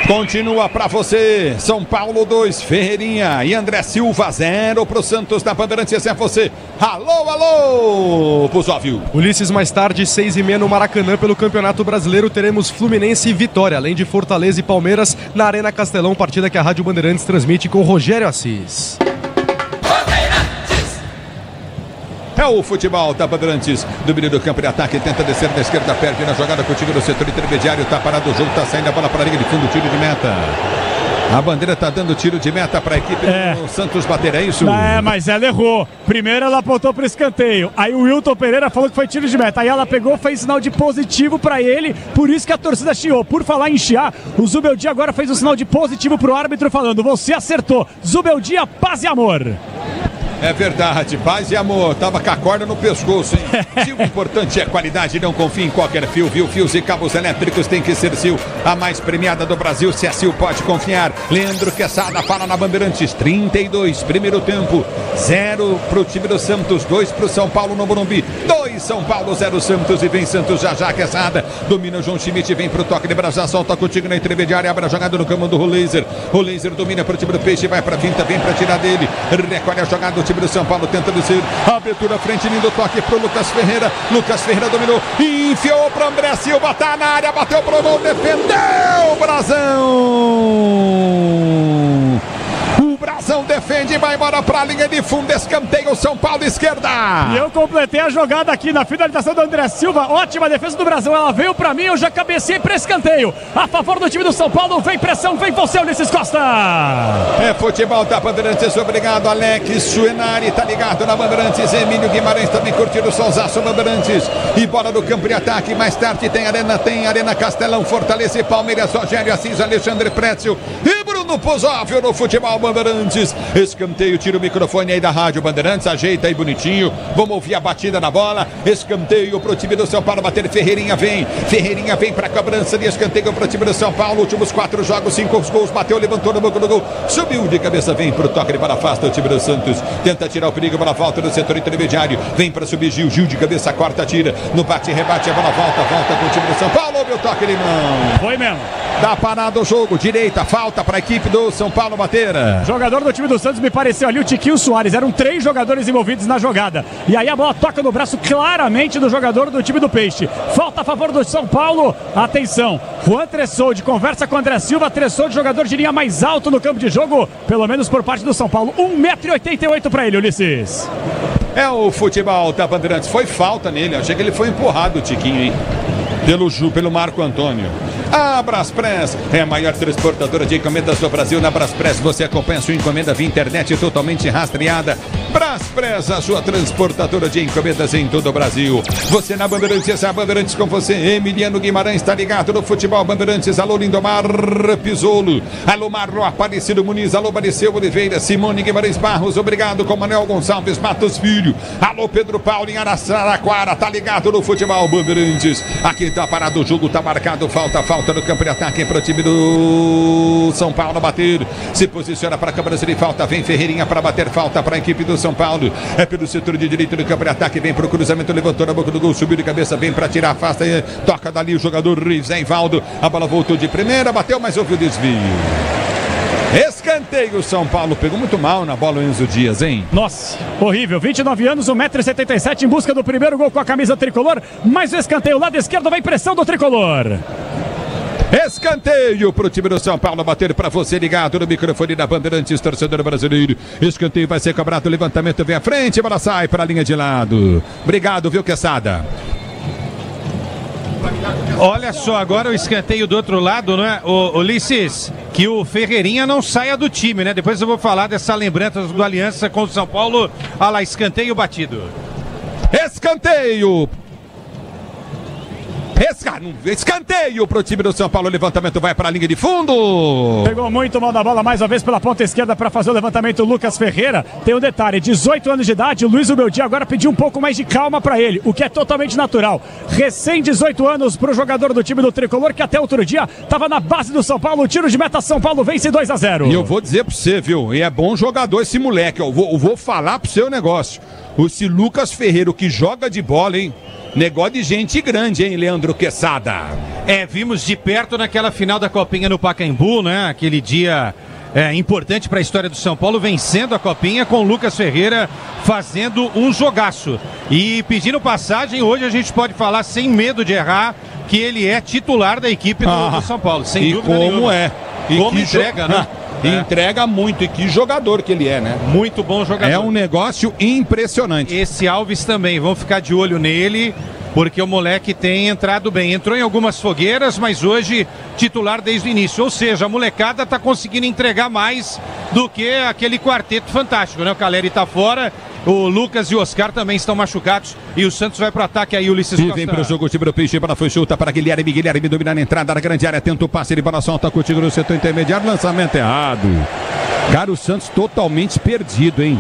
Continua para você, São Paulo 2, Ferreirinha e André Silva 0 pro Santos da Bandeirantes. É você. Alô, Pusóvio. Ulisses, mais tarde, 6h30 no Maracanã pelo Campeonato Brasileiro, teremos Fluminense e Vitória, além de Fortaleza e Palmeiras na Arena Castelão, partida que a Rádio Bandeirantes transmite com Rogério Assis. É o futebol da Bandeirantes. Domínio do campo de ataque, tenta descer da esquerda, perde na jogada contigo no setor intermediário. Tá parado o jogo, tá saindo a bola para a linha de fundo, tiro de meta. A bandeira tá dando tiro de meta para a equipe do Santos bater, é isso? Mas ela errou. Primeiro ela apontou pro escanteio. Aí o Wilton Pereira falou que foi tiro de meta. Aí ela pegou, fez sinal de positivo para ele. Por isso que a torcida chiou. Por falar em chiar, o Zubeldia agora fez um sinal de positivo pro árbitro falando: você acertou. Zubeldia, paz e amor. É verdade, paz e amor, tava com a corda no pescoço, hein? Se o importante é qualidade, não confie em qualquer fio, viu? Fios e cabos elétricos tem que ser Sil, a mais premiada do Brasil. Se é Sil, pode confiar. Leandro Quesada fala na Bandeirantes. 32, primeiro tempo, 0 pro time do Santos, 2 pro São Paulo no Morumbi, 2 São Paulo, 0 Santos, e vem Santos já Quesada, domina o João Schmidt, vem pro toque de braçação, tá contigo na intermediária, abre a jogada no campo do Roleiser. Roleiser domina pro time do Peixe, vai pra finta, vem pra tirar dele, recolhe a jogada do time do São Paulo, tenta descer, abertura frente, lindo toque pro Lucas Ferreira dominou, enfiou pro André Silva, tá na área, bateu pro gol, defendeu o Brasão. O Brasão defende e vai embora pra linha de fundo, escanteio, São Paulo, esquerda. E eu completei a jogada aqui na finalização do André Silva, ótima defesa do Brasão, ela veio pra mim, eu já cabecei pra escanteio, a favor do time do São Paulo, vem pressão, vem você, Ulisses Costa. É futebol da Bandeirantes, obrigado, Alex Suenari, tá ligado na Bandeirantes, Emílio Guimarães também curtindo o sonsaço Bandeirantes, e bola do campo de ataque, mais tarde tem Arena Castelão, Fortaleza e Palmeiras, Rogério Assis, Alexandre Prétzio e Bruno Pusóvio no futebol Bandeirantes. Escanteio, tira o microfone aí da Rádio Bandeirantes, ajeita aí bonitinho, vamos ouvir a batida na bola, escanteio pro time do São Paulo bater, Ferreirinha vem pra cobrança de escanteio pro time do São Paulo, últimos 4 jogos, 5 gols, bateu, levantou no banco do gol, subiu de cabeça, vem pro toque de bola, afasta o time do Santos, tenta tirar o perigo, bola volta no setor intermediário, vem pra subir Gil de cabeça, corta, tira, no bate, rebate, a bola volta com o time do São Paulo, meu toque de mão. Foi mesmo. Tá parado o jogo, direita, falta pra equipe do São Paulo bater. Jogador do time do Santos, me pareceu ali o Tiquinho Soares, eram 3 jogadores envolvidos na jogada, e aí a bola toca no braço claramente do jogador do time do Peixe, falta a favor do São Paulo, atenção, Juan Tressoldi conversa com André Silva, Tressoldi, jogador de linha mais alto no campo de jogo, pelo menos por parte do São Paulo, 1,88 m pra ele, Ulisses. É o futebol da Bandeirantes, foi falta nele, achei que ele foi empurrado, o Tiquinho, hein? Pelo Marco Antônio. A Braspress é a maior transportadora de encomendas do Brasil. Na Braspress você acompanha a sua encomenda via internet totalmente rastreada Braspress, a sua transportadora de encomendas em todo o Brasil. Você na Bandeirantes, a Bandeirantes com você. Emiliano Guimarães está ligado no futebol Bandeirantes. Alô, Lindomar Pisolo. Alô, Marlon Aparecido Muniz. Alô, Mariceu Oliveira. Simone Guimarães Barros. Obrigado com Manuel Gonçalves Matos Filho. Alô, Pedro Paulo em Araraquara. Tá ligado no futebol Bandeirantes. Aqui tá parado o jogo, tá marcado. Falta no campo de ataque para o time do São Paulo bater. Se posiciona para a cobrança de falta. Vem Ferreirinha para bater falta para a equipe do São Paulo. É pelo setor de direito do campo de ataque. Vem para o cruzamento, levantou na boca do gol, subiu de cabeça, vem para tirar, afasta, toca dali o jogador Zé Valdo. A bola voltou de primeira, bateu, mas houve o desvio. Escanteio, São Paulo pegou muito mal na bola o Enzo Dias, hein? Nossa, horrível, 29 anos, 1,77 m em busca do primeiro gol com a camisa tricolor, mas o escanteio, lado esquerdo, vem pressão do tricolor. Escanteio pro time do São Paulo bater para você ligado no microfone da Bandeirantes, torcedor brasileiro. Escanteio vai ser cobrado, levantamento vem à frente, bola sai para a linha de lado. Obrigado, viu, Quesada? Olha só, agora o escanteio do outro lado, não é, Ulisses? Que o Ferreirinha não saia do time, né? Depois eu vou falar dessa lembrança do Aliança com o São Paulo. Olha lá, escanteio batido. Escanteio! Escanteio pro time do São Paulo, o levantamento vai para a linha de fundo. Pegou muito mal da bola, mais uma vez pela ponta esquerda para fazer o levantamento, Lucas Ferreira. Tem um detalhe, 18 anos de idade, o Luiz Ubeldia agora pediu um pouco mais de calma para ele, o que é totalmente natural. Recém 18 anos pro jogador do time do Tricolor, que até outro dia estava na base do São Paulo, o tiro de meta, São Paulo vence 2-0. E eu vou dizer para você, viu, e é bom jogador esse moleque, eu vou falar pro seu negócio. Esse Lucas Ferreira, o que joga de bola, hein? Negócio de gente grande, hein, Leandro Quesada? Vimos de perto naquela final da Copinha no Pacaembu, né? Aquele dia importante para a história do São Paulo, vencendo a Copinha com o Lucas Ferreira fazendo um jogaço. E pedindo passagem, hoje a gente pode falar sem medo de errar que ele é titular da equipe do São Paulo, sem dúvida nenhuma. Como entrega, né? Entrega muito, e que jogador que ele é, né? Muito bom jogador. É um negócio impressionante. Esse Alves também, vamos ficar de olho nele, porque o moleque tem entrado bem. Entrou em algumas fogueiras, mas hoje titular desde o início. Ou seja, a molecada tá conseguindo entregar mais do que aquele quarteto fantástico, né? O Caleri tá fora, o Lucas e o Oscar também estão machucados e o Santos vai para ataque aí, Ulisses Costa. E vem para o jogo, o time do Peixe, bola foi chuta para Guilherme domina na entrada da grande área, tenta o passe, ele bola solta contigo no setor intermediário, lançamento errado. Cara, o Santos totalmente perdido, hein?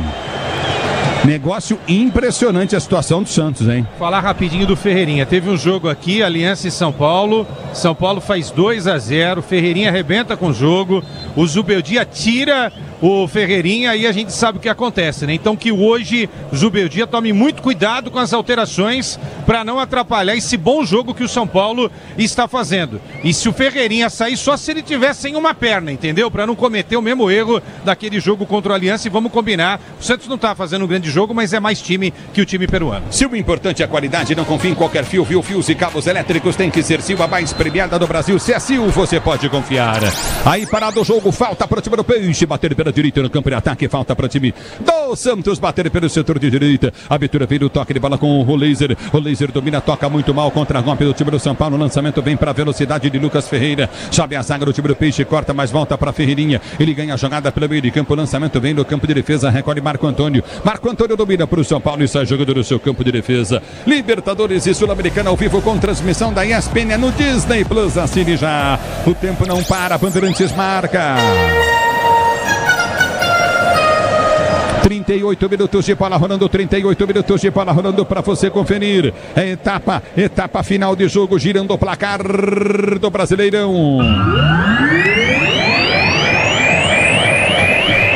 Negócio impressionante a situação do Santos, hein? Falar rapidinho do Ferreirinha. Teve um jogo aqui, Aliança e São Paulo. São Paulo faz 2-0. Ferreirinha arrebenta com o jogo. O Zubeldia tira o Ferreirinha e a gente sabe o que acontece, né? Então que hoje o Zubeldia tome muito cuidado com as alterações para não atrapalhar esse bom jogo que o São Paulo está fazendo. E se o Ferreirinha sair, só se ele tiver sem uma perna, entendeu? Para não cometer o mesmo erro daquele jogo contra o Aliança. E vamos combinar, o Santos não está fazendo um grande jogo, mas é mais time que o time peruano. Se o importante é a qualidade, não confie em qualquer fio, viu? Fios e cabos elétricos tem que ser Sil, a mais premiada do Brasil. Se é Sil, você pode confiar. Aí parado o jogo, falta para o time do Peixe, bater pela direita no campo de ataque, falta para o time do Santos, bater pelo setor de direita. A abertura veio o toque de bola com o Laser. O Laser domina, toca muito mal contra a golpe do time do São Paulo. O lançamento vem para a velocidade de Lucas Ferreira. Sobe a zaga do time do Peixe, corta, mas volta para Ferreirinha. Ele ganha a jogada pelo meio de campo. O lançamento vem no campo de defesa, recolhe Marco Antônio. Marco Antônio domina para o São Paulo e sai jogando no seu campo de defesa. Libertadores e Sul-Americana ao vivo com transmissão da ESPN no Disney Plus. Assine já. O tempo não para, Bandeirantes marca. 38 minutos de bola rolando, 38 minutos de bola rolando para você conferir. É etapa final de jogo, girando o placar do Brasileirão.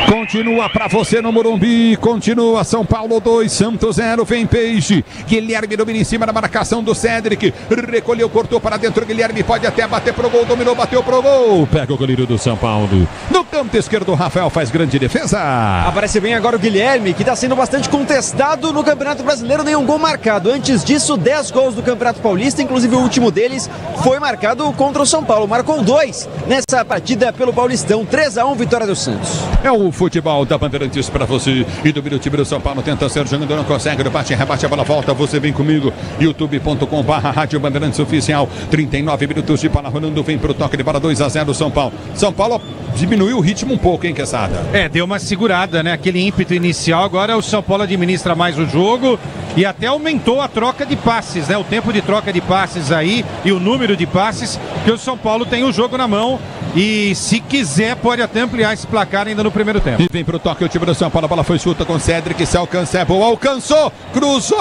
Continua para você no Morumbi, continua São Paulo 2, Santos 0, vem Peixe. Guilherme domina em cima da marcação do Cédric, recolheu, cortou para dentro, Guilherme pode até bater pro gol, dominou, bateu pro gol. Pega o goleiro do São Paulo. No canto esquerdo, Rafael faz grande defesa. Aparece bem agora o Guilherme, que está sendo bastante contestado no Campeonato Brasileiro, nenhum gol marcado. Antes disso, 10 gols do Campeonato Paulista, inclusive o último deles foi marcado contra o São Paulo. Marcou 2 nessa partida pelo Paulistão, 3-1, vitória do Santos. É o futebol futebol da Bandeirantes pra você. E domina o time do São Paulo, tenta ser jogando, não consegue, bate, rebate, a bola volta, você vem comigo, youtube.com/Rádio Bandeirantes Oficial, 39 minutos de bola rolando, vem pro toque de bola, 2-0 São Paulo. São Paulo diminuiu o ritmo um pouco, hein, Quesada? Deu uma segurada, né? Aquele ímpeto inicial, agora o São Paulo administra mais o jogo e até aumentou a troca de passes, né? O tempo de troca de passes aí e o número de passes, que o São Paulo tem o jogo na mão e se quiser pode até ampliar esse placar ainda no primeiro tempo. E vem pro toque o time do São Paulo, a bola foi chuta com Cédric, se alcança, é boa, alcançou, cruzou,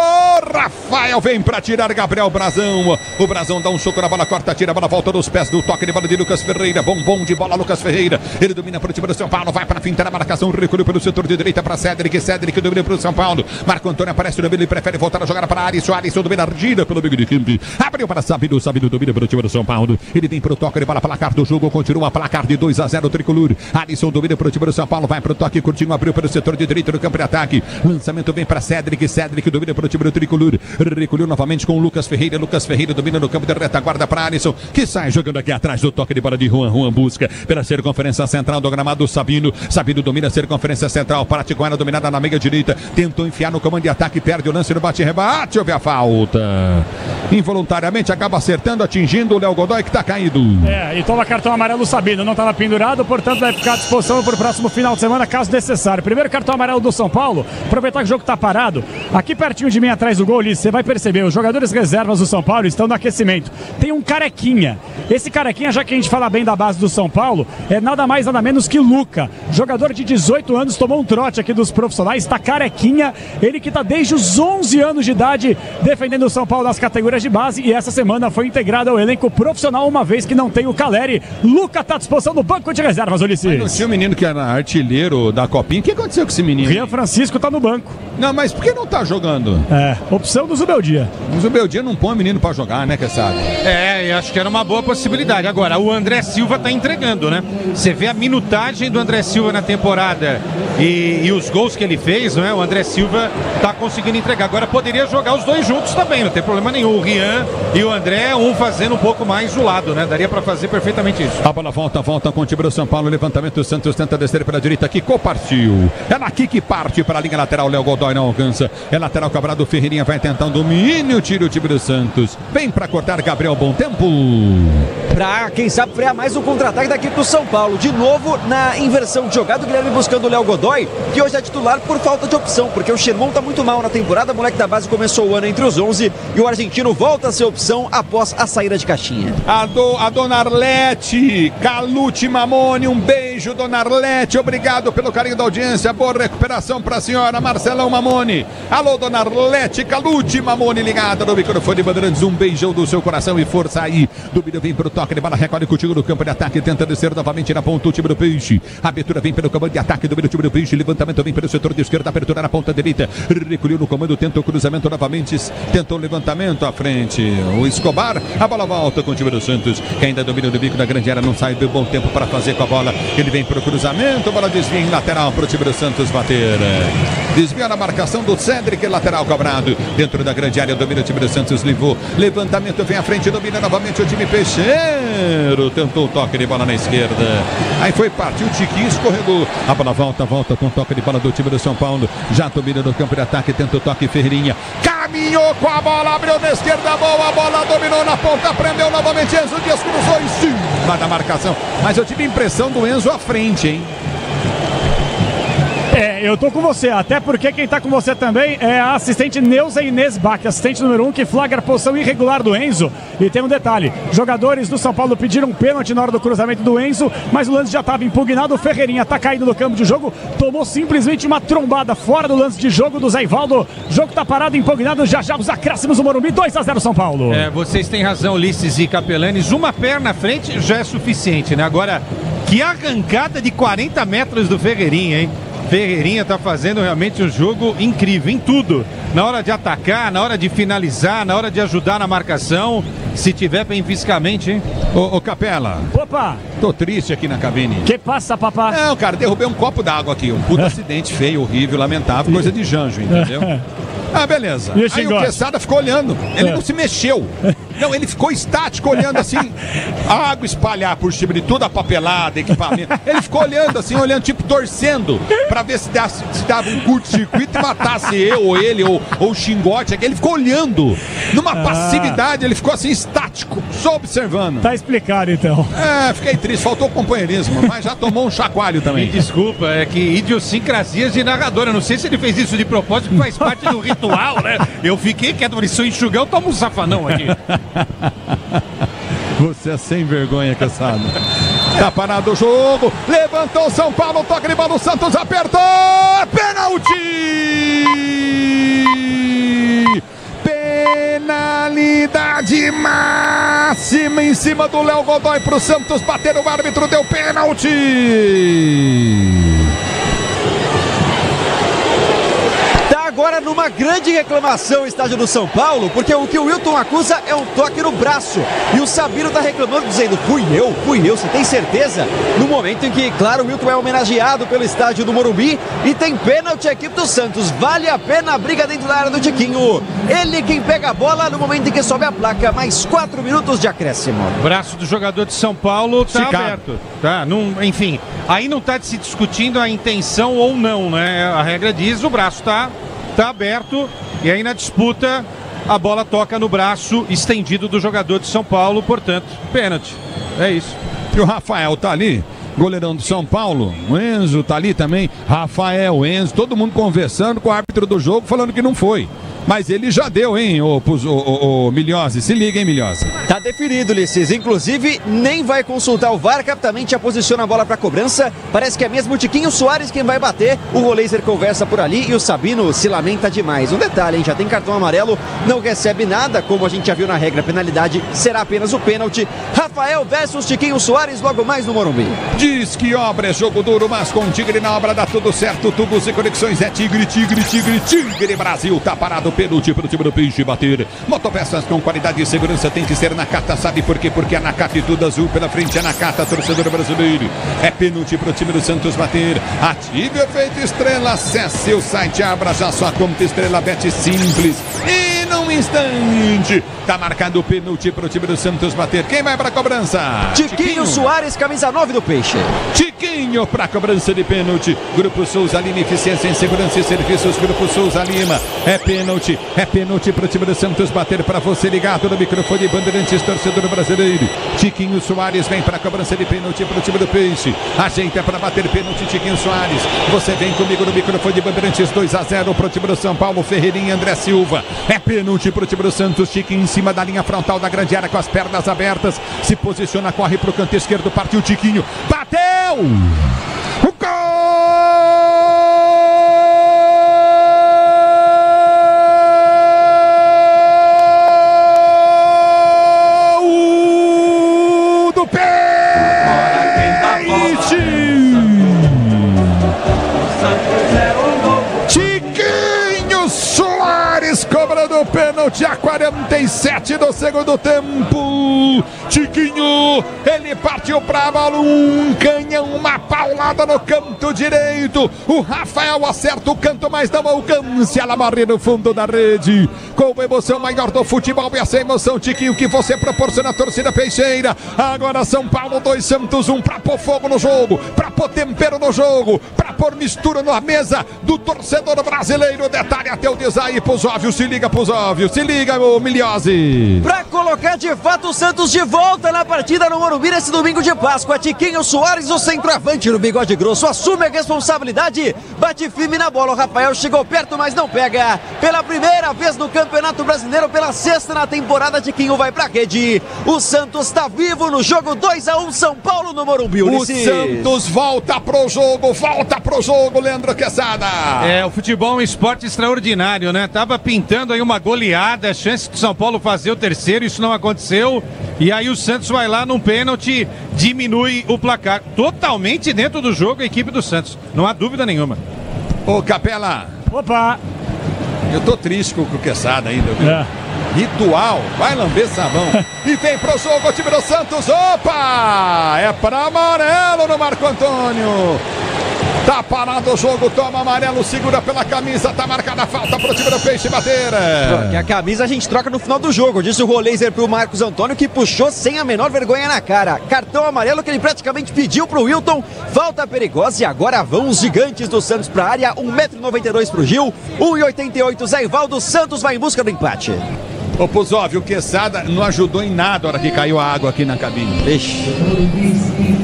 Rafael vem pra tirar Gabriel Brazão, o Brazão dá um soco na bola, corta, tira a bola, volta nos pés do toque de bola de Lucas Ferreira, bom de bola Lucas Ferreira, ele domina pro time do São Paulo, vai pra finta na marcação, recolheu pelo setor de direita pra Cédric domina pro São Paulo, Marco Antônio aparece no meio, ele prefere voltar a jogar para Alisson domina a gira pelo meio de campo, abriu para Sabino domina pro time do São Paulo, ele vem pro toque de bola, placar do jogo, continua placar de 2-0 tricolor, Alisson domina pro time do São Paulo, vai pro toque, curtinho, abriu pelo setor de direita no campo de ataque, lançamento vem para Cédric domina pro time do tricolor, recolheu novamente com o Lucas Ferreira domina no campo de retaguarda para Alisson, que sai jogando aqui atrás do toque de bola de Juan busca pela circunferência central do gramado, Sabino domina a circunferência central, parte com ela dominada na meia direita, tentou enfiar no comando de ataque, perde o lance no bate-rebate, houve a falta, involuntariamente acaba acertando, atingindo o Léo Godoy que tá caído. E toma cartão amarelo Sabino, não estava pendurado, portanto vai ficar à disposição para o próximo final de semana, caso necessário. Primeiro cartão amarelo do São Paulo, aproveitar que o jogo está parado, aqui pertinho de mim atrás do gol, você vai perceber, os jogadores reservas do São Paulo estão no aquecimento, tem um carequinha, esse carequinha, já que a gente fala bem da base do São Paulo, é nada mais nada menos que Luca, jogador de 18 anos, tomou um trote aqui dos profissionais, está carequinha, ele que está desde os 11 anos de idade defendendo o São Paulo nas categorias de base e essa semana foi integrado ao elenco profissional, uma vez que não tem o Caleri. Luca está à disposição do banco de reservas, Ulisses. Mas não tinha o menino que era artilheiro da Copinha, o que aconteceu com esse menino? Rian Francisco está no banco. Não, mas por que não tá jogando? Opção do Zubeldia. O Zubeldia não põe o menino pra jogar, né, Quesada? Eu acho que era uma boa possibilidade. Agora, o André Silva tá entregando, né? Você vê a minutagem do André Silva na temporada e os gols que ele fez, não é? O André Silva tá conseguindo entregar. Agora, poderia jogar os dois juntos também, não tem problema nenhum. O Rian e o André, um fazendo um pouco mais do lado, né? Daria pra fazer perfeitamente isso. A bola volta com o time do São Paulo, levantamento, o Santos tenta descer pela direita, Kiko partiu. É daqui que parte para a linha lateral, Léo Godoy não alcança. É lateral cobrado, Ferreirinha vai tentar um domínio, tira o time do Santos. Vem para cortar Gabriel, bom tempo. Pra, quem sabe, frear mais um contra-ataque da equipe do São Paulo. De novo, na inversão de jogada, o Guilherme buscando o Léo Godoy, que hoje é titular por falta de opção, porque o Sherman tá muito mal na temporada, o moleque da base começou o ano entre os 11 e o argentino volta a ser opção após a saída de caixinha. A dona Arlete, Calute Mamone, um beijo, dona Arlete, obrigado pelo carinho da audiência, boa recuperação pra senhora Marcelão Mamone. Alô, dona Arlete, Calute Mamone, ligada no microfone Bandeirantes, um beijão do seu coração e força aí. Dúvida vem pro toque de bola, recolhe contigo no campo de ataque, tenta descer novamente na ponta o time do Peixe. A abertura vem pelo comando de ataque, domina o time do Peixe, levantamento vem pelo setor de esquerda, abertura na ponta direita, recolheu no comando, tentou o cruzamento novamente, tentou o levantamento à frente. O Escobar, a bola volta com o time do Santos, que ainda domina o bico da grande área, não sai, deu bom tempo para fazer com a bola. Ele vem pro cruzamento, a bola desvia em lateral pro time do Santos bater. Desvia na marcação do Cédric, lateral cobrado. Dentro da grande área, domina o time do Santos, levou. Levantamento vem à frente, domina novamente o time Peixeiro. Tentou o toque de bola na esquerda. Aí foi, partiu, Tiquinho escorregou. A bola volta com o toque de bola do time do São Paulo. Já domina no campo de ataque, tenta o toque, Ferreirinha. Caminhou com a bola, abriu na esquerda, boa, a bola dominou na ponta, prendeu novamente, Enzo Dias cruzou em cima da marcação. Mas eu tive a impressão do Enzo à frente, hein? Eu tô com você, até porque quem tá com você também é a assistente Neuza Inês Bach, assistente número 1, que flagra a posição irregular do Enzo. E tem um detalhe, jogadores do São Paulo pediram pênalti na hora do cruzamento do Enzo, mas o lance já estava impugnado, o Ferreirinha tá caído no campo de jogo, tomou simplesmente uma trombada fora do lance de jogo do Zé Ivaldo. Jogo tá parado, impugnado, já os acréscimos do Morumbi, 2-0 São Paulo. Vocês têm razão, Ulisses e Capelanes, uma perna à frente já é suficiente, né? Agora, que arrancada de 40 metros do Ferreirinha, hein? Ferreirinha tá fazendo realmente um jogo incrível em tudo. Na hora de atacar, na hora de finalizar, na hora de ajudar na marcação. Se tiver bem fisicamente, hein? Ô Capela. Opa! Tô triste aqui na cabine. Que passa, papá? Não, cara, derrubei um copo d'água aqui. Um puto acidente feio, horrível, lamentável, coisa de Janjo, entendeu? Ah, beleza. Aí o Quesada ficou olhando. Ele não se mexeu. Não, ele ficou estático, olhando assim, a água espalhar por cima de toda a papelada, equipamento. Ele ficou olhando assim, olhando, tipo, torcendo, pra ver se dava um curto-circuito e matasse eu, ou ele, ou o Xingote. Ele ficou olhando, numa passividade, ele ficou assim, estático, só observando. Tá explicado, então. Fiquei triste, faltou companheirismo, mas já tomou um chacoalho também. Me desculpa, é que idiosincrasias de narrador. Eu não sei se ele fez isso de propósito, que faz parte do ritual, né? Eu fiquei quieto, se eu enxugar, eu tomo um safanão aqui. Você é sem vergonha, caçado. Tá parado o jogo, levantou São Paulo, toca de bola, o Santos apertou, pênalti! Penalidade máxima em cima do Léo Godoy pro Santos bater, o árbitro deu pênalti! Agora numa grande reclamação o estádio do São Paulo, porque o que o Wilton acusa é um toque no braço. E o Sabino tá reclamando, dizendo, fui eu, você tem certeza? No momento em que, claro, o Wilton é homenageado pelo estádio do Morumbi e tem pênalti a equipe do Santos. Vale a pena a briga dentro da área do Tiquinho. Ele quem pega a bola no momento em que sobe a placa, mais 4 minutos de acréscimo. O braço do jogador de São Paulo tá aberto. Tá, enfim, aí não tá se discutindo a intenção ou não, né? A regra diz, o braço tá aberto, e aí na disputa a bola toca no braço estendido do jogador de São Paulo, portanto, pênalti. É isso. E o Rafael tá ali, goleirão do São Paulo. O Enzo tá ali também. Rafael, Enzo, todo mundo conversando com o árbitro do jogo, falando que não foi. Mas ele já deu, hein, o Milhose. Se liga, hein, Milhose. Tá definido, Ulisses. Inclusive, nem vai consultar o VAR, rapidamente já posiciona a bola pra cobrança. Parece que é mesmo o Tiquinho Soares quem vai bater. O Roleiser conversa por ali e o Sabino se lamenta demais. Um detalhe, hein, já tem cartão amarelo, não recebe nada, como a gente já viu na regra. A penalidade será apenas o pênalti. Rafael versus Tiquinho Soares, logo mais no Morumbi. Diz que obra é jogo duro, mas com Tigre na obra dá tudo certo. Tubos e conexões é Tigre, Tigre, Tigre, Tigre Brasil. Tá parado pênalti pro time do Peixe bater. Motopeças com qualidade e segurança tem que ser Nakata. Sabe por quê? Porque a Nakata e tudo azul pela frente. A Nakata, torcedor brasileiro. É pênalti pro time do Santos bater. Ative o efeito estrela. Acesse o site, abra já sua conta Estrela Bet simples. E num instante, tá marcado o pênalti pro time do Santos bater. Quem vai pra cobrança? Tiquinho Soares, camisa 9 do Peixe. Tiquinho pra cobrança de pênalti. Grupo Souza Lima, eficiência em segurança e serviços. Grupo Souza Lima. É pênalti pro time do Santos bater, para você ligado no microfone Bandeirantes, torcedor brasileiro. Tiquinho Soares vem para a cobrança de pênalti pro time do Peixe. Ajeita para bater pênalti, Tiquinho Soares. Você vem comigo no microfone Bandeirantes, 2-0 pro time do São Paulo. Ferreirinha, André Silva. É pênalti pro time do Santos. Tiquinho em cima da linha frontal da grande área com as pernas abertas. Se posiciona, corre pro canto esquerdo, partiu Tiquinho. Bateu! O gol! Cobrando pênalti a 47 do segundo tempo. Tiquinho, ele partiu pra bola, um canhão, uma paulada no canto direito. O Rafael acerta o canto, mas não alcança. Ela morre no fundo da rede. Com a emoção maior do futebol, e essa emoção, Tiquinho, que você proporciona à torcida peixeira. Agora São Paulo 2, Santos 1, pra pôr fogo no jogo, pra pôr tempero no jogo, pra pôr mistura na mesa do torcedor brasileiro. Detalhe até o design pros óbvios. Se liga pros óbvios, se liga, meu Milhose. Pra colocar de fato o Santos de volta na partida no Morumbi nesse domingo de Páscoa. Tiquinho Soares, o centroavante no bigode grosso, assume a responsabilidade, bate firme na bola. O Rafael chegou perto, mas não pega. Pela primeira vez no Campeonato Brasileiro, pela sexta na temporada, Tiquinho vai pra rede. O Santos tá vivo no jogo 2-1, São Paulo no Morumbi. Ulisses. O Santos volta pro jogo, Leandro Quesada. É, o futebol é um esporte extraordinário, né? Tava pintando aí uma goleada, a chance do São Paulo fazer o terceiro, isso não aconteceu. E aí o Santos vai lá num pênalti, diminui o placar. Totalmente dentro do jogo a equipe do Santos, não há dúvida nenhuma. Ô Capela. Opa! Eu tô triste com o Quesada ainda, viu? Ritual, vai lamber sabão. E vem pro jogo o time do Santos. Opa! É pra amarelo no Marco Antônio. Tá parado o jogo, toma amarelo, segura pela camisa, tá marcada a falta pro time do Peixe bater. Que a camisa a gente troca no final do jogo, disse o Roleiser pro Marcos Antônio, que puxou sem a menor vergonha na cara. Cartão amarelo que ele praticamente pediu pro Wilton, falta perigosa e agora vão os gigantes do Santos pra área, 1,92 m pro Gil, 1,88 Zé Ivaldo, Santos vai em busca do empate. Ô Puzóvio, o Quesada não ajudou em nada a hora que caiu a água aqui na cabine. Ixi.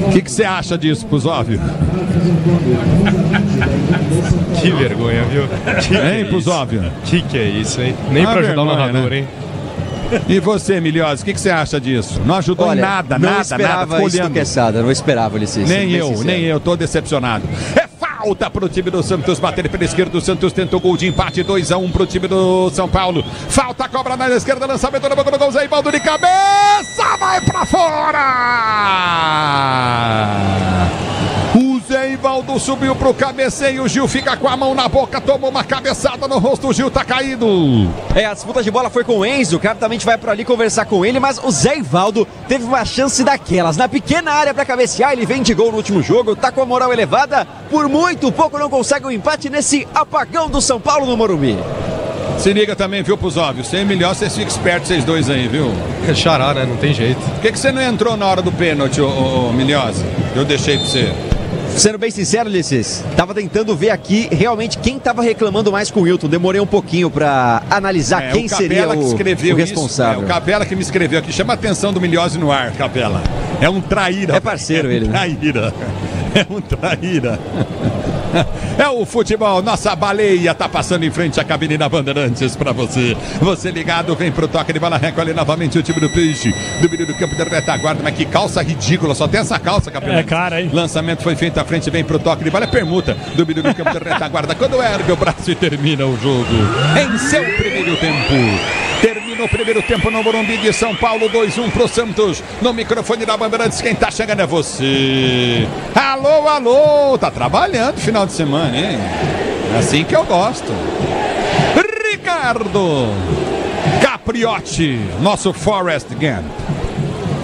O que você acha disso, Puzóvio? Que vergonha, viu? Hein, Puzóvio? Que é isso, hein? Nem pra ajudar o narrador, hein? E você, Milhose, o que você acha disso? Não ajudou Olha, em nada, não nada, esperava nada. Isso do Quesada, não esperava ele ser. Nem eu, tô decepcionado. É falta pro time do Santos, bater pela esquerda, o Santos tenta o gol de empate, 2-1 pro time do São Paulo. Falta, cobra na esquerda, lançamento na boca do gol, Zé Ivaldo de cabeça, vai pra fora! O Zé Ivaldo subiu pro cabeceio, o Gil fica com a mão na boca, tomou uma cabeçada no rosto, o Gil tá caído. A disputa de bola foi com o Enzo, rapidamente vai por ali conversar com ele, mas o Zé Ivaldo teve uma chance daquelas, na pequena área pra cabecear, ele vem de gol no último jogo, tá com a moral elevada, por muito pouco não consegue um empate nesse apagão do São Paulo no Morumbi. Se liga também, viu, Puzóvio? 100 milhões, vocês ficam espertos, vocês dois aí, viu? É xará, né? Não tem jeito. Por que você não entrou na hora do pênalti, ô Milhose? Eu deixei pra você. Sendo bem sincero, Ulisses, tava tentando ver aqui realmente quem tava reclamando mais com o Wilton. Demorei um pouquinho pra analisar quem seria o responsável. O Capela que me escreveu aqui. Chama a atenção do Milhose no ar, Capela. É um traíra. É parceiro ele. Traíra. É um traíra. É o futebol, nossa baleia tá passando em frente à cabine da Bandeirantes pra você. Você ligado, vem pro toque de bola, recolhe novamente o time do Peixe. Do meio do campo da retaguarda, mas que calça ridícula, só tem essa calça, Capelão. É cara, hein? Lançamento foi feito à frente, vem pro toque de bola, é permuta. Do meio do campo da retaguarda, quando ergue o braço e termina o jogo. Em seu primeiro tempo. Termina o primeiro tempo no Morumbi de São Paulo, 2-1 pro Santos. No microfone da Bandeirantes, quem tá chegando é você. Alô, alô, tá trabalhando final de semana, hein? É assim que eu gosto. Ricardo Capriotti, nosso Forrest Gump.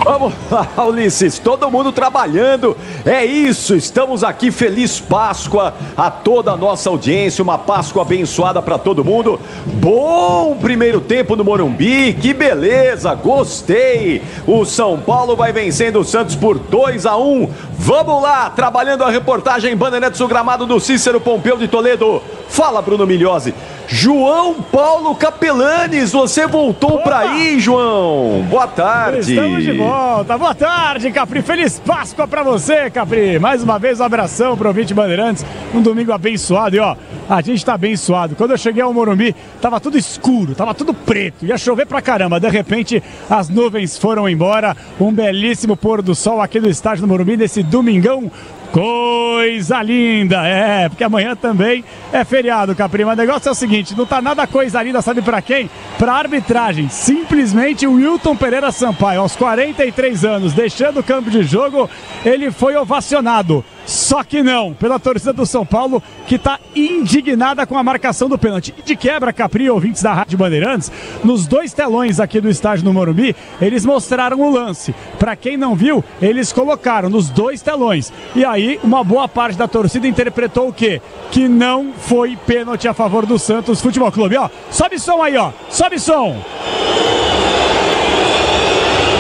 Vamos lá, Ulisses, todo mundo trabalhando, é isso, estamos aqui, feliz Páscoa a toda a nossa audiência, uma Páscoa abençoada para todo mundo. Bom primeiro tempo no Morumbi, que beleza, gostei. O São Paulo vai vencendo o Santos por 2-1. Vamos lá, trabalhando a reportagem Bandeirantes, o gramado do Cícero Pompeu de Toledo. Fala, Bruno Milhose. João Paulo Capelanes, você voltou para aí, João. Boa tarde. Estamos de volta. Boa tarde, Capri. Feliz Páscoa para você, Capri. Mais uma vez, um abração pro ouvinte Bandeirantes. Um domingo abençoado. E ó, a gente tá abençoado. Quando eu cheguei ao Morumbi, tava tudo escuro, tava tudo preto. Ia chover pra caramba. De repente, as nuvens foram embora. Um belíssimo pôr do sol aqui do estádio do Morumbi nesse domingão. Coisa linda, porque amanhã também é feriado, Capri. Mas o negócio é o seguinte, não tá nada coisa linda, sabe pra quem? Pra arbitragem. Simplesmente o Wilton Pereira Sampaio, aos 43 anos, deixando o campo de jogo, ele foi ovacionado. Só que não, pela torcida do São Paulo, que tá indignada com a marcação do pênalti. E de quebra, Capri, ouvintes da Rádio Bandeirantes, nos dois telões aqui do estádio no Morumbi, eles mostraram o lance. Pra quem não viu, eles colocaram nos dois telões. E aí, uma boa parte da torcida interpretou o quê? Que não foi pênalti a favor do Santos Futebol Clube. Ó, sobe som aí, ó, sobe som.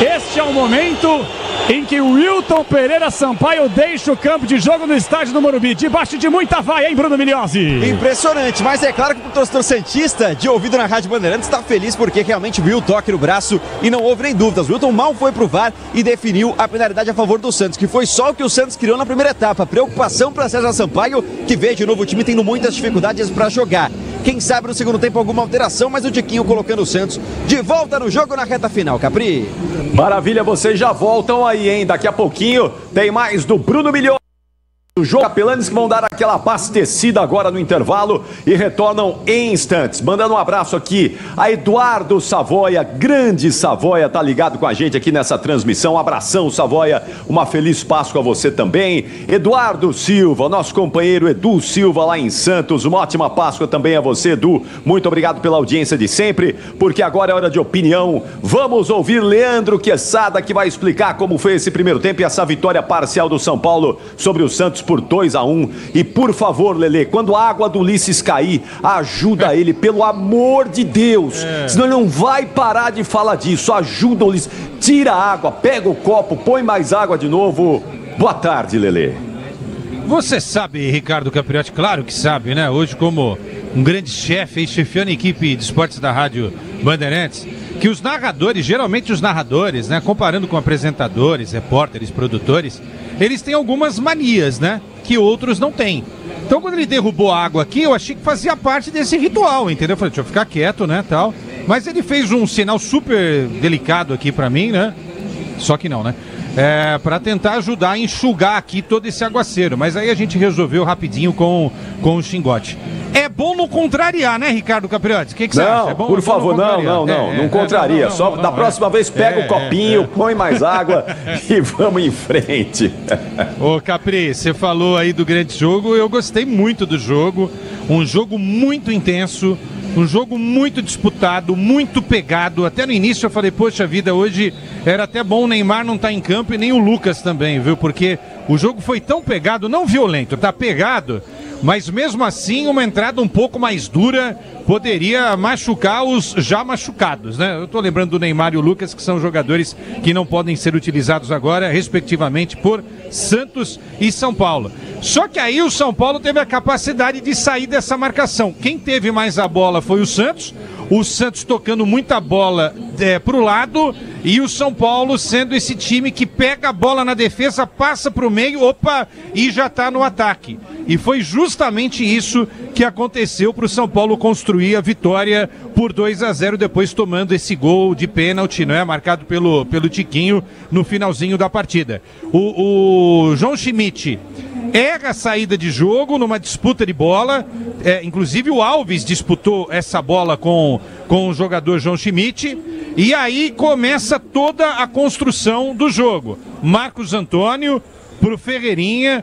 Este é o momento em que o Wilton Pereira Sampaio deixa o campo de jogo no estádio do Morumbi, debaixo de muita vaia, hein, Bruno Milhose? Impressionante, mas é claro que o torcedor santista, de ouvido na Rádio Bandeirantes, está feliz porque realmente viu o toque no braço e não houve nem dúvidas. O Wilton mal foi pro VAR e definiu a penalidade a favor do Santos, que foi só o que o Santos criou na primeira etapa. Preocupação para César Sampaio, que vê de novo o time tendo muitas dificuldades para jogar. Quem sabe no segundo tempo alguma alteração, mas o Tiquinho colocando o Santos de volta no jogo na reta final, Capri. Maravilha, vocês já voltam aí, hein? Daqui a pouquinho tem mais do Bruno Milhose. O João Capelanes que vão dar aquela abastecida agora no intervalo e retornam em instantes. Mandando um abraço aqui a Eduardo Savoia, grande Savoia, tá ligado com a gente aqui nessa transmissão. Um abração, Savoia, uma feliz Páscoa a você também. Eduardo Silva, nosso companheiro Edu Silva lá em Santos, uma ótima Páscoa também a você, Edu. Muito obrigado pela audiência de sempre, porque agora é hora de opinião. Vamos ouvir Leandro Quesada, que vai explicar como foi esse primeiro tempo e essa vitória parcial do São Paulo sobre o Santos por 2-1. E por favor, Lelê, quando a água do Ulisses cair, ajuda ele, pelo amor de Deus. Senão ele não vai parar de falar disso. Ajuda o Ulisses, tira a água, pega o copo, põe mais água de novo. Boa tarde, Lelê. Você sabe, Ricardo Capriotti, claro que sabe, né? Hoje, como um grande chefe, chefiando a equipe de esportes da Rádio Bandeirantes, que os narradores, geralmente os narradores, né? Comparando com apresentadores, repórteres, produtores, eles têm algumas manias, né? Que outros não têm. Então, quando ele derrubou a água aqui, eu achei que fazia parte desse ritual, entendeu? Eu falei, deixa eu ficar quieto, né, tal. Mas ele fez um sinal super delicado aqui pra mim, né? Só que não, né? Para tentar ajudar a enxugar aqui todo esse aguaceiro. Mas aí a gente resolveu rapidinho com o xingote. É bom não contrariar, né, Ricardo Capriotti? O que você acha? É bom, por favor, não contraria. Só da próxima vez pega o copinho, põe mais água e vamos em frente. Ô Capri, você falou aí do grande jogo, eu gostei muito do jogo. Um jogo muito intenso, um jogo muito disputado, muito pegado. Até no início eu falei, poxa vida, hoje era até bom o Neymar não estar em campo e nem o Lucas também, viu? Porque o jogo foi tão pegado, não violento, tá pegado, mas mesmo assim uma entrada um pouco mais dura poderia machucar os já machucados, né? Eu tô lembrando do Neymar e o Lucas, que são jogadores que não podem ser utilizados agora, respectivamente, por Santos e São Paulo. Só que aí o São Paulo teve a capacidade de sair dessa marcação. Quem teve mais a bola foi o Santos tocando muita bola pro lado, e o São Paulo sendo esse time que pega a bola na defesa, passa pro meio, e já tá no ataque. E foi justamente isso que aconteceu pro São Paulo construir a vitória por 2-0, depois tomando esse gol de pênalti, né, marcado pelo Tiquinho no finalzinho da partida. O João Schmidt erra a saída de jogo numa disputa de bola, inclusive o Alves disputou essa bola com o jogador João Schmidt, e aí começa toda a construção do jogo. Marcos Antônio pro Ferreirinha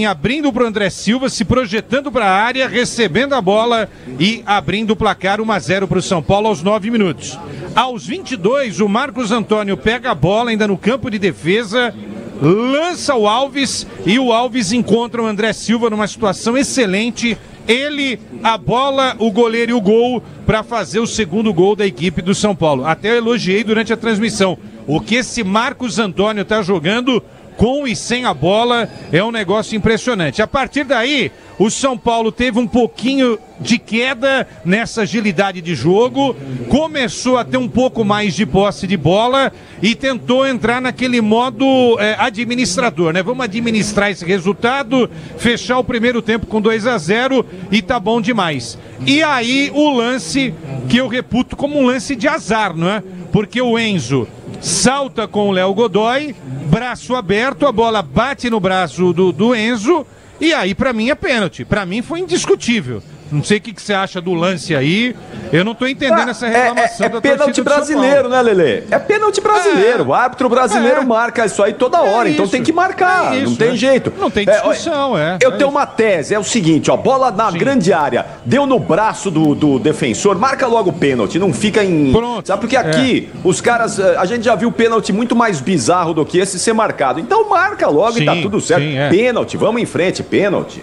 abrindo pro André Silva, se projetando para a área, recebendo a bola e abrindo o placar 1-0 pro São Paulo aos 9 minutos. Aos 22, o Marcos Antônio pega a bola ainda no campo de defesa, lança o Alves, e o Alves encontra o André Silva numa situação excelente. Ele, a bola, o goleiro e o gol para fazer o segundo gol da equipe do São Paulo. Até eu elogiei durante a transmissão. O que esse Marcos Antônio tá jogando com e sem a bola é um negócio impressionante. A partir daí, o São Paulo teve um pouquinho de queda nessa agilidade de jogo, começou a ter um pouco mais de posse de bola e tentou entrar naquele modo administrador, né? Vamos administrar esse resultado, fechar o primeiro tempo com 2-0 e tá bom demais. E aí o lance que eu reputo como um lance de azar, não é? Porque o Enzo salta com o Léo Godoy, braço aberto, a bola bate no braço do Enzo, e aí pra mim é pênalti. Pra mim foi indiscutível. Não sei o que você acha do lance aí. Eu não tô entendendo essa reclamação da pênalti brasileiro, né, Lelê? É pênalti brasileiro. O árbitro brasileiro marca isso aí toda hora. Então tem que marcar. Não tem jeito. Não tem discussão, Eu tenho uma tese. É o seguinte, ó. Bola na grande área. Deu no braço do defensor. Marca logo o pênalti. Não fica em... Pronto. Sabe? Porque aqui, os caras... A gente já viu pênalti muito mais bizarro do que esse ser marcado. Então marca logo e tá tudo certo. Pênalti. Vamos em frente. Pênalti.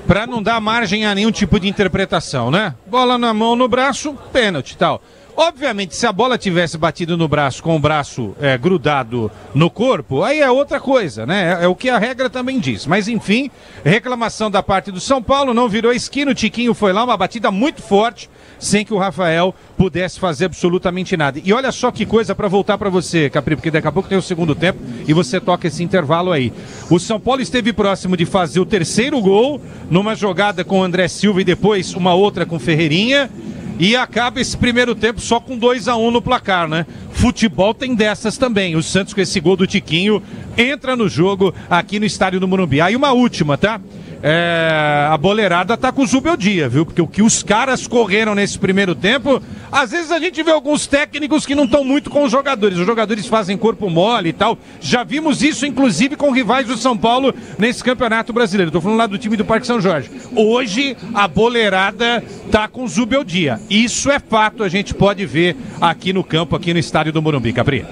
Pra não dar margem a nenhum tipo de interpretação, né? Bola na mão, no braço, pênalti e tal. Obviamente, se a bola tivesse batido no braço com o braço grudado no corpo, aí é outra coisa, né? É o que a regra também diz. Mas, enfim, reclamação da parte do São Paulo, não virou esquina, o Tiquinho foi lá, uma batida muito forte, sem que o Rafael pudesse fazer absolutamente nada. E olha só que coisa para voltar para você, Capri, porque daqui a pouco tem o segundo tempo e você toca esse intervalo aí. O São Paulo esteve próximo de fazer o terceiro gol, numa jogada com o André Silva e depois uma outra com o Ferreirinha, e acaba esse primeiro tempo só com 2-1 no placar, né? Futebol tem dessas também. O Santos, com esse gol do Tiquinho, entra no jogo aqui no estádio do Morumbi. Aí uma última, tá? A boleirada tá com o Zubeldia, viu? Porque o que os caras correram nesse primeiro tempo, às vezes a gente vê alguns técnicos que não estão muito com os jogadores fazem corpo mole e tal. Já vimos isso, inclusive, com rivais do São Paulo nesse Campeonato Brasileiro. Tô falando lá do time do Parque São Jorge. Hoje, a boleirada tá com o Zubeldia. Isso é fato, a gente pode ver aqui no campo, aqui no estádio do Morumbi, Capri.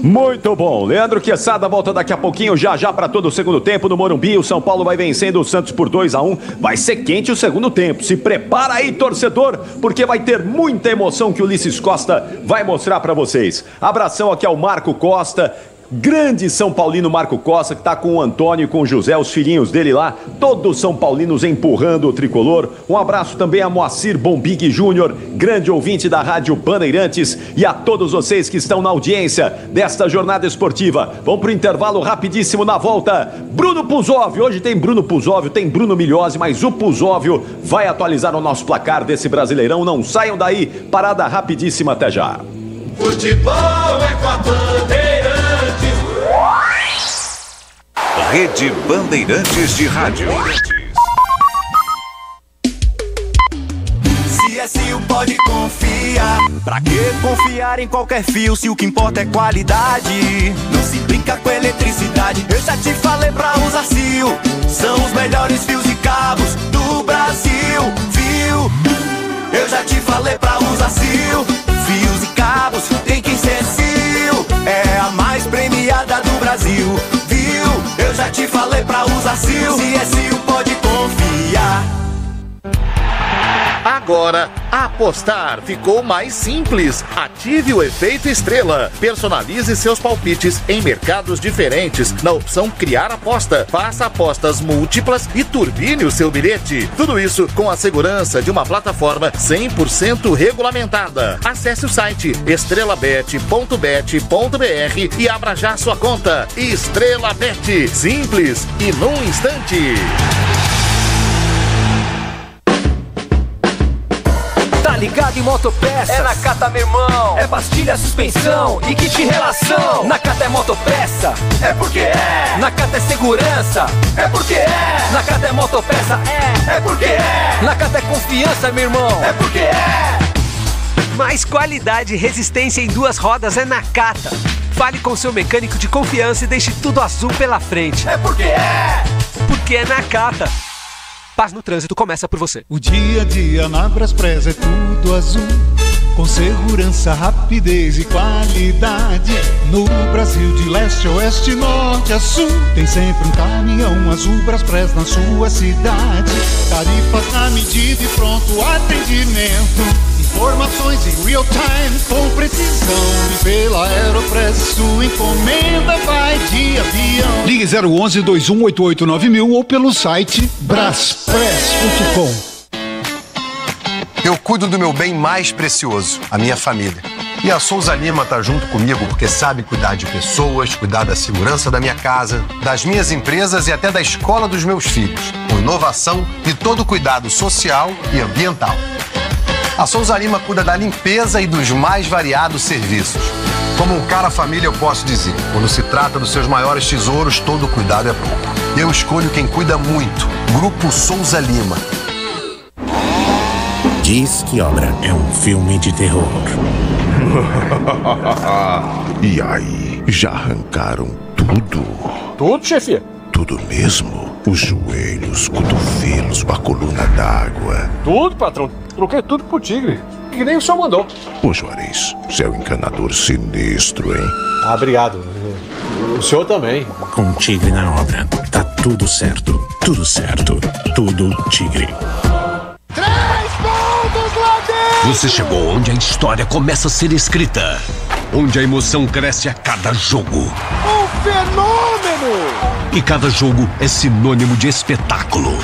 Muito bom. Leandro Quesada volta daqui a pouquinho, já para todo o segundo tempo no Morumbi. O São Paulo vai vencendo o Santos por 2-1. Vai ser quente o segundo tempo. Se prepara aí, torcedor, porque vai ter muita emoção que o Ulisses Costa vai mostrar para vocês. Abração aqui ao Marco Costa. Grande São Paulino Marco Costa, que está com o Antônio e com o José, os filhinhos dele lá, todos São Paulinos empurrando o tricolor. Um abraço também a Moacir Bombig Júnior, grande ouvinte da Rádio Bandeirantes, e a todos vocês que estão na audiência desta jornada esportiva. Vamos para o intervalo rapidíssimo. Na volta, Bruno Puzóvio. Hoje tem Bruno Puzóvio, tem Bruno Milhose, mas o Puzóvio vai atualizar o nosso placar desse Brasileirão. Não saiam daí, parada rapidíssima, até já. Futebol é com a Bandeirantes. Rede Bandeirantes de Rádio. CSU pode confiar. Pra que confiar em qualquer fio se o que importa é qualidade? Não se brinca com eletricidade. Eu já te falei pra usar Sil. São os melhores fios e cabos do Brasil. Fio. Eu já te falei pra usar Sil. Fios e cabos tem que ser Sil. É a mais premiada do Brasil. Viu? Eu já te falei pra usar Sil. CSU pode confiar. Agora, apostar ficou mais simples. Ative o efeito estrela. Personalize seus palpites em mercados diferentes na opção Criar Aposta. Faça apostas múltiplas e turbine o seu bilhete. Tudo isso com a segurança de uma plataforma 100% regulamentada. Acesse o site estrelabet.bet.br e abra já sua conta. Estrela Bet. Simples e num instante. Ligado em motopeças, é na Cata, meu irmão. É pastilha, suspensão e kit relação. Na Cata é motopeça, é porque é. Na Cata é segurança, é porque é. Na Cata é motopeça, é porque é. Na Cata é confiança, meu irmão, é porque é. Mais qualidade e resistência em duas rodas é na Cata. Fale com seu mecânico de confiança e deixe tudo azul pela frente. É porque é. Porque é na Cata. Paz no trânsito começa por você. O dia a dia na Braspress é tudo azul, com segurança, rapidez e qualidade. No Brasil de leste a oeste, norte a sul, tem sempre um caminhão azul Braspress na sua cidade. Tarifas na medida e pronto atendimento. Informações em real time com precisão. E pela Aeropress sua encomenda vai de avião. Ligue 011 2188 9000 ou pelo site braspress.com. Eu cuido do meu bem mais precioso, a minha família. E a Souza Lima tá junto comigo porque sabe cuidar de pessoas, cuidar da segurança da minha casa, das minhas empresas e até da escola dos meus filhos, com inovação e todo cuidado social e ambiental. A Souza Lima cuida da limpeza e dos mais variados serviços. Como um cara família, eu posso dizer, quando se trata dos seus maiores tesouros, todo cuidado é pouco. Eu escolho quem cuida muito, Grupo Souza Lima. Diz que Obra é um filme de terror. E aí, já arrancaram tudo? Tudo, chefia? Tudo mesmo? Os joelhos, cotovelos, a coluna d'água. Tudo, patrão. Troquei tudo pro Tigre. Que nem o senhor mandou. Ô Juarez, você é um encanador sinistro, hein? Ah, obrigado. O senhor também. Com Tigre na obra, tá tudo certo. Tudo certo. Tudo Tigre. 3 pontos lá dentro! Você chegou onde a história começa a ser escrita. Onde a emoção cresce a cada jogo. Um fenômeno! E cada jogo é sinônimo de espetáculo.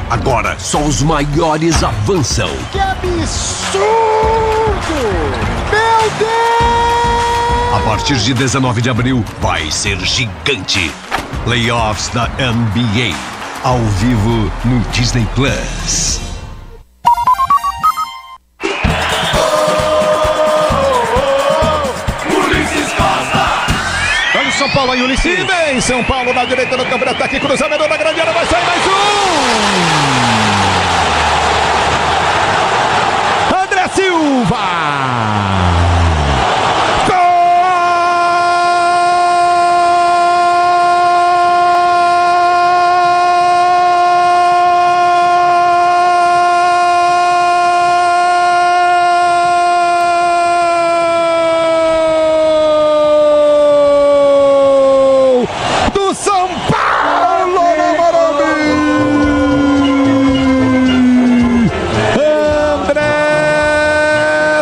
Agora, só os maiores avançam. Que absurdo! Meu Deus! A partir de 19 de abril, vai ser gigante. Playoffs da NBA. Ao vivo no Disney Plus. São Paulo aí, Ulisses. E vem São Paulo na direita do campo de ataque, cruzamento da grande área, vai sair mais um! André Silva!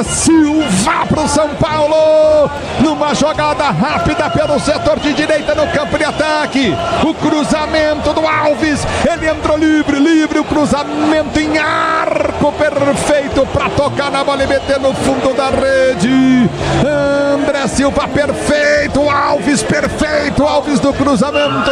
Silva pro São Paulo, numa jogada rápida pelo setor de direita no campo de ataque, o cruzamento do Alves, ele entrou livre, o cruzamento em arco perfeito para tocar na bola e meter no fundo da rede. André Silva perfeito, Alves do cruzamento.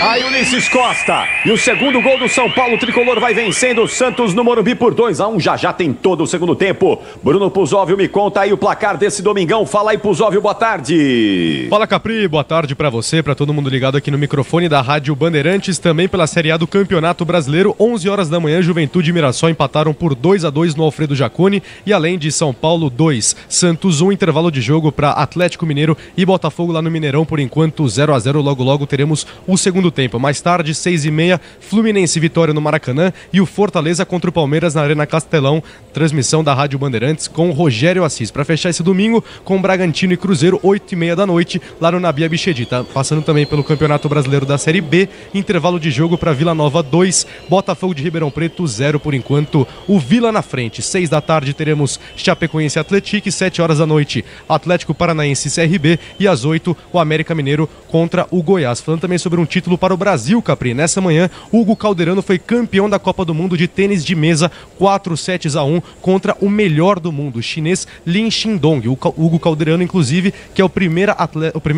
Aí Ulisses Costa, e o segundo gol do São Paulo, o tricolor vai vencendo o Santos no Morumbi por 2-1, já tem todo o segundo tempo. Bruno Puzóvio, me conta aí o placar desse domingão. Fala aí, Puzóvio, boa tarde. Fala, Capri, boa tarde pra você, pra todo mundo ligado aqui no microfone da Rádio Bandeirantes, também pela Série A do Campeonato Brasileiro. 11 horas da manhã, Juventude e Mirassol empataram por 2-2 no Alfredo Jaconi, e além de São Paulo 2, Santos 1, intervalo de jogo para Atlético Mineiro e Botafogo lá no Mineirão, por enquanto 0-0, logo teremos o segundo tempo. Mais tarde, 6h30, Fluminense Vitória no Maracanã e o Fortaleza contra o Palmeiras na Arena Castelão, transmissão da Rádio Bandeirantes com Rogério Assis. Para fechar esse domingo, com Bragantino e Cruzeiro, 8h30 da noite, lá no Nabi Abichedi. Tá passando também pelo Campeonato Brasileiro da Série B, intervalo de jogo para Vila Nova 2, Botafogo de Ribeirão Preto 0, por enquanto, o Vila na frente. 6 da tarde teremos Chapecoense Atlético, 7 horas da noite, Atlético Paranaense CRB, e às 8, o América Mineiro contra o Goiás. Falando também sobre um título para o Brasil, Capri, nessa manhã, Hugo Calderano foi campeão da Copa do Mundo de tênis de mesa, 4-1 contra o melhor do mundo, o chinês Lin Xindong. O Hugo Calderano, inclusive, que é o primeiro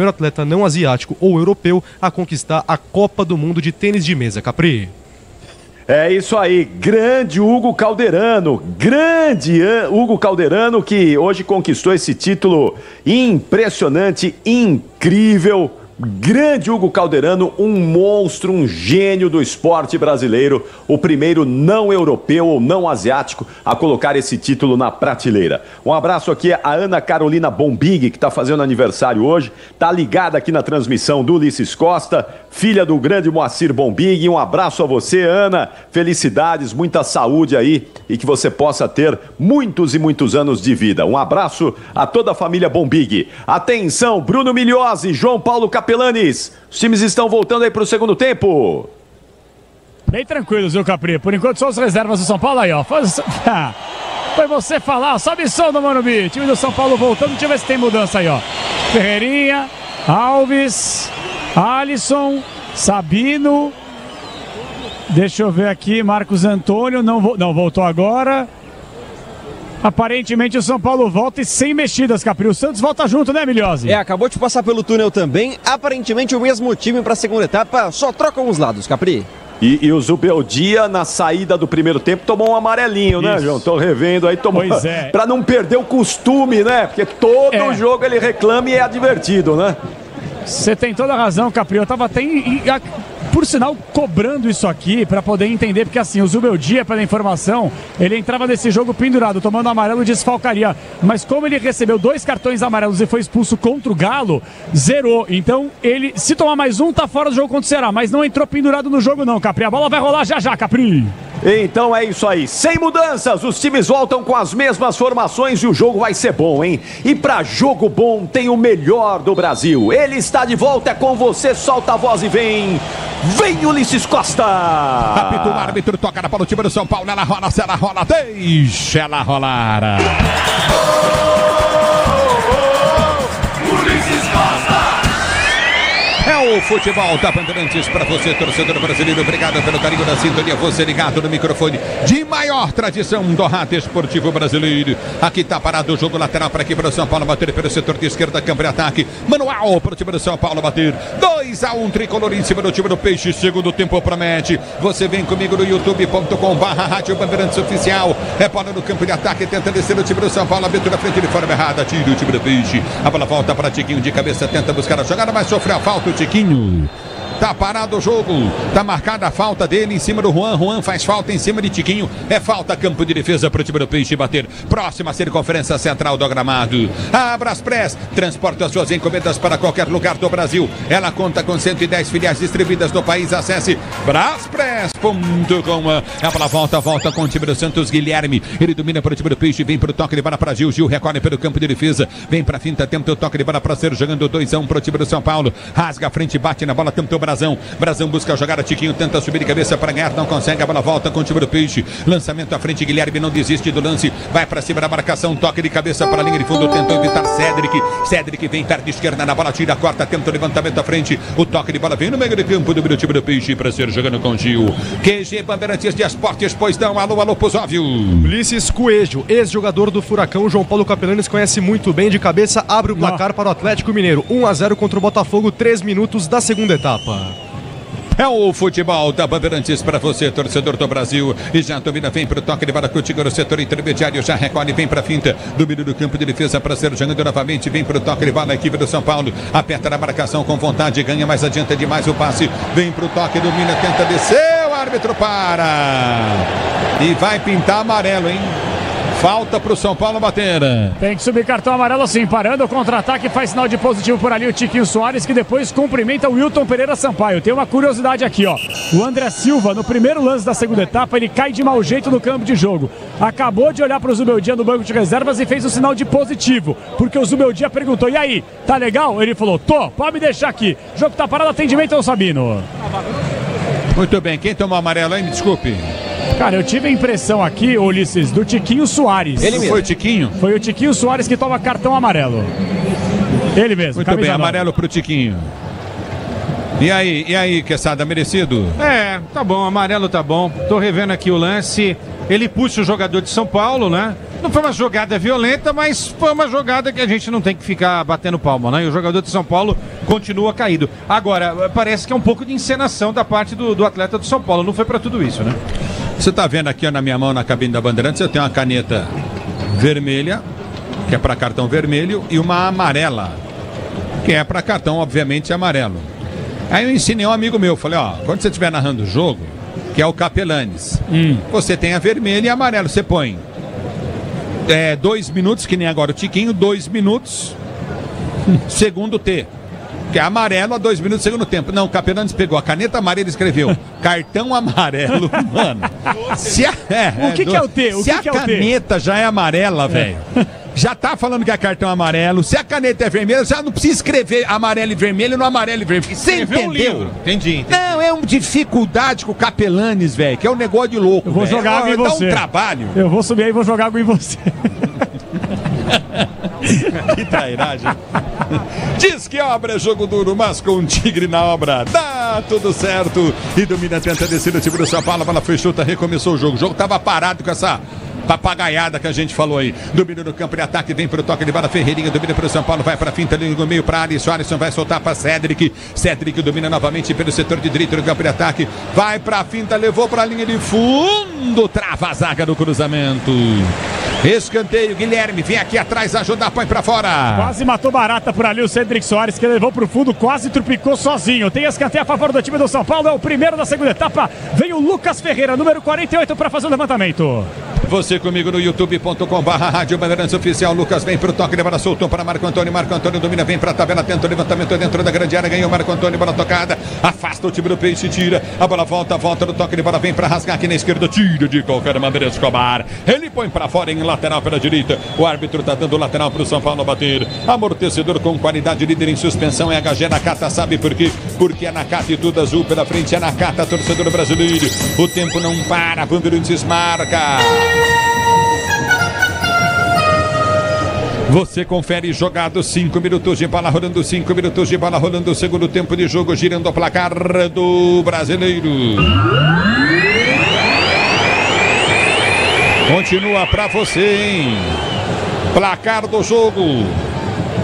atleta não asiático ou europeu a conquistar a Copa do Mundo de tênis de mesa, Capri. É isso aí, grande Hugo Calderano, que hoje conquistou esse título impressionante, incrível. Grande Hugo Calderano, um monstro, um gênio do esporte brasileiro, o primeiro não europeu ou não asiático a colocar esse título na prateleira. Um abraço aqui a Ana Carolina Bombig, que está fazendo aniversário hoje, está ligada aqui na transmissão do Ulisses Costa, filha do grande Moacir Bombig. Um abraço a você, Ana, felicidades, muita saúde aí e que você possa ter muitos e muitos anos de vida. Um abraço a toda a família Bombig. Atenção, Bruno Milhozzi, João Paulo Capelanes, os times estão voltando aí para o segundo tempo. Bem tranquilos, viu, Capri? Por enquanto só as reservas do São Paulo aí, ó. Foi você falar, sobe som do Morumbi. Time do São Paulo voltando, deixa eu ver se tem mudança aí, ó. Ferreirinha, Alves, Alisson, Sabino. Deixa eu ver aqui, Marcos Antônio, não voltou agora. Aparentemente o São Paulo volta e sem mexidas, Capri. O Santos volta junto, né, Milhozzi? Acabou de passar pelo túnel também. Aparentemente o mesmo time para a segunda etapa, só trocam os lados, Capri. E o Zubeldia, na saída do primeiro tempo, tomou um amarelinho, né, João? Tô revendo aí, tomou. Pois é. Pra não perder o costume, né? Porque todo jogo ele reclama e é advertido, né? Você tem toda a razão, Capri. Eu tava até, por sinal, cobrando isso aqui para poder entender, porque assim, o Zubeldia, pela informação, ele entrava nesse jogo pendurado, tomando amarelo, desfalcaria. Mas como ele recebeu 2 cartões amarelos e foi expulso contra o Galo, zerou. Então, ele, se tomar mais um, tá fora do jogo contra o Ceará. Mas não entrou pendurado no jogo não, Capri. A bola vai rolar já, Capri. Então é isso aí, sem mudanças, os times voltam com as mesmas formações e o jogo vai ser bom, hein? E pra jogo bom tem o melhor do Brasil. Ele está de volta, é com você, solta a voz e vem Ulisses Costa! Apita o árbitro, toca na bola do time do São Paulo, ela rola, se ela rola, deixa ela rolar. Ulisses Costa! É o futebol da Bandeirantes para você, torcedor brasileiro. Obrigado pelo carinho da sintonia. Você ligado no microfone de maior tradição do rádio esportivo brasileiro. Aqui tá parado o jogo lateral para aqui para o São Paulo bater pelo setor de esquerda, campo de ataque. Manual para o time do São Paulo bater. 2-1, tricolor em cima do time do Peixe. Segundo tempo promete. Você vem comigo no youtube.com/Rádio Bandeirantes Oficial. É bola no campo de ataque, tenta descer o time do São Paulo. Abertura na frente de forma errada. Tira o time do Peixe. A bola volta para Tiquinho de cabeça, tenta buscar a jogada, mas sofreu a falta o Tiquinho. Tá parado o jogo, tá marcada a falta dele em cima do Juan. Juan faz falta em cima de Tiquinho. É falta, campo de defesa para o time do Peixe bater. Próxima circunferência central do gramado. A Braspress transporta suas encomendas para qualquer lugar do Brasil. Ela conta com 110 filiais distribuídas no país. Acesse braspress.com. A bola volta com o time do Santos. Guilherme, ele domina para o time do Peixe, vem para o toque de bola para Gil. Gil recolhe pelo campo de defesa, vem para a finta, tenta o toque de bola para ser jogando 2-1 para o time do São Paulo. Rasga a frente, bate na bola, tentou Brazão. Brazão busca a jogada, Tiquinho tenta subir de cabeça para ganhar, não consegue, a bola volta com o time do Peixe. Lançamento à frente, Guilherme não desiste do lance, vai para cima da marcação, toque de cabeça para a linha de fundo, tentou evitar Cédric vem perto de esquerda na bola, tira, corta, tenta o levantamento à frente, o toque de bola vem no meio de campo do time do Peixe para ser jogando com Gil. QG Bandeirantes de Esportes, pois não, alô Pozóvio. Ulisses Coelho, ex-jogador do Furacão, João Paulo Capelanes conhece muito bem, de cabeça abre o placar para o Atlético Mineiro, 1-0 contra o Botafogo, 3 minutos da segunda etapa. É o futebol da Bandeirantes para você, torcedor do Brasil. E já domina, vem para o toque de bola contigo no setor intermediário. Já recolhe, vem para a finta. Domínio do campo de defesa para ser jogando novamente. Vem para o toque de bola a equipe do São Paulo. Aperta na marcação com vontade. Ganha mais adianta demais o passe. Vem para o toque, domina, tenta descer. O árbitro para. E vai pintar amarelo, hein? Falta para o São Paulo bater. Tem que subir cartão amarelo sim, parando o contra-ataque, faz sinal de positivo por ali o Tiquinho Soares, que depois cumprimenta o Wilton Pereira Sampaio. Tem uma curiosidade aqui, ó. O André Silva, no primeiro lance da segunda etapa, ele cai de mau jeito no campo de jogo. Acabou de olhar para o Zubeldia no banco de reservas e fez um sinal de positivo, porque o Zubeldia perguntou, e aí, tá legal? Ele falou, tô, pode me deixar aqui. Jogo tá parado, atendimento ao Sabino. Muito bem, quem tomou amarelo aí, me desculpe. Cara, eu tive a impressão aqui, Ulisses, do Tiquinho Soares. Ele mesmo. Foi o Tiquinho? Foi o Tiquinho Soares que toma cartão amarelo. Ele mesmo. Muito bem, amarelo pro Tiquinho. E aí, Quesada, merecido? Tá bom, amarelo tá bom. Tô revendo aqui o lance. Ele puxa o jogador de São Paulo, né? Não foi uma jogada violenta, mas foi uma jogada que a gente não tem que ficar batendo palma, né? E o jogador de São Paulo continua caído. Agora, parece que é um pouco de encenação da parte do atleta do São Paulo. Não foi pra tudo isso, né? Você tá vendo aqui, ó, na minha mão, na cabine da Bandeirantes, eu tenho uma caneta vermelha, que é para cartão vermelho, e uma amarela, que é para cartão, obviamente, amarelo. Aí eu ensinei um amigo meu, falei, ó, quando você estiver narrando o jogo, que é o Capelanes, você tem a vermelha e a amarela, você põe 2 minutos, que nem agora o Tiquinho, 2 minutos, segundo T. Que é amarelo a 2 minutos do segundo tempo. Não, o Capelanes pegou a caneta amarela e escreveu cartão amarelo, mano. O que é o T? Se a caneta já é amarela, velho, já tá falando que é cartão amarelo. Se a caneta é vermelha, já não precisa escrever amarelo e vermelho no amarelo e vermelho. Você entendeu? Entendi. Não, é uma dificuldade com o Capelanes, velho, que é um negócio de louco. Eu vou jogar água em você. Dá um trabalho. Eu vou subir aí e vou jogar água em você. Que trairagem. Diz que obra é jogo duro, mas com um tigre na obra dá tudo certo. E domina, tenta descer o time do São Paulo. A bola foi chuta, recomeçou o jogo. O jogo tava parado com essa papagaiada que a gente falou aí. Domínio no campo de ataque, vem pro toque de bola, Ferreirinha domina pro São Paulo, vai pra finta ali no meio pra Alisson, Alisson vai soltar pra Cédric domina novamente pelo setor de direito no campo de ataque, vai pra finta, levou pra linha de fundo, trava a zaga do cruzamento. Escanteio, Guilherme, vem aqui atrás ajudar, põe pra fora. Quase matou barata por ali o Cédric Soares, que levou pro fundo, quase trupicou sozinho. Tem escanteio a favor do time do São Paulo, é o primeiro da segunda etapa. Vem o Lucas Ferreira, número 48, pra fazer o levantamento. Você comigo no youtube.com/Rádio Bandeirantes Oficial. Lucas vem pro toque de bola, soltou para Marco Antônio domina, vem pra tabela, tenta o levantamento dentro da grande área, ganhou Marco Antônio, bola tocada, afasta o time do Peixe, tira, a bola volta no toque de bola, vem pra rasgar aqui na esquerda, tira de qualquer maneira Escobar, ele põe pra fora em lateral pela direita, o árbitro tá dando lateral pro São Paulo bater, amortecedor com qualidade, líder em suspensão, é HG Nakata, sabe por quê? Porque é Nakata e tudo azul pela frente, é Nakata, torcedor brasileiro, o tempo não para, Bandeirantes marca. Você confere jogado, 5 minutos de bola rolando, 5 minutos de bola rolando, segundo tempo de jogo, girando o placar do brasileiro. Continua pra você, hein? Placar do jogo.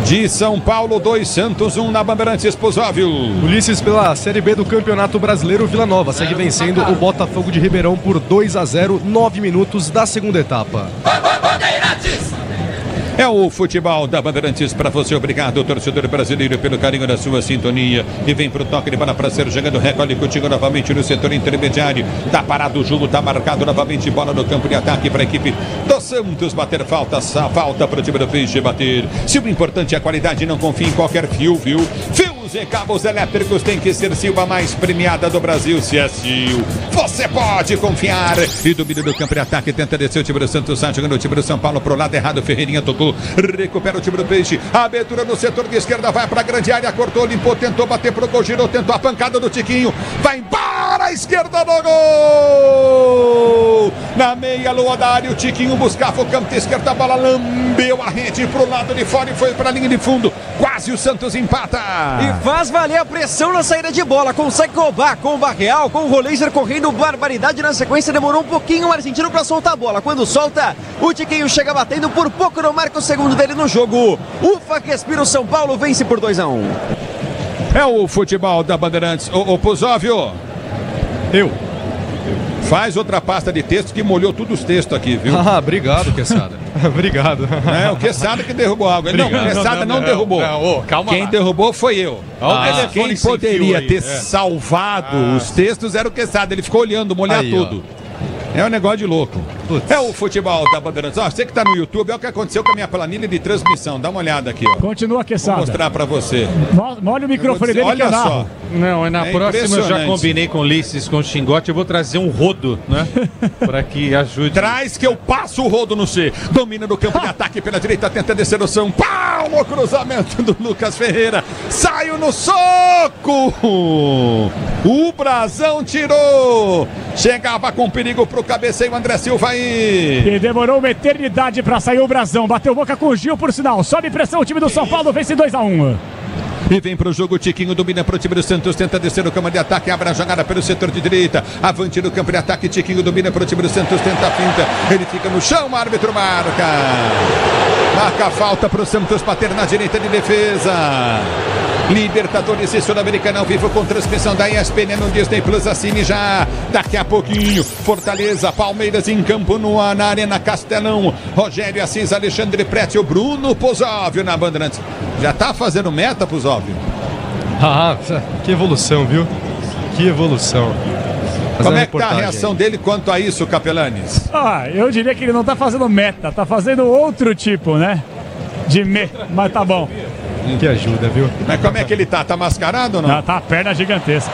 De São Paulo, 2, Santos 1 na Bandeirantes, Pozóvio. Ulisses, pela Série B do Campeonato Brasileiro, Vila Nova segue vencendo o Botafogo de Ribeirão por 2-0, 9 minutos da segunda etapa. É o futebol da Bandeirantes para você. Obrigado, torcedor brasileiro, pelo carinho da sua sintonia. E vem pro toque de bola para ser jogando. Recolhe contigo novamente no setor intermediário. Tá parado o jogo, tá marcado novamente. Bola no campo de ataque para a equipe do Santos bater falta. Falta para o time do Peixe bater. Se o importante é a qualidade, não confie em qualquer fio, viu? Fios Fios e cabos elétricos tem que ser Silva, mais premiada do Brasil. Se é Sil, você pode confiar. E domínio do campo de ataque, tenta descer o time do Santos, sai jogando o time do São Paulo pro lado errado. Ferreirinha tocou, recupera o time do Peixe. Abertura no setor de esquerda, vai pra grande área, cortou, limpou, tentou bater pro gol, girou, tentou a pancada do Tiquinho. Vai embora a esquerda do gol. Na meia lua da área, o Tiquinho buscava o campo de esquerda, a bola lambeu a rede pro lado de fora e foi pra linha de fundo. Quase o Santos empata. E faz valer a pressão na saída de bola. Consegue roubar com o Barreal, com o Roleiser correndo barbaridade. Na sequência demorou um pouquinho o argentino para soltar a bola. Quando solta, o Tiquinho chega batendo, por pouco não marca o segundo dele no jogo. Ufa, que respira, o São Paulo vence por 2-1. É o futebol da Bandeirantes. Ô Pusóvio. Faz outra pasta de texto que molhou todos os textos aqui, viu? Ah, obrigado, Quesada. Obrigado. É o Quesada que derrubou algo. Não, o Quesada não derrubou. Calma. Quem derrubou foi eu. Quem poderia ter salvado os textos era o Quesada. Ele ficou olhando, molhar tudo. É um negócio de louco. É o futebol da Bandeirantes. Ó, você que tá no YouTube, é o que aconteceu com a minha planilha de transmissão. Dá uma olhada aqui, ó. Continua, Quesada. Vou mostrar pra você. Olha o microfone dele. Olha só. Não, na próxima eu já combinei com o Ulisses, com o Xingote, eu vou trazer um rodo, né? Pra que ajude. Traz que eu passo o rodo no C. Domina do campo de ataque pela direita, tenta descer o São Paulo. O cruzamento do Lucas Ferreira. Saiu no soco. O Brazão tirou. Chegava com perigo pro cabeceio, André Silva aí. E demorou uma eternidade pra sair o Brazão. Bateu boca com o Gil, por sinal. Sobe pressão, o time do São Paulo vence 2-1. E vem pro jogo, o Tiquinho domina pro time do Santos, tenta descer no campo de ataque, abre a jogada pelo setor de direita, avante no campo de ataque, Tiquinho domina pro time do Santos, tenta a finta, ele fica no chão, o árbitro marca a falta pro Santos bater na direita de defesa. Libertadores e Sul-Americana ao vivo com transmissão da ESPN no Disney Plus. Assine já. Daqui a pouquinho, Fortaleza, Palmeiras em campo na Arena Castelão. Rogério Assis, Alexandre Prétio, Bruno Pusóvio na Bandeirantes. Já tá fazendo meta, Pusóvio? Ah, que evolução, viu? Que evolução. Como é que tá a reação dele quanto a isso, Capelanes? Eu diria que ele não tá fazendo meta, tá fazendo outro tipo, né? Mas tá bom. Que ajuda, viu? Mas como é que ele tá? Tá mascarado ou não? Tá a perna gigantesca.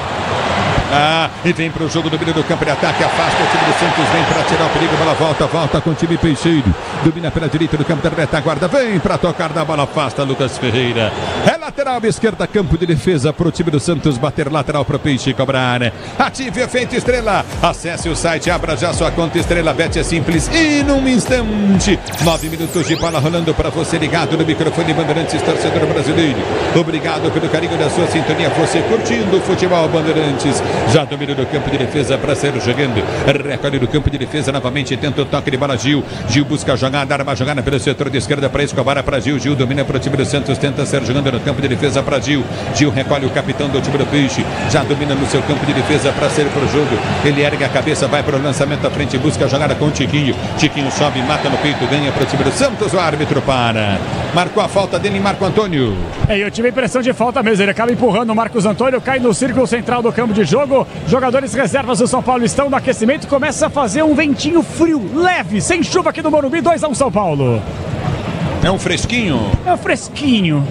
E vem pro jogo do meio do campo de ataque, afasta o time do Santos, vem pra tirar o perigo, bola volta com o time Peixeiro, domina pela direita do campo da retaguarda, vem pra tocar da bola, afasta Lucas Ferreira, é lateral esquerda, campo de defesa pro time do Santos, bater lateral pro Peixe cobrar, ative efeito Estrela, acesse o site, abra já sua conta Estrela Bet, é simples e num instante, 9 minutos de bola rolando pra você ligado no microfone Bandeirantes, torcedor brasileiro, obrigado pelo carinho da sua sintonia, você curtindo o futebol Bandeirantes. Já domina do campo de defesa para ser jogando. Recolhe do campo de defesa novamente. Tenta o toque de bola. Gil busca a jogada. Arma a jogada pelo setor de esquerda para Escobar. Para Gil. Gil domina para o time do Santos. Tenta ser jogando no campo de defesa para Gil. Gil recolhe o capitão do time do Peixe. Já domina no seu campo de defesa para ser pro jogo. Ele ergue a cabeça. Vai para o lançamento à frente. Busca a jogada com o Tiquinho. Tiquinho sobe. Mata no peito. Ganha para o time do Santos. O árbitro para. Marcou a falta dele em Marco Antônio. Eu tive a impressão de falta mesmo. Ele acaba empurrando o Marcos Antônio. Cai no círculo central do campo de jogo. Jogadores reservas do São Paulo estão no aquecimento. Começa a fazer um ventinho frio, leve, sem chuva aqui no Morumbi. 2-1 São Paulo. É um fresquinho? É um fresquinho.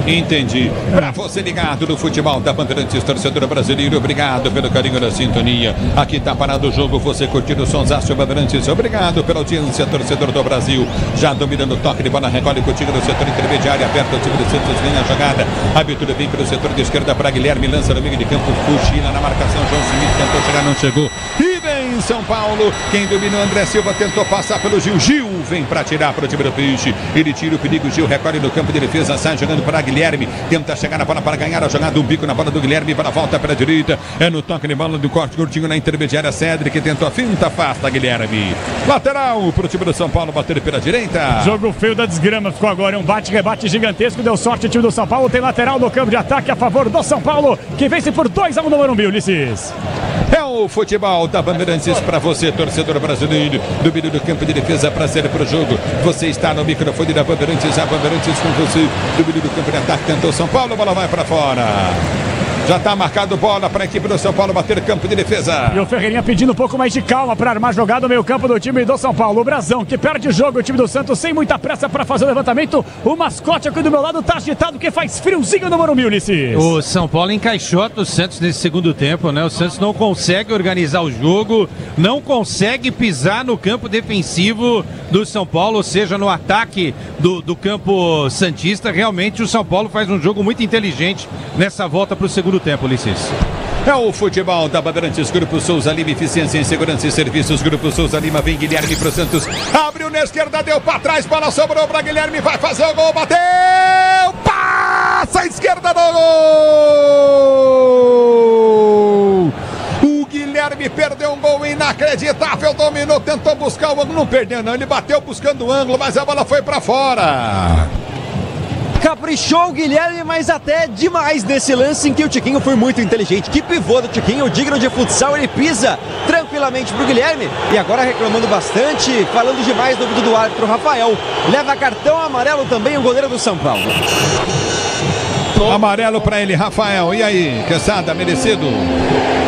Entendi. Pra você ligado no futebol da Bandeirantes, torcedor brasileiro, obrigado pelo carinho da sintonia. Aqui tá parado o jogo, você curtindo o sonsaço Bandeirantes. Obrigado pela audiência, torcedor do Brasil. Já dominando o toque de bola, recolhe contigo no setor intermediário, aperta o time do Santos, ganha a jogada. A abertura vem pelo setor de esquerda para Guilherme, lança no meio de campo, cochila na marcação, João Smith tentou chegar, não chegou. E vem São Paulo, quem dominou, André Silva tentou passar pelo Gil. Gil vem para tirar para o time do Peixe. Ele tira o perigo, Gil recolhe no campo de defesa, sai jogando para Guilherme, tenta chegar na bola para ganhar a jogada, um bico na bola do Guilherme, para a volta para a direita, é no toque de bola do corte curtinho na intermediária, Cedric tentou a finta, afasta Guilherme, lateral para o time do São Paulo, bater pela direita. Jogo feio da desgrama ficou agora, um bate-rebate gigantesco, deu sorte o time do São Paulo, tem lateral no campo de ataque a favor do São Paulo, que vence por 2-1 no Morumbi, Ulisses. É o futebol da Bandeirantes para você, torcedor brasileiro, domínio do campo de defesa para ser pro jogo, você está no microfone da Bandeirantes, a Bandeirantes com você, domínio do campo de ataque, tentou São Paulo, a bola vai para fora. Já está marcado bola para a equipe do São Paulo bater campo de defesa. E o Ferreirinha pedindo um pouco mais de calma para armar jogada no meio campo do time do São Paulo. O Brazão, que perde o jogo, o time do Santos sem muita pressa para fazer o levantamento. O mascote aqui do meu lado está agitado porque faz friozinho no Morumbi, Ulisses. O São Paulo encaixota o Santos nesse segundo tempo, né? O Santos não consegue organizar o jogo, não consegue pisar no campo defensivo do São Paulo, ou seja, no ataque do campo santista. Realmente o São Paulo faz um jogo muito inteligente nessa volta para o segundo tempo, Ulisses. É o futebol da Bandeirantes, Grupo Souza Lima, eficiência em segurança e serviços. Grupo Souza Lima, vem Guilherme pro Santos. Abriu na esquerda, deu pra trás, bola sobrou pra Guilherme, vai fazer o gol, bateu! Passa a esquerda do gol! O Guilherme perdeu um gol inacreditável, dominou, tentou buscar o ângulo, não perdeu não, ele bateu buscando o ângulo, mas a bola foi pra fora. Caprichou o Guilherme, mas até demais nesse lance em que o Tiquinho foi muito inteligente. Que pivô do Tiquinho, digno de futsal, ele pisa tranquilamente pro Guilherme. E agora reclamando bastante, falando demais no vídeo do árbitro Rafael. Leva cartão amarelo também o goleiro do São Paulo. Amarelo pra ele, Rafael. E aí, Quesada, merecido?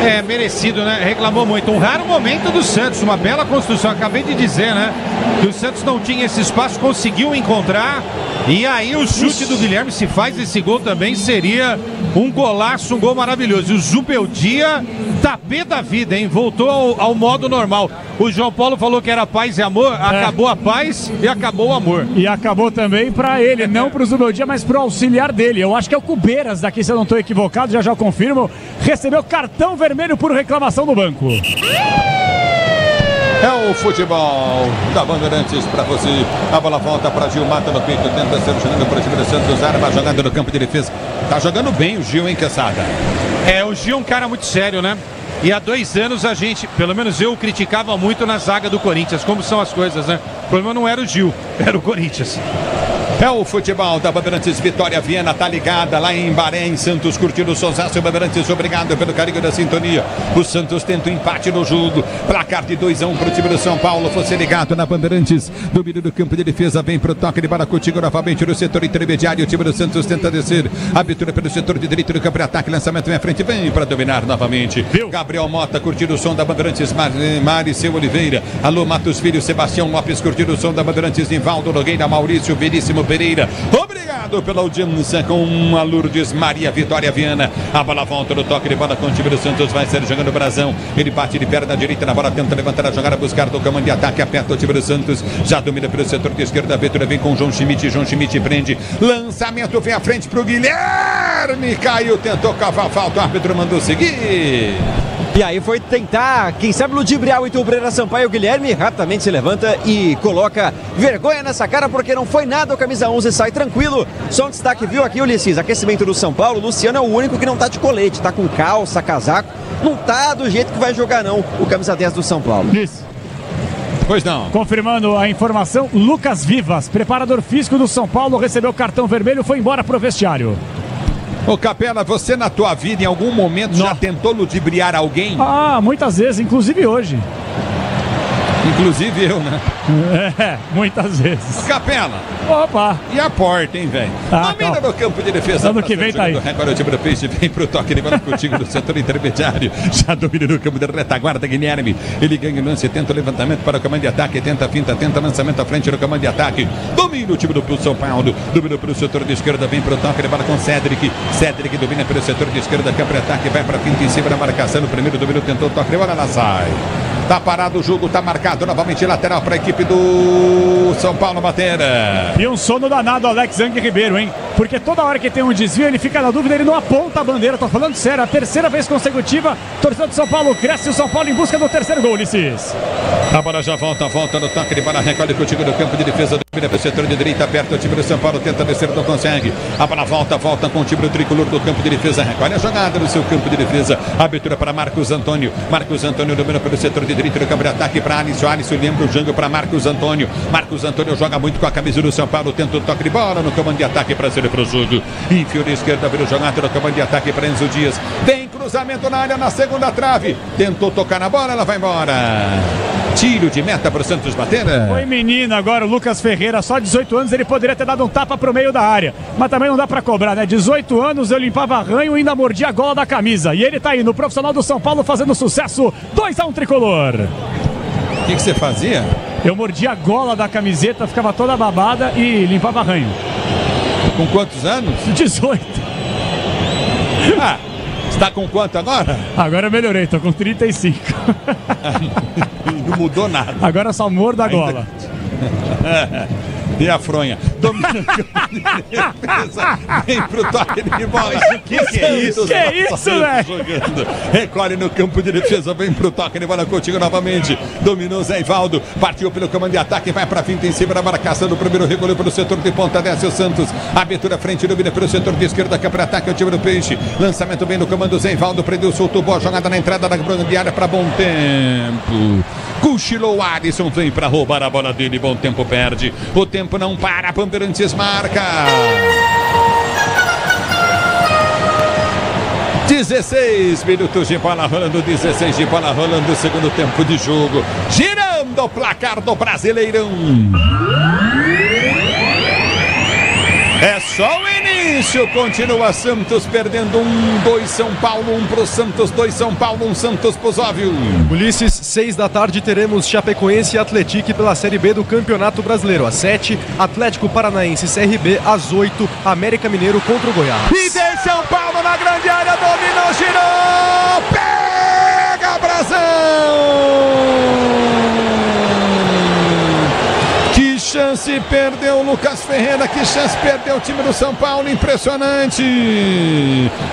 É, merecido, né? Reclamou muito. Um raro momento do Santos, uma bela construção. Acabei de dizer, né? Que o Santos não tinha esse espaço, conseguiu encontrar. E aí o chute do Guilherme, se faz esse gol também, seria um golaço, um gol maravilhoso. E o Zubeldia tá pé da vida, hein? Voltou ao modo normal. O João Paulo falou que era paz e amor, acabou a paz e acabou o amor. E acabou também pra ele, não pro Zubeldia, mas pro auxiliar dele. Eu acho que é o Cubeiras daqui, se eu não estou equivocado, já confirmo. Recebeu cartão vermelho por reclamação do banco. É o futebol da Bandeirantes para você. A bola volta para Gil, mata no peito, tenta ser jogando para o time do Santos, arma jogando no campo de defesa. Tá jogando bem o Gil, hein, Quesada? É, o Gil é um cara muito sério, né? E há 2 anos a gente, pelo menos eu, criticava muito na zaga do Corinthians, como são as coisas, né? O problema não era o Gil, era o Corinthians. É o futebol da Bandeirantes, Vitória Viana tá ligada lá em Bahrein, Santos curtindo o Sonsaço. Bandeirantes, obrigado pelo carinho da sintonia. O Santos tenta o empate no jogo, placar de 2-1 pro time do São Paulo. Você ligado na Bandeirantes, domínio do campo de defesa, vem pro toque de bola contigo novamente no setor intermediário. O time do Santos tenta descer, abertura pelo setor de direito do campo de ataque, lançamento vem à frente, vem para dominar novamente. Gabriel Mota curtindo o som da Bandeirantes, Mariceu Oliveira, alô Matos Filho, Sebastião Lopes curtindo o som da Bandeirantes, Nivaldo Nogueira, Maurício Veríssimo Pereira, obrigado pela audiência com a Lourdes Maria Vitória Viana. A bola volta no toque de bola com o time do Santos, vai ser jogando o Brazão. Ele bate de perna direita na bola, tenta levantar a jogada, buscar do comando de ataque, aperta o time do Santos, já domina pelo setor de esquerda. A Vitória vem com o João Schmidt prende, lançamento vem à frente pro Guilherme, caiu, tentou cavar falta, o árbitro mandou seguir. E aí foi tentar, quem sabe, ludibriar o Iturbreira Sampaio. O Guilherme rapidamente se levanta e coloca vergonha nessa cara, porque não foi nada. O camisa 11 sai tranquilo. Só um destaque, viu aqui, Ulisses, aquecimento do São Paulo. O Luciano é o único que não tá de colete, tá com calça, casaco. Não tá do jeito que vai jogar não, o camisa 10 do São Paulo. Isso. Pois não. Confirmando a informação, Lucas Vivas, preparador físico do São Paulo, recebeu cartão vermelho, foi embora pro vestiário. Ô Capela, você na tua vida em algum momento já tentou ludibriar alguém? Ah, muitas vezes, inclusive hoje. Inclusive eu, né? É, muitas vezes. Capela. Opa. E a porta, hein, velho? Domina no campo de defesa. Ano que vem tá aí. Agora o time do Peixe vem pro toque de bola contigo do setor intermediário. Já domina no campo de retaguarda, Guilherme. Ele ganha o lance, tenta o levantamento para o comando de ataque, tenta a finta, tenta lançamento à frente no comando de ataque. Domina o time do São Paulo. Domina pelo setor de esquerda, vem pro toque de bola com Cédric. Cédric domina pelo setor de esquerda, campo de ataque, vai pra finta em cima da marcação. O primeiro domínio tentou o toque de bola, ela sai. Tá parado o jogo, tá marcado novamente lateral para a equipe do São Paulo bater. E um sono danado Alex Zang Ribeiro, hein? Porque toda hora que tem um desvio, ele fica na dúvida, ele não aponta a bandeira. Tô falando sério, a terceira vez consecutiva, torcedor do São Paulo cresce, o São Paulo em busca do terceiro gol, Ulisses. A bola já volta no toque de bola, recolhe contigo no campo de defesa, domina para o setor de direita, aperta o time do São Paulo, tenta descer, não consegue. A bola volta com o time do tricolor do campo de defesa, recolhe a jogada no seu campo de defesa, abertura para Marcos Antônio domina pelo setor de direita do campo de ataque para Alisson, lembra o Jango para Marcos Antônio joga muito com a camisa do São Paulo, tenta o toque de bola no comando de ataque para ser pro jogo, enfiou de esquerda, virou jogada no comando de ataque para Enzo Dias, tem cruzamento na área na segunda trave, tentou tocar na bola, ela vai embora. Tiro de meta para o Santos bater. Foi menino agora, o Lucas Ferreira, só 18 anos, ele poderia ter dado um tapa pro meio da área. Mas também não dá pra cobrar, né? 18 anos, eu limpava ranho e ainda mordia a gola da camisa. E ele tá aí no profissional do São Paulo fazendo sucesso. 2-1 tricolor. O que você fazia? Eu mordia a gola da camiseta, ficava toda babada e limpava ranho. Com quantos anos? 18. Ah, você tá com quanto agora? Agora eu melhorei, tô com 35. Não mudou nada. Agora só mordo a gola. E a fronha. Domina o campo de defesa. Vem pro toque de bola. Que é isso? Que é isso, velho? Recolhe no campo de defesa. Vem pro toque de bola contigo novamente. Dominou Zé Ivaldo. Partiu pelo comando de ataque. Vai pra finta em cima da marcação do primeiro. Recolheu pelo setor de ponta. Desce o Santos. Abertura frente. Domina pelo setor de esquerda. Cá para ataque. O time do Peixe. Lançamento bem no comando. Zé Ivaldo. Prendeu, soltou. Boa jogada na entrada da grande área para bom tempo. Cochilou Alisson. Vem para roubar a bola dele. Bom tempo perde. O tempo não para. Bandeirantes marca. 16 minutos de bola rolando, 16 de bola rolando, segundo tempo de jogo. Girando o placar do Brasileirão. É só o início, continua Santos perdendo 1-2 São Paulo, 1 pro Santos, 2 São Paulo, 1 Santos pro Óbvio. Ulisses, 6 da tarde teremos Chapecoense e Atlético pela Série B do Campeonato Brasileiro. Às 7, Atlético Paranaense CRB, às 8, América Mineiro contra o Goiás. E tem São Paulo na grande área, dominou, girou, pega Brasão! Que chance perdeu o Lucas Ferreira, que chance perdeu o time do São Paulo, impressionante.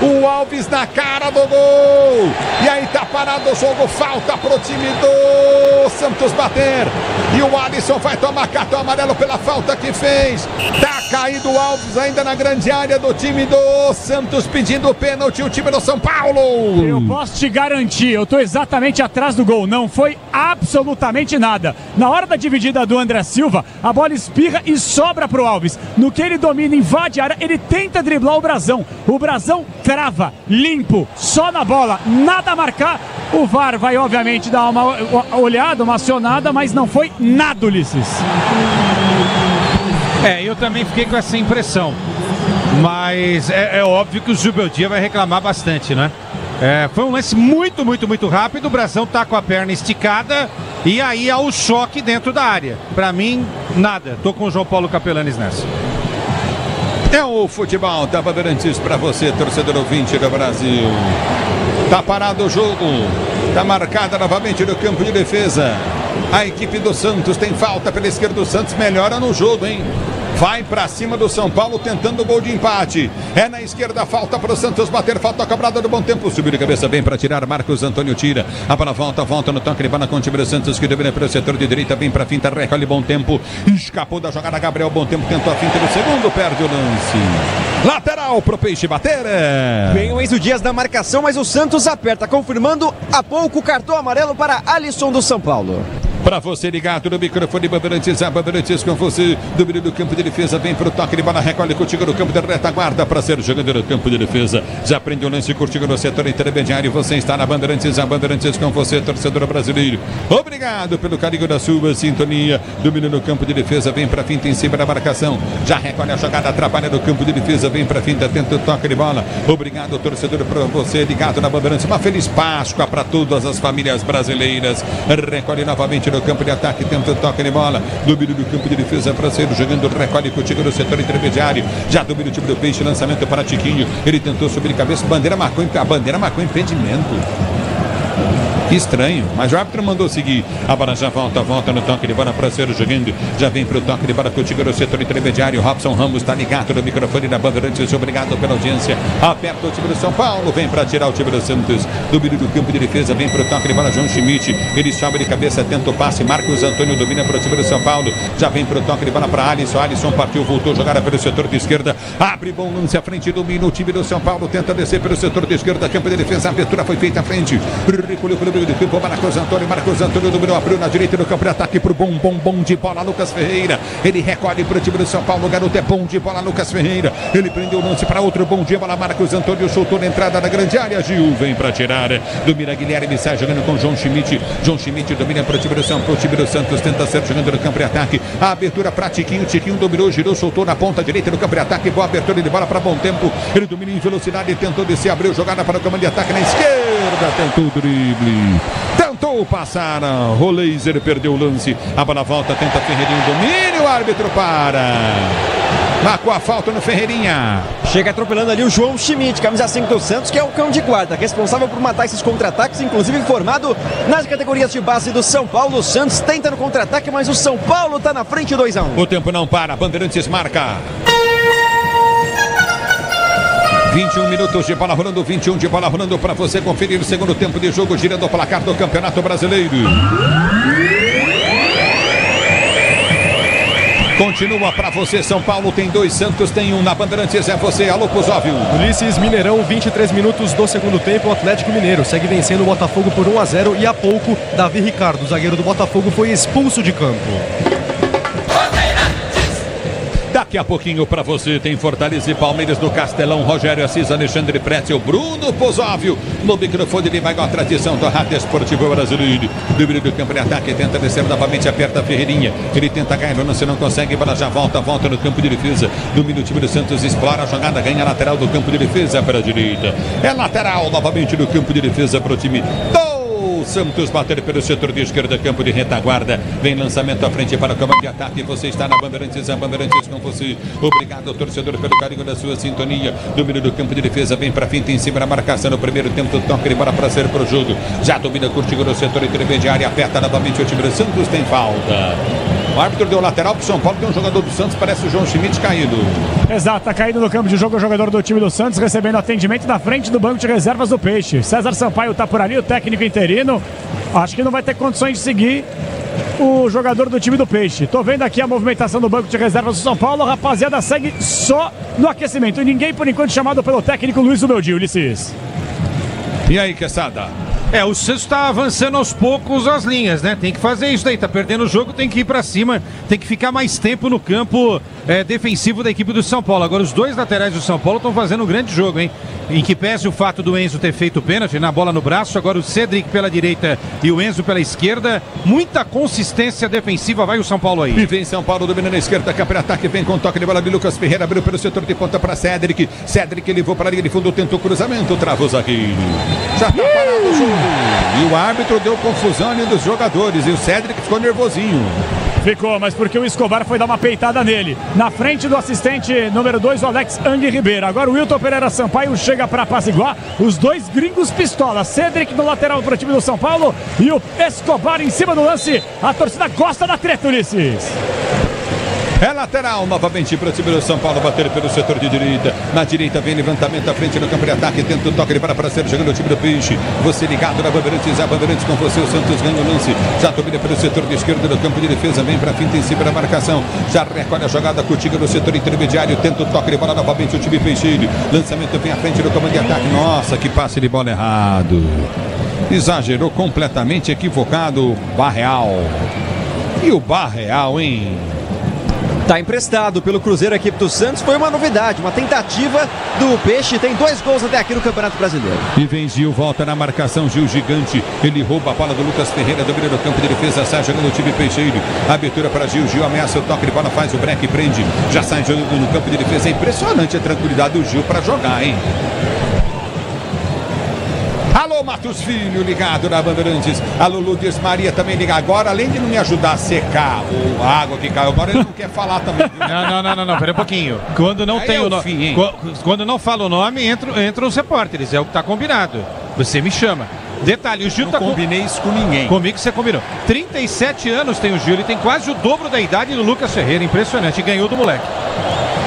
O Alves na cara do gol. E aí tá parado o jogo, falta pro time do Santos bater. E o Alisson vai tomar cartão amarelo pela falta que fez. Tá caído o Alves ainda na grande área do time do Santos pedindo o pênalti, o time do São Paulo. Eu posso te garantir, eu tô exatamente atrás do gol, não foi absolutamente nada. Na hora da dividida do André Silva, a bola espirra e sobra pro Alves. No que ele domina, invade a área, ele tenta driblar o Brasão. O Brasão trava, limpo, só na bola, nada a marcar. O VAR vai obviamente dar uma olhada, uma acionada, mas não foi nada, Ulisses. Eu também fiquei com essa impressão. Mas é óbvio que o Zubeldia vai reclamar bastante, né? Foi um lance muito rápido. O Brasão tá com a perna esticada e aí há o choque dentro da área. Pra mim, nada. Tô com o João Paulo Capelanes nessa. É o futebol da Bandeirantes pra você, torcedor ouvinte do Brasil. Tá parado o jogo. Tá marcada novamente no campo de defesa. A equipe do Santos tem falta pela esquerda. Do Santos melhora no jogo, hein? Vai pra cima do São Paulo tentando o gol de empate. É na esquerda, falta pro Santos bater, falta cobrada do bom tempo. Subiu de cabeça bem pra tirar, Marcos Antônio tira. A bola volta no toque de bola com o time do Santos que domina pelo setor de direita, vem pra finta, recolhe bom tempo. Escapou da jogada, Gabriel, bom tempo, tentou a finta no segundo, perde o lance. Lateral pro Peixe bater. Vem o Enzo Dias na marcação, mas o Santos aperta, confirmando há pouco o cartão amarelo para Alisson do São Paulo. Para você ligado no microfone Bandeirantes, a Bandeirantes com você, domínio do campo de defesa, vem pro toque de bola, recolhe contigo no campo de retaguarda para ser jogador do campo de defesa. Já prende o lance contigo no setor intermediário, você está na Bandeirantes, a Bandeirantes com você, torcedor brasileiro. Obrigado pelo carinho da sua sintonia, domínio no campo de defesa, vem para finta em cima da marcação, já recolhe a jogada, trabalha no campo de defesa, vem para finta, tenta o toque de bola. Obrigado, torcedor, para você ligado na Bandeirantes. Uma feliz Páscoa para todas as famílias brasileiras. Recolhe novamente no campo de ataque, tenta o toque de bola, domínio do campo de defesa para ser jogando, recolhe contigo no setor intermediário, já domina o time do Peixe, lançamento para Tiquinho, ele tentou subir de cabeça, a bandeira marcou impedimento. Que estranho, mas o árbitro mandou seguir. A bola já volta no toque de bola para ser jogando. Já vem para o toque de bola contigo no setor intermediário. Robson Ramos está ligado no microfone da Bandeirantes. Obrigado pela audiência. Aperta o time do São Paulo. Vem para tirar o time do Santos. Domínio do campo de defesa. Vem para o toque de bola. João Schmidt. Ele sobe de cabeça, tenta o passe. Marcos Antônio domina para o time do São Paulo. Já vem para o toque de bola para Alisson. Alisson partiu, voltou, jogada pelo setor de esquerda. Abre bom lance à frente. Domina o time do São Paulo. Tenta descer pelo setor de esquerda. Campo de defesa. A abertura foi feita à frente. Recolheu pelo meio do campo, Marcos Antônio dominou, abriu na direita do campo de ataque pro bom de bola, Lucas Ferreira. Ele recolhe pro time do São Paulo, o garoto é bom de bola, Lucas Ferreira. Ele prendeu o lance para outro bom de bola, Marcos Antônio soltou na entrada da grande área, Gil vem para tirar. Domina Guilherme, sai jogando com João Schmidt domina pro time do Santos, tenta ser jogando no campo de ataque. A abertura para Tiquinho dominou, girou, soltou na ponta direita do campo de ataque, boa abertura de bola para Bom Tempo. Ele domina em velocidade, tentou descer, abriu jogada para o comando de ataque na esquerda, tentou o drible, tentou passar, Roleiser perdeu o lance, a bola volta, tenta Ferreirinha, domínio, o árbitro para. Marcou a falta no Ferreirinha. Chega atropelando ali o João Schmidt, camisa 5 do Santos, que é o cão de guarda, responsável por matar esses contra-ataques, inclusive formado nas categorias de base do São Paulo. O Santos tenta no contra-ataque, mas o São Paulo está na frente 2-1. O tempo não para, Bandeirantes marca. 21 minutos de bola rolando, 21 de bola rolando para você conferir o segundo tempo de jogo, girando o placar do Campeonato Brasileiro. Continua para você, São Paulo tem 2, Santos tem 1, na Bandeirantes é você, alô Pusóvio. Ulisses, Mineirão, 23 minutos do segundo tempo, o Atlético Mineiro segue vencendo o Botafogo por 1-0 e há pouco, Davi Ricardo, zagueiro do Botafogo, foi expulso de campo. Daqui a pouquinho para você tem Fortaleza e Palmeiras do Castelão, Rogério Assis, Alexandre Pretzel, Bruno Pozóvio. No microfone ele vai com a tradição do Rádio Esportivo Brasileiro. Domínio do campo de ataque, tenta descer novamente, aperta a Ferreirinha. Ele tenta ganhar no lance, não consegue, bola já volta no campo de defesa. Domínio o time do Santos, explora a jogada, ganha a lateral do campo de defesa para a direita. É lateral novamente do campo de defesa para o time do Santos, bater pelo setor de esquerda, campo de retaguarda, vem lançamento à frente para o comando de ataque, você está na Bandeirantes, a Bandeirantes com você, obrigado torcedor pelo carinho da sua sintonia, domínio do campo de defesa, vem para finta em cima da marcação no primeiro tempo, toca de bola para ser pro jogo, já domina contigo no setor intermediário, aperta novamente o time do Santos, tem falta. O árbitro deu lateral pro São Paulo, tem um jogador do Santos, parece o João Schmidt caído. Exato, tá caído no campo de jogo o jogador do time do Santos, recebendo atendimento na frente do banco de reservas do Peixe. César Sampaio tá por ali, o técnico interino. Acho que não vai ter condições de seguir o jogador do time do Peixe. Tô vendo aqui a movimentação do banco de reservas do São Paulo. A rapaziada segue só no aquecimento. Ninguém, por enquanto, chamado pelo técnico Luiz Ubeldio, Ulisses. E aí, Quesada? O Santos está avançando aos poucos as linhas, né? Tem que fazer isso daí, tá perdendo o jogo, tem que ir para cima, tem que ficar mais tempo no campo defensivo da equipe do São Paulo. Agora os dois laterais do São Paulo estão fazendo um grande jogo, hein? Em que pese o fato do Enzo ter feito pênalti na bola no braço, agora o Cedric pela direita e o Enzo pela esquerda, muita consistência defensiva, vai o São Paulo aí. E vem São Paulo dominando a esquerda, campo de ataque, vem com toque de bola de Lucas Ferreira, abriu pelo setor de ponta para Cedric, levou para a linha de fundo, tentou cruzamento, travou o zagueiro. Já tá parado o jogo. E o árbitro deu confusão ali dos jogadores e o Cedric ficou nervosinho. Ficou, mas porque o Escobar foi dar uma peitada nele. Na frente do assistente número 2, o Alex Ang Ribeiro. Agora o Wilton Pereira Sampaio chega para apaziguar os dois gringos pistola. Cedric no lateral para o time do São Paulo e o Escobar em cima do lance. A torcida gosta da treta, Ulisses. É lateral novamente para o time do São Paulo, bater pelo setor de direita. Na direita vem levantamento à frente no campo de ataque, tenta o toque de bola para ser jogando o time do Peixe. Você ligado na Bandeirantes, a Bandeirantes com você, o Santos ganha o lance. Já domina pelo setor de esquerda do campo de defesa, vem para a finta em cima da marcação. Já recolhe a jogada contigo no setor intermediário, tenta o toque de bola novamente o time Peixeiro. Lançamento vem à frente no comando de ataque. Nossa, que passe de bola errado. Exagerou completamente, equivocado Barreal. E o Barreal, hein? Tá emprestado pelo Cruzeiro, a equipe do Santos. Foi uma novidade, uma tentativa do Peixe. Tem 2 gols até aqui no Campeonato Brasileiro. E vem Gil, volta na marcação, Gil gigante. Ele rouba a bola do Lucas Ferreira, domina no campo de defesa, sai jogando o time Peixeiro. Abertura para Gil, Gil ameaça o toque de bola, faz o break, prende. Já sai jogando no campo de defesa. É impressionante a tranquilidade do Gil para jogar, hein? Alô, Matos Filho, ligado na Bandeirantes. Alô, Lourdes Maria também liga. Agora, além de não me ajudar a secar a água que caiu, agora ele não quer falar também. Não, pera um pouquinho. Quando não tem o nome, quando não fala o nome, entram os repórteres, é o que tá combinado. Você me chama. Detalhe, o Gil não combinei isso com ninguém. Comigo você combinou. 37 anos tem o Gil, ele tem quase o dobro da idade do Lucas Ferreira, impressionante, e ganhou do moleque.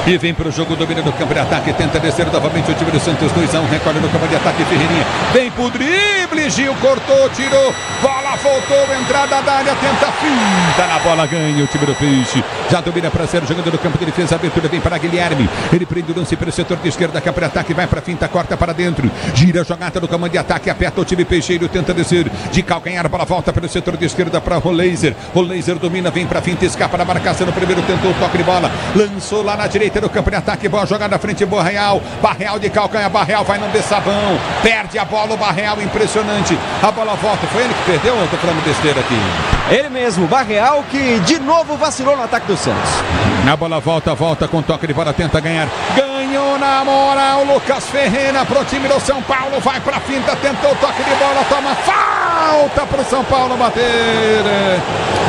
E vem pro jogo, domina no campo de ataque, tenta descer novamente o time do Santos, 2-1, recolhe no campo de ataque, Ferreirinha. Vem pro drible, Gil cortou, tirou, bola voltou, entrada da área, tenta finta na bola, ganha o time do Peixe. Já domina para ser jogando no campo de defesa, abertura vem para Guilherme. Ele prende o lance pelo setor de esquerda, campo de ataque, vai para finta, corta para dentro. Gira a jogada no campo de ataque, aperta o time Peixeiro, tenta descer de calcanhar, bola volta pelo setor de esquerda para Roleiser. Roleiser domina, vem para finta, escapa na marcação no primeiro, tentou o toque de bola, lançou lá na direita no campo de ataque, boa jogada na frente, Barreal de calcanhar, Barreal vai no Bessabão, perde a bola o Barreal, impressionante, a bola volta, foi ele que perdeu ou eu tô falando besteira aqui? Ele mesmo, Barreal, que de novo vacilou no ataque do Santos. Na bola volta com toque de bola, tenta ganhar, ganhou na moral, Lucas Ferreira pro time do São Paulo, vai pra finta, tentou o toque de bola, toma falta pro São Paulo bater,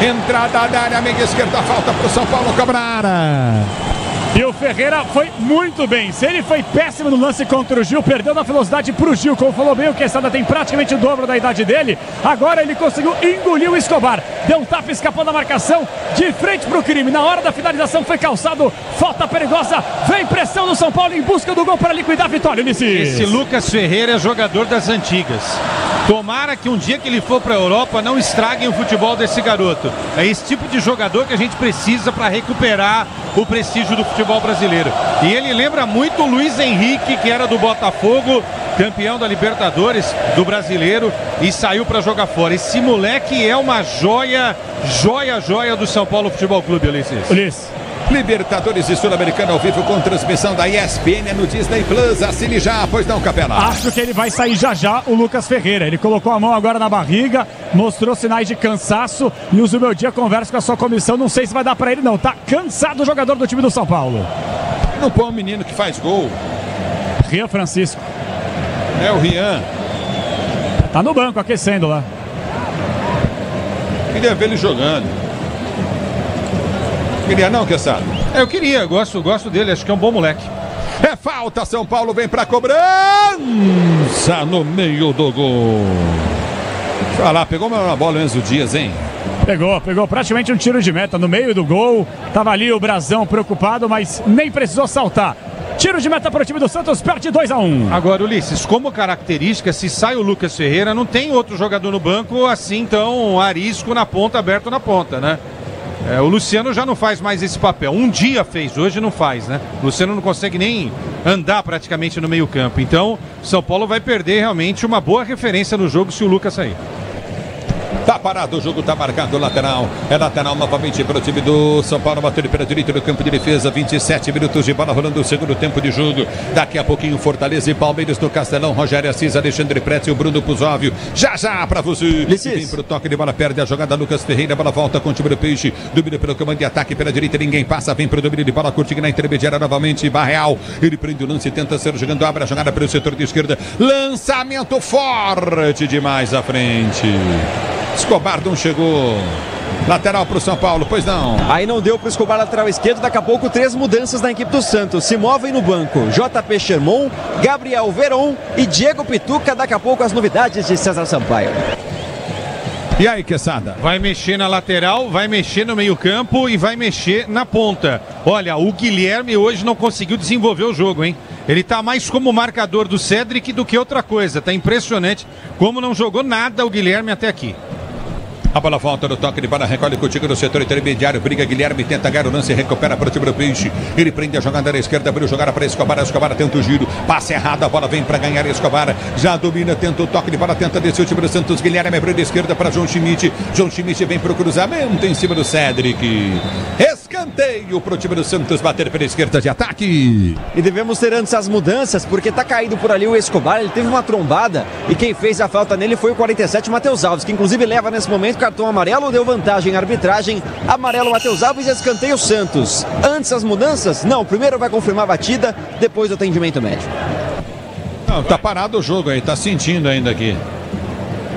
entrada da área, meia esquerda, falta pro São Paulo cobrar. E o Ferreira foi muito bem. Se ele foi péssimo no lance contra o Gil, perdeu na velocidade pro Gil. Como falou bem, o Quesada tem praticamente o dobro da idade dele. Agora ele conseguiu engolir o Escobar. Deu um tapa, escapou da marcação, de frente pro crime. Na hora da finalização foi calçado. Falta perigosa. Vem pressão do São Paulo em busca do gol para liquidar a vitória, Ulisses. Esse Lucas Ferreira é jogador das antigas. Tomara que um dia que ele for para a Europa não estraguem o futebol desse garoto. É esse tipo de jogador que a gente precisa para recuperar o prestígio do futebol brasileiro. E ele lembra muito o Luiz Henrique, que era do Botafogo, campeão da Libertadores, do Brasileiro, e saiu para jogar fora. Esse moleque é uma joia do São Paulo Futebol Clube, Ulisses. Libertadores e Sul-Americana ao vivo com transmissão da ESPN no Disney Plus. Assine já, pois não, Capela? Acho que ele vai sair já, o Lucas Ferreira. Ele colocou a mão agora na barriga, mostrou sinais de cansaço e o Zubeldia conversa com a sua comissão. Não sei se vai dar pra ele, não. Tá cansado o jogador do time do São Paulo. Não põe um menino que faz gol. Rian Francisco. É o Rian. Tá no banco, aquecendo lá. Queria ver ele jogando. Queria não, Quesada? Eu queria, gosto dele, acho que é um bom moleque. É falta, São Paulo vem pra cobrança no meio do gol. Deixa eu falar, pegou uma bola o Enzo Dias, hein? Pegou praticamente um tiro de meta no meio do gol. Tava ali o Brazão preocupado, mas nem precisou saltar. Tiro de meta para o time do Santos, perde 2-1. Agora, Ulisses, como característica, se sai o Lucas Ferreira, não tem outro jogador no banco assim tão arisco na ponta, aberto na ponta, né? O Luciano já não faz mais esse papel. Um dia fez, hoje não faz, né? O Luciano não consegue nem andar praticamente no meio campo. Então, São Paulo vai perder realmente uma boa referência no jogo se o Lucas sair. Tá parado, o jogo tá marcado, lateral. É lateral novamente para o time do São Paulo. Bateu pela direita no campo de defesa. 27 minutos de bola rolando o segundo tempo de jogo. Daqui a pouquinho Fortaleza e Palmeiras no Castelão. Rogério Assis, Alexandre Pretz e o Bruno Puzóvio. Já para você. Vem pro toque de bola, perde a jogada. Lucas Ferreira, bola volta com o time do Peixe. Domina pelo comando de ataque pela direita. Ninguém passa, vem pro domínio de bola. Curtindo na intermediária novamente. Barreal. Ele prende o lance, tenta ser jogando. Abre a jogada pelo setor de esquerda. Lançamento forte demais à frente. Escobar não chegou. Lateral para o São Paulo, pois não. Aí não deu para o Escobar, lateral esquerdo. Daqui a pouco 3 mudanças na equipe do Santos. Se movem no banco JP Sherman, Gabriel Veron e Diego Pituca. Daqui a pouco as novidades de César Sampaio. E aí, Quesada? Vai mexer na lateral, vai mexer no meio campo e vai mexer na ponta. Olha, o Guilherme hoje não conseguiu desenvolver o jogo, hein? Ele tá mais como marcador do Cedric do que outra coisa. Tá impressionante como não jogou nada o Guilherme até aqui. A bola volta no toque de bola, recolhe contigo no setor intermediário, briga Guilherme, tenta ganhar o lance, recupera para o time do Peixe. Ele prende a jogada na esquerda, abriu jogada para Escobar, Escobar tenta o giro, passe errado, a bola vem para ganhar Escobar, já domina, tenta o toque de bola, tenta descer o time do Santos, Guilherme abriu da esquerda para João Schmidt vem para o cruzamento em cima do Cedric. Escanteio para o time do Santos bater pela esquerda de ataque. E devemos ter antes as mudanças, porque tá caído por ali o Escobar, ele teve uma trombada e quem fez a falta nele foi o 47, Matheus Alves, que inclusive leva nesse momento cartão amarelo, deu vantagem à arbitragem. Amarelo Matheus Alves e escanteio Santos. Antes as mudanças? Não, primeiro vai confirmar a batida, depois o atendimento médico. Não, tá parado o jogo aí, tá sentindo ainda aqui.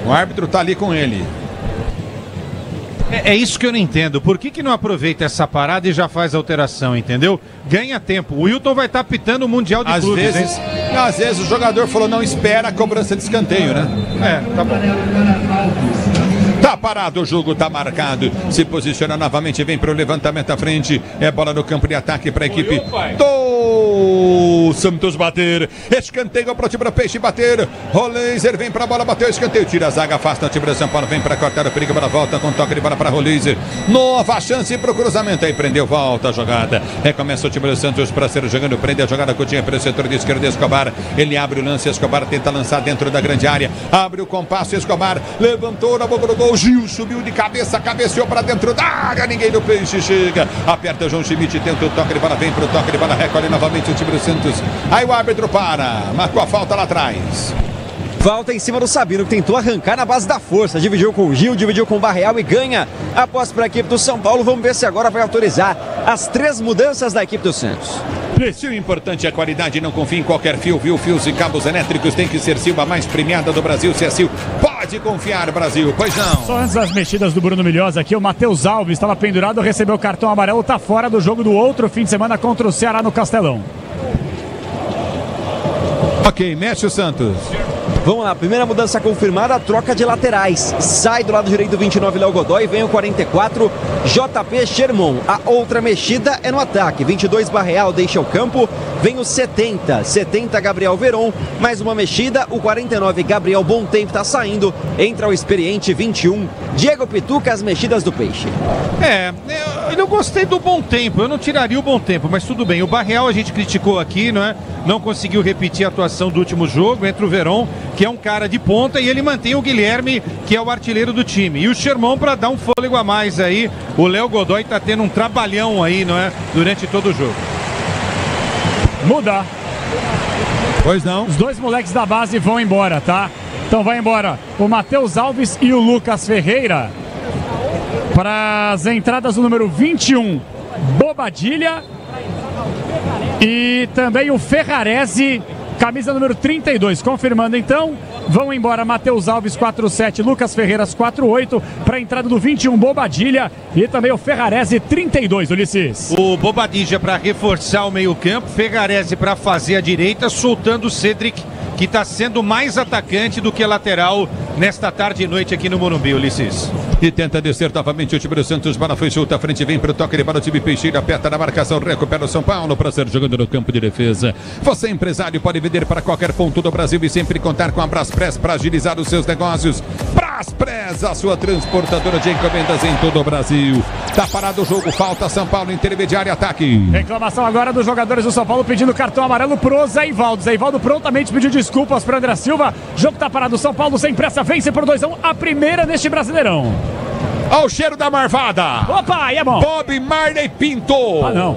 O árbitro tá ali com ele. É isso que eu não entendo. Por que não aproveita essa parada e já faz a alteração, entendeu? Ganha tempo. O Wilton vai estar pitando o Mundial de Clubes. Às vezes o jogador falou, não espera a cobrança de escanteio, né? Tá bom. Tá parado, o jogo tá marcado. Se posiciona novamente, vem pro levantamento à frente. É bola no campo de ataque para a equipe do Santos bater. Escanteio pro time do Peixe bater. Roleiser vem pra bola, bateu, escanteio. Tira a zaga, afasta o time do São Paulo. Vem pra cortar o perigo, bola volta com toque de bola para Roleiser. Nova chance pro cruzamento. Aí prendeu, volta a jogada. Recomeça o time do Santos para ser jogando. Prende a jogada Coutinho pelo setor de esquerda. Escobar. Ele abre o lance. Escobar tenta lançar dentro da grande área. Abre o compasso. Escobar levantou na boca do gol. Gil subiu de cabeça, cabeceou para dentro da área. Ninguém do Peixe chega. Aperta João Schmidt, tenta o toque de bola. Vem pro toque de bola. Recolhe novamente o time do Santos. Aí o árbitro para. Marcou a falta lá atrás. Falta em cima do Sabino, que tentou arrancar na base da força. Dividiu com o Gil, dividiu com o Barreal e ganha a posse para a equipe do São Paulo. Vamos ver se agora vai autorizar as 3 mudanças da equipe do Santos. Fio importante é a qualidade, não confie em qualquer fio, viu? Fios e cabos elétricos tem que ser Silva, mais premiada do Brasil. Se é Sil, pode confiar, Brasil. Pois não. Só antes das mexidas do Bruno Milhosa aqui, o Matheus Alves estava pendurado, recebeu o cartão amarelo, tá fora do jogo do outro fim de semana contra o Ceará no Castelão. Ok, mexe o Santos. Vamos lá, primeira mudança confirmada, a troca de laterais. Sai do lado direito 29 Léo Godoy, vem o 44 JP Sherman. A outra mexida é no ataque, 22 Barreal deixa o campo, vem o 70 Gabriel Veron. Mais uma mexida, o 49 Gabriel Bom Tempo está saindo, entra o experiente 21 Diego Pituca, as mexidas do Peixe. Eu não gostei do Bom Tempo, eu não tiraria o Bom Tempo, mas tudo bem. O Barreal a gente criticou aqui, não é? Não conseguiu repetir a atuação do último jogo, entra o Veron, que é um cara de ponta, e ele mantém o Guilherme, que é o artilheiro do time. E o Sherman para dar um fôlego a mais aí. O Léo Godoy tá tendo um trabalhão aí, não é? Durante todo o jogo. Muda. Pois não. Os 2 moleques da base vão embora, tá? Então vai embora o Matheus Alves e o Lucas Ferreira. Para as entradas do número 21, Bobadilha. E também o Ferrarese, camisa número 32. Confirmando então, vão embora Matheus Alves 47, Lucas Ferreiras 48, para a entrada do 21 Bobadilha e também o Ferrarese 32, Ulisses. O Bobadilha para reforçar o meio-campo, Ferrarese para fazer a direita, soltando o Cedric, que está sendo mais atacante do que lateral nesta tarde e noite aqui no Morumbi, Ulisses. E tenta descer novamente o time do Santos. Bola foi solta à frente, vem para o toque de bola. O time Peixeira aperta na marcação, recupera o São Paulo para ser jogando no campo de defesa. Você, empresário, pode vender para qualquer ponto do Brasil e sempre contar com a Braspress para agilizar os seus negócios. Braspress, a sua transportadora de encomendas em todo o Brasil. Tá parado o jogo, falta São Paulo, intermediário, ataque. Reclamação agora dos jogadores do São Paulo pedindo cartão amarelo pro Zé Ivaldo. Zé Ivaldo prontamente pediu desculpas para André Silva. Jogo tá parado, São Paulo sem pressa, vence por 2-1, a primeira neste Brasileirão. Olha o cheiro da marvada. Opa, aí é bom. Bob Marley pintou. Ah, não.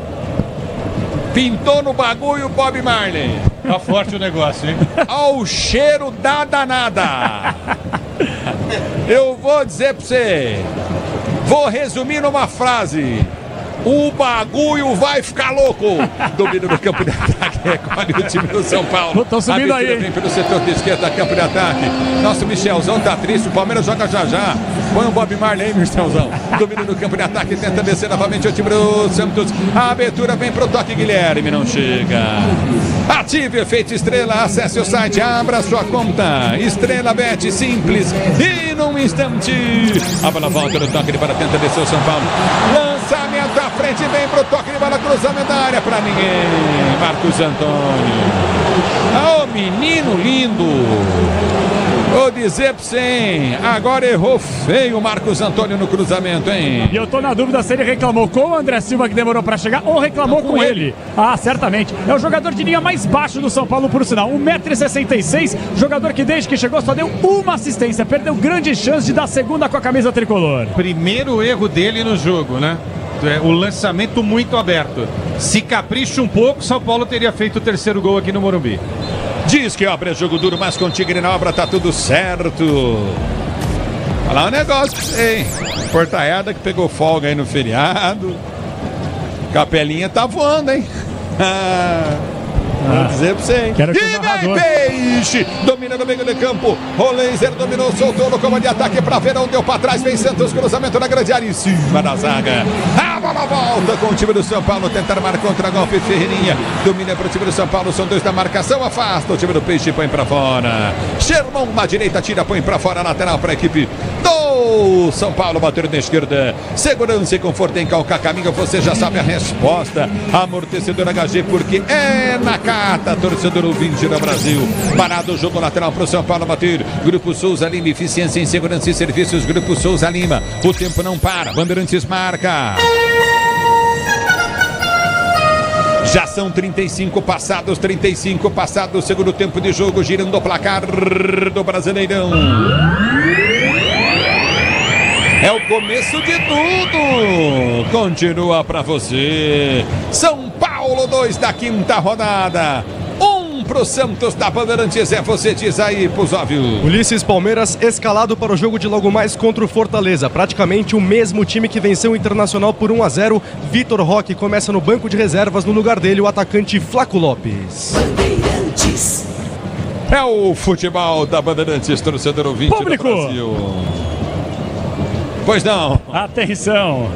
Pintou no bagulho Bob Marley. Tá forte o negócio, hein? Olha o cheiro da danada. Eu vou dizer pra você. Vou resumir numa frase. O bagulho vai ficar louco. Domínio no campo de ataque. Recolhe o time do São Paulo. Estão subindo aí. Vem pelo setor de esquerda, campo de ataque. Nosso Michelzão tá triste. O Palmeiras joga já. Põe o Bob Marley aí, Michelzão. Domínio no campo de ataque. Tenta descer novamente o time do Santos. A abertura vem pro toque. Guilherme não chega. Ative efeito estrela. Acesse o site. Abra sua conta. Estrela Bet, simples. E num instante. A bola volta no toque de bola. Tenta descer o São Paulo. Lançamento à frente. Vem pro toque de bola. Cruzamento da área pra ninguém. Marcos Antônio. Ô, menino lindo. Vou dizer pra você, hein? Agora errou feio o Marcos Antônio no cruzamento, hein? E eu tô na dúvida se ele reclamou com o André Silva, que demorou pra chegar, ou reclamou com ele. Ah, certamente. É o jogador de linha mais baixo do São Paulo, por sinal. 1,66 m, jogador que desde que chegou só deu uma assistência. Perdeu grande chance de dar segunda com a camisa tricolor. Primeiro erro dele no jogo, né? O lançamento muito aberto. Se capricha um pouco, São Paulo teria feito o terceiro gol aqui no Morumbi. Diz que obra é jogo duro, mas com Tigre na obra tá tudo certo. Falar um negócio, hein? Portaiada que pegou folga aí no feriado. Capelinha tá voando, hein? Vou dizer pra você, hein? Quero que e vem Peixe! Domina no meio de campo. Rolenzer dominou, soltou no comando de ataque pra Verão, deu pra trás, vem Santos, cruzamento na grande área em cima da zaga. A bola volta com o time do São Paulo, tentar marcar contra-golpe, Ferreirinha. Domina pro time do São Paulo, são 2 da marcação, afasta o time do Peixe, põe pra fora. Sherman na direita, tira, põe pra fora, lateral pra equipe do O São Paulo bateu na esquerda. Segurança e conforto em qualquer caminho. Você já sabe a resposta. Amortecedor HG, porque é Nakata, torcedor ouvinte do Brasil. Parado o jogo lateral para o São Paulo bater. Grupo Souza Lima, eficiência em segurança e serviços. Grupo Souza Lima. O tempo não para. Bandeirantes marca. Já são 35 passados o segundo tempo de jogo, girando o placar do Brasileirão. É o começo de tudo. Continua pra você. São Paulo 2 da quinta rodada. Pro Santos da Bandeirantes, você diz aí, Pusóvio. Ulisses, Palmeiras escalado para o jogo de logo mais contra o Fortaleza. Praticamente o mesmo time que venceu o Internacional por 1-0. Vitor Roque começa no banco de reservas, no lugar dele o atacante Flaco Lopes. Bandeirantes. É o futebol da Bandeirantes, torcedor ouvinte do Brasil. Pois não. Atenção.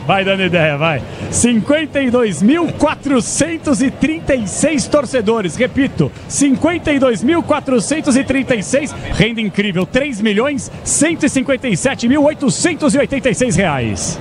Vai dando ideia, vai. 52.436 torcedores. Repito, 52.436. Renda incrível, 3.157.886 reais.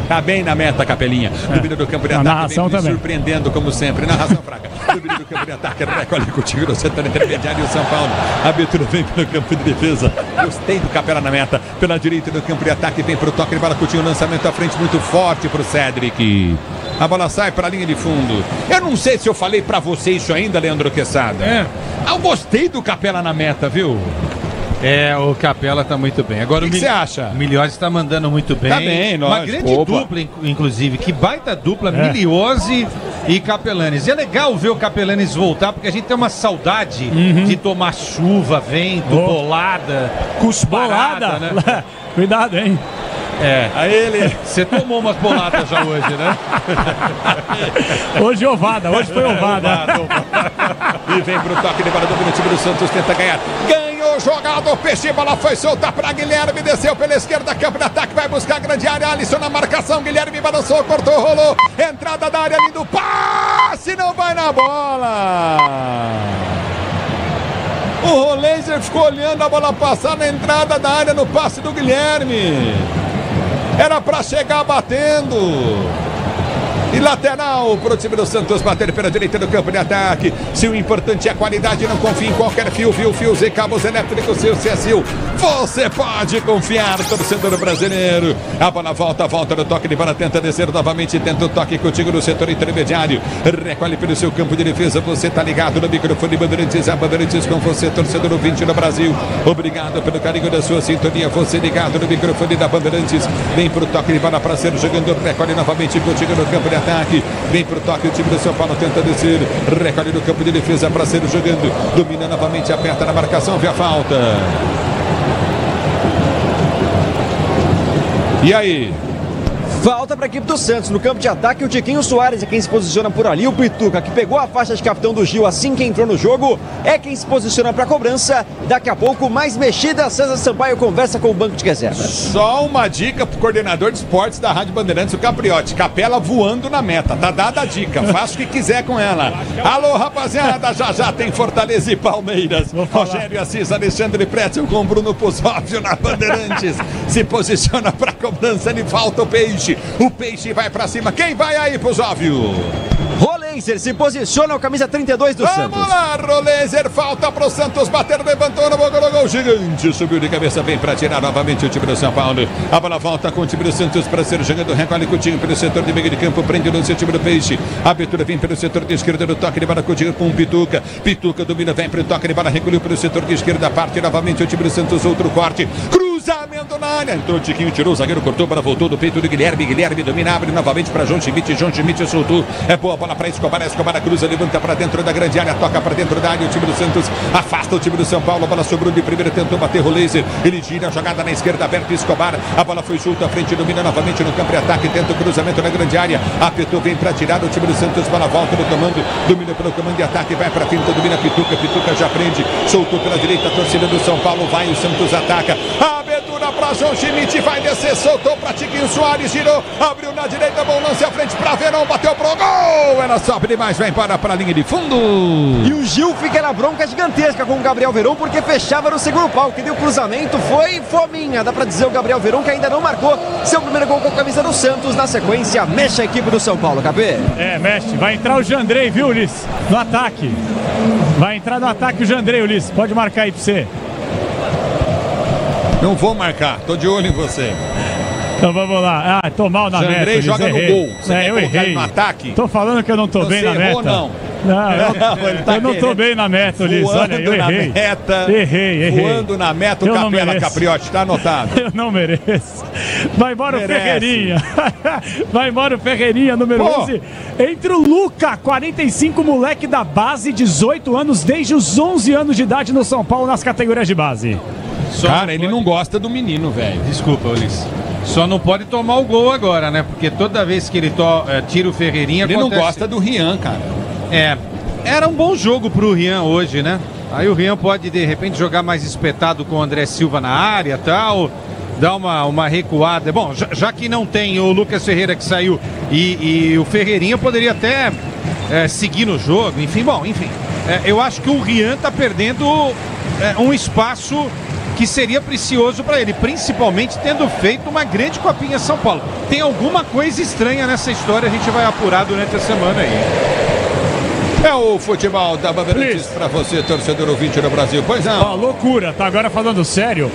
Tá bem na meta, Capelinha. No meio do campo de ataque, vem surpreendendo como sempre. Narração fraca. No meio do campo de ataque, recolhe contigo no setor intermediário o São Paulo. A abertura vem pelo campo de defesa. Gostei do Capela na meta. Pela direita do campo de ataque, vem pro toque de bola. Coutinho, lançamento à frente muito forte pro Cedric. A bola sai para a linha de fundo. Eu não sei se eu falei pra você isso ainda, Leandro Quesada. Eu gostei do Capela na meta, viu? O Capela tá muito bem. Agora o que você acha? O Miliose está mandando muito bem. Tá bem, Uma grande dupla, inclusive. Que baita dupla, Miliose e Capelanes. E é legal ver o Capelanes voltar, porque a gente tem uma saudade de tomar chuva, vento, bolada, cusparada, né? Cuidado, hein? Aí ele... Você tomou umas boladas já hoje, né? Hoje foi ovada. E vem pro toque de bola do time do Santos, tenta ganhar. Ganhou, jogado, peixe, bola foi solta pra Guilherme, desceu pela esquerda, campo de ataque, vai buscar a grande área, Alisson na marcação, Guilherme balançou, cortou, rolou, entrada da área, lindo passe, não vai na bola. O Rolenzer ficou olhando a bola passar na entrada da área, no passe do Guilherme. Era pra chegar batendo. E lateral pro time do Santos bater pela direita do campo de ataque. Se o importante é a qualidade, não confie em qualquer fios e cabos elétricos, seu CSU. Você pode confiar, torcedor brasileiro. A bola volta no toque de bola, tenta descer novamente, tenta o toque contigo no setor intermediário. Recolhe pelo seu campo de defesa, você tá ligado no microfone Bandeirantes, a Bandeirantes com você, torcedor ouvinte do Brasil. Obrigado pelo carinho da sua sintonia, você ligado no microfone da Bandeirantes. Vem pro toque de bola para ser o jogador, recolhe novamente contigo no campo de ataque, vem pro toque, o time do São Paulo tenta descer, recolhe no campo de defesa para ser jogando, domina novamente, aperta na marcação, vê a falta. E aí? Falta para a equipe do Santos. No campo de ataque, o Tiquinho Soares é quem se posiciona por ali. O Pituca, que pegou a faixa de capitão do Gil assim que entrou no jogo, é quem se posiciona para a cobrança. Daqui a pouco, mais mexida, César Sampaio conversa com o banco de reservas. Só uma dica pro coordenador de esportes da Rádio Bandeirantes, o Capriotti. Capela voando na meta. Tá dada a dica. Faça o que quiser com ela. Alô, rapaziada. Já tem Fortaleza e Palmeiras. Rogério Assis, Alexandre Pretzel com Bruno Pusóvio na Bandeirantes. Se posiciona para a cobrança. Ele falta o Peixe. O Peixe vai pra cima. Quem vai aí, Pusóvio? Rolenzer se posiciona o camisa 32 do Santos. Vamos lá, Rolenzer, falta pro Santos bater, levantou no gol gigante, subiu de cabeça, vem pra tirar novamente o time do São Paulo. A bola volta com o time do Santos para ser jogando, recolhe Coutinho pelo setor de meio de campo, prende no seu time do Peixe. A abertura vem pelo setor de esquerda, no toque de bola Coutinho com o Pituca. Pituca domina, vem pro toque de bola, recolheu pelo setor de esquerda, parte novamente o time do Santos, outro corte, cruzamento na área. Entrou o Tiquinho, tirou o zagueiro, cortou, para voltou do peito do Guilherme. Guilherme domina, abre novamente para João Schmidt. João Schmidt soltou. É boa bola para Escobar. Escobar cruza, levanta para dentro da grande área, toca para dentro da área. O time do Santos afasta o time do São Paulo. A bola sobrou de primeira, tentou bater Rolenzer. Ele gira a jogada na esquerda, aberto Escobar. A bola foi solta à frente, domina novamente no campo de ataque. Tenta o cruzamento na grande área. Apertou, vem para tirar o time do Santos. Bola volta no comando, domina pelo comando de ataque, vai para finta, domina Pituca. Pituca já prende, soltou pela direita. A torcida do São Paulo vai, o Santos ataca. A abertura pra João Schmidt, vai descer, soltou pra Tiquinho Soares, girou, abriu na direita, bom lance à frente pra Verão, bateu pro gol, ela sobe demais, vai embora pra linha de fundo. E o Gil fica na bronca gigantesca com o Gabriel Verón, porque fechava no segundo pau, que deu cruzamento, foi fominha, dá pra dizer o Gabriel Verón, que ainda não marcou seu primeiro gol com a camisa do Santos, na sequência, mexe a equipe do São Paulo, Capê. Mexe, vai entrar o Jandrei, viu, Ulisses, no ataque, vai entrar no ataque o Jandrei, Ulisses, pode marcar aí pra você. Não vou marcar, tô de olho em você. Então vamos lá. Tô mal na meta. Jandrei joga no gol. Você quer eu errei. No ataque? Tô falando que eu não tô bem na meta. Não. Eu não tô bem na meta, Ulisses. Olha, eu errei. Errei. Voando na meta, o Capela Capriotti, tá anotado. Eu não mereço. Vai embora o Ferreirinha. Vai embora o Ferreirinha, número 11. Entre o Luca, 45, moleque da base, 18 anos, desde os 11 anos de idade no São Paulo, nas categorias de base. Cara, ele não gosta do menino, velho. Desculpa, Ulisses. Só não pode tomar o gol agora, né? Porque toda vez que ele tira o Ferreirinha... Ele não gosta do Rian, cara. Era um bom jogo pro Rian hoje, né? Aí o Rian pode, de repente, jogar mais espetado com o André Silva na área e tal, dar uma recuada. Bom, já que não tem o Lucas Ferreira que saiu e o Ferreirinha poderia até seguir no jogo, enfim. Eu acho que o Rian tá perdendo um espaço que seria precioso para ele, principalmente tendo feito uma grande Copinha São Paulo. Tem alguma coisa estranha nessa história, a gente vai apurar durante a semana aí. É o futebol da Bandeirantes para você, torcedor ouvinte do Brasil. Pois não. Loucura, tá agora falando sério.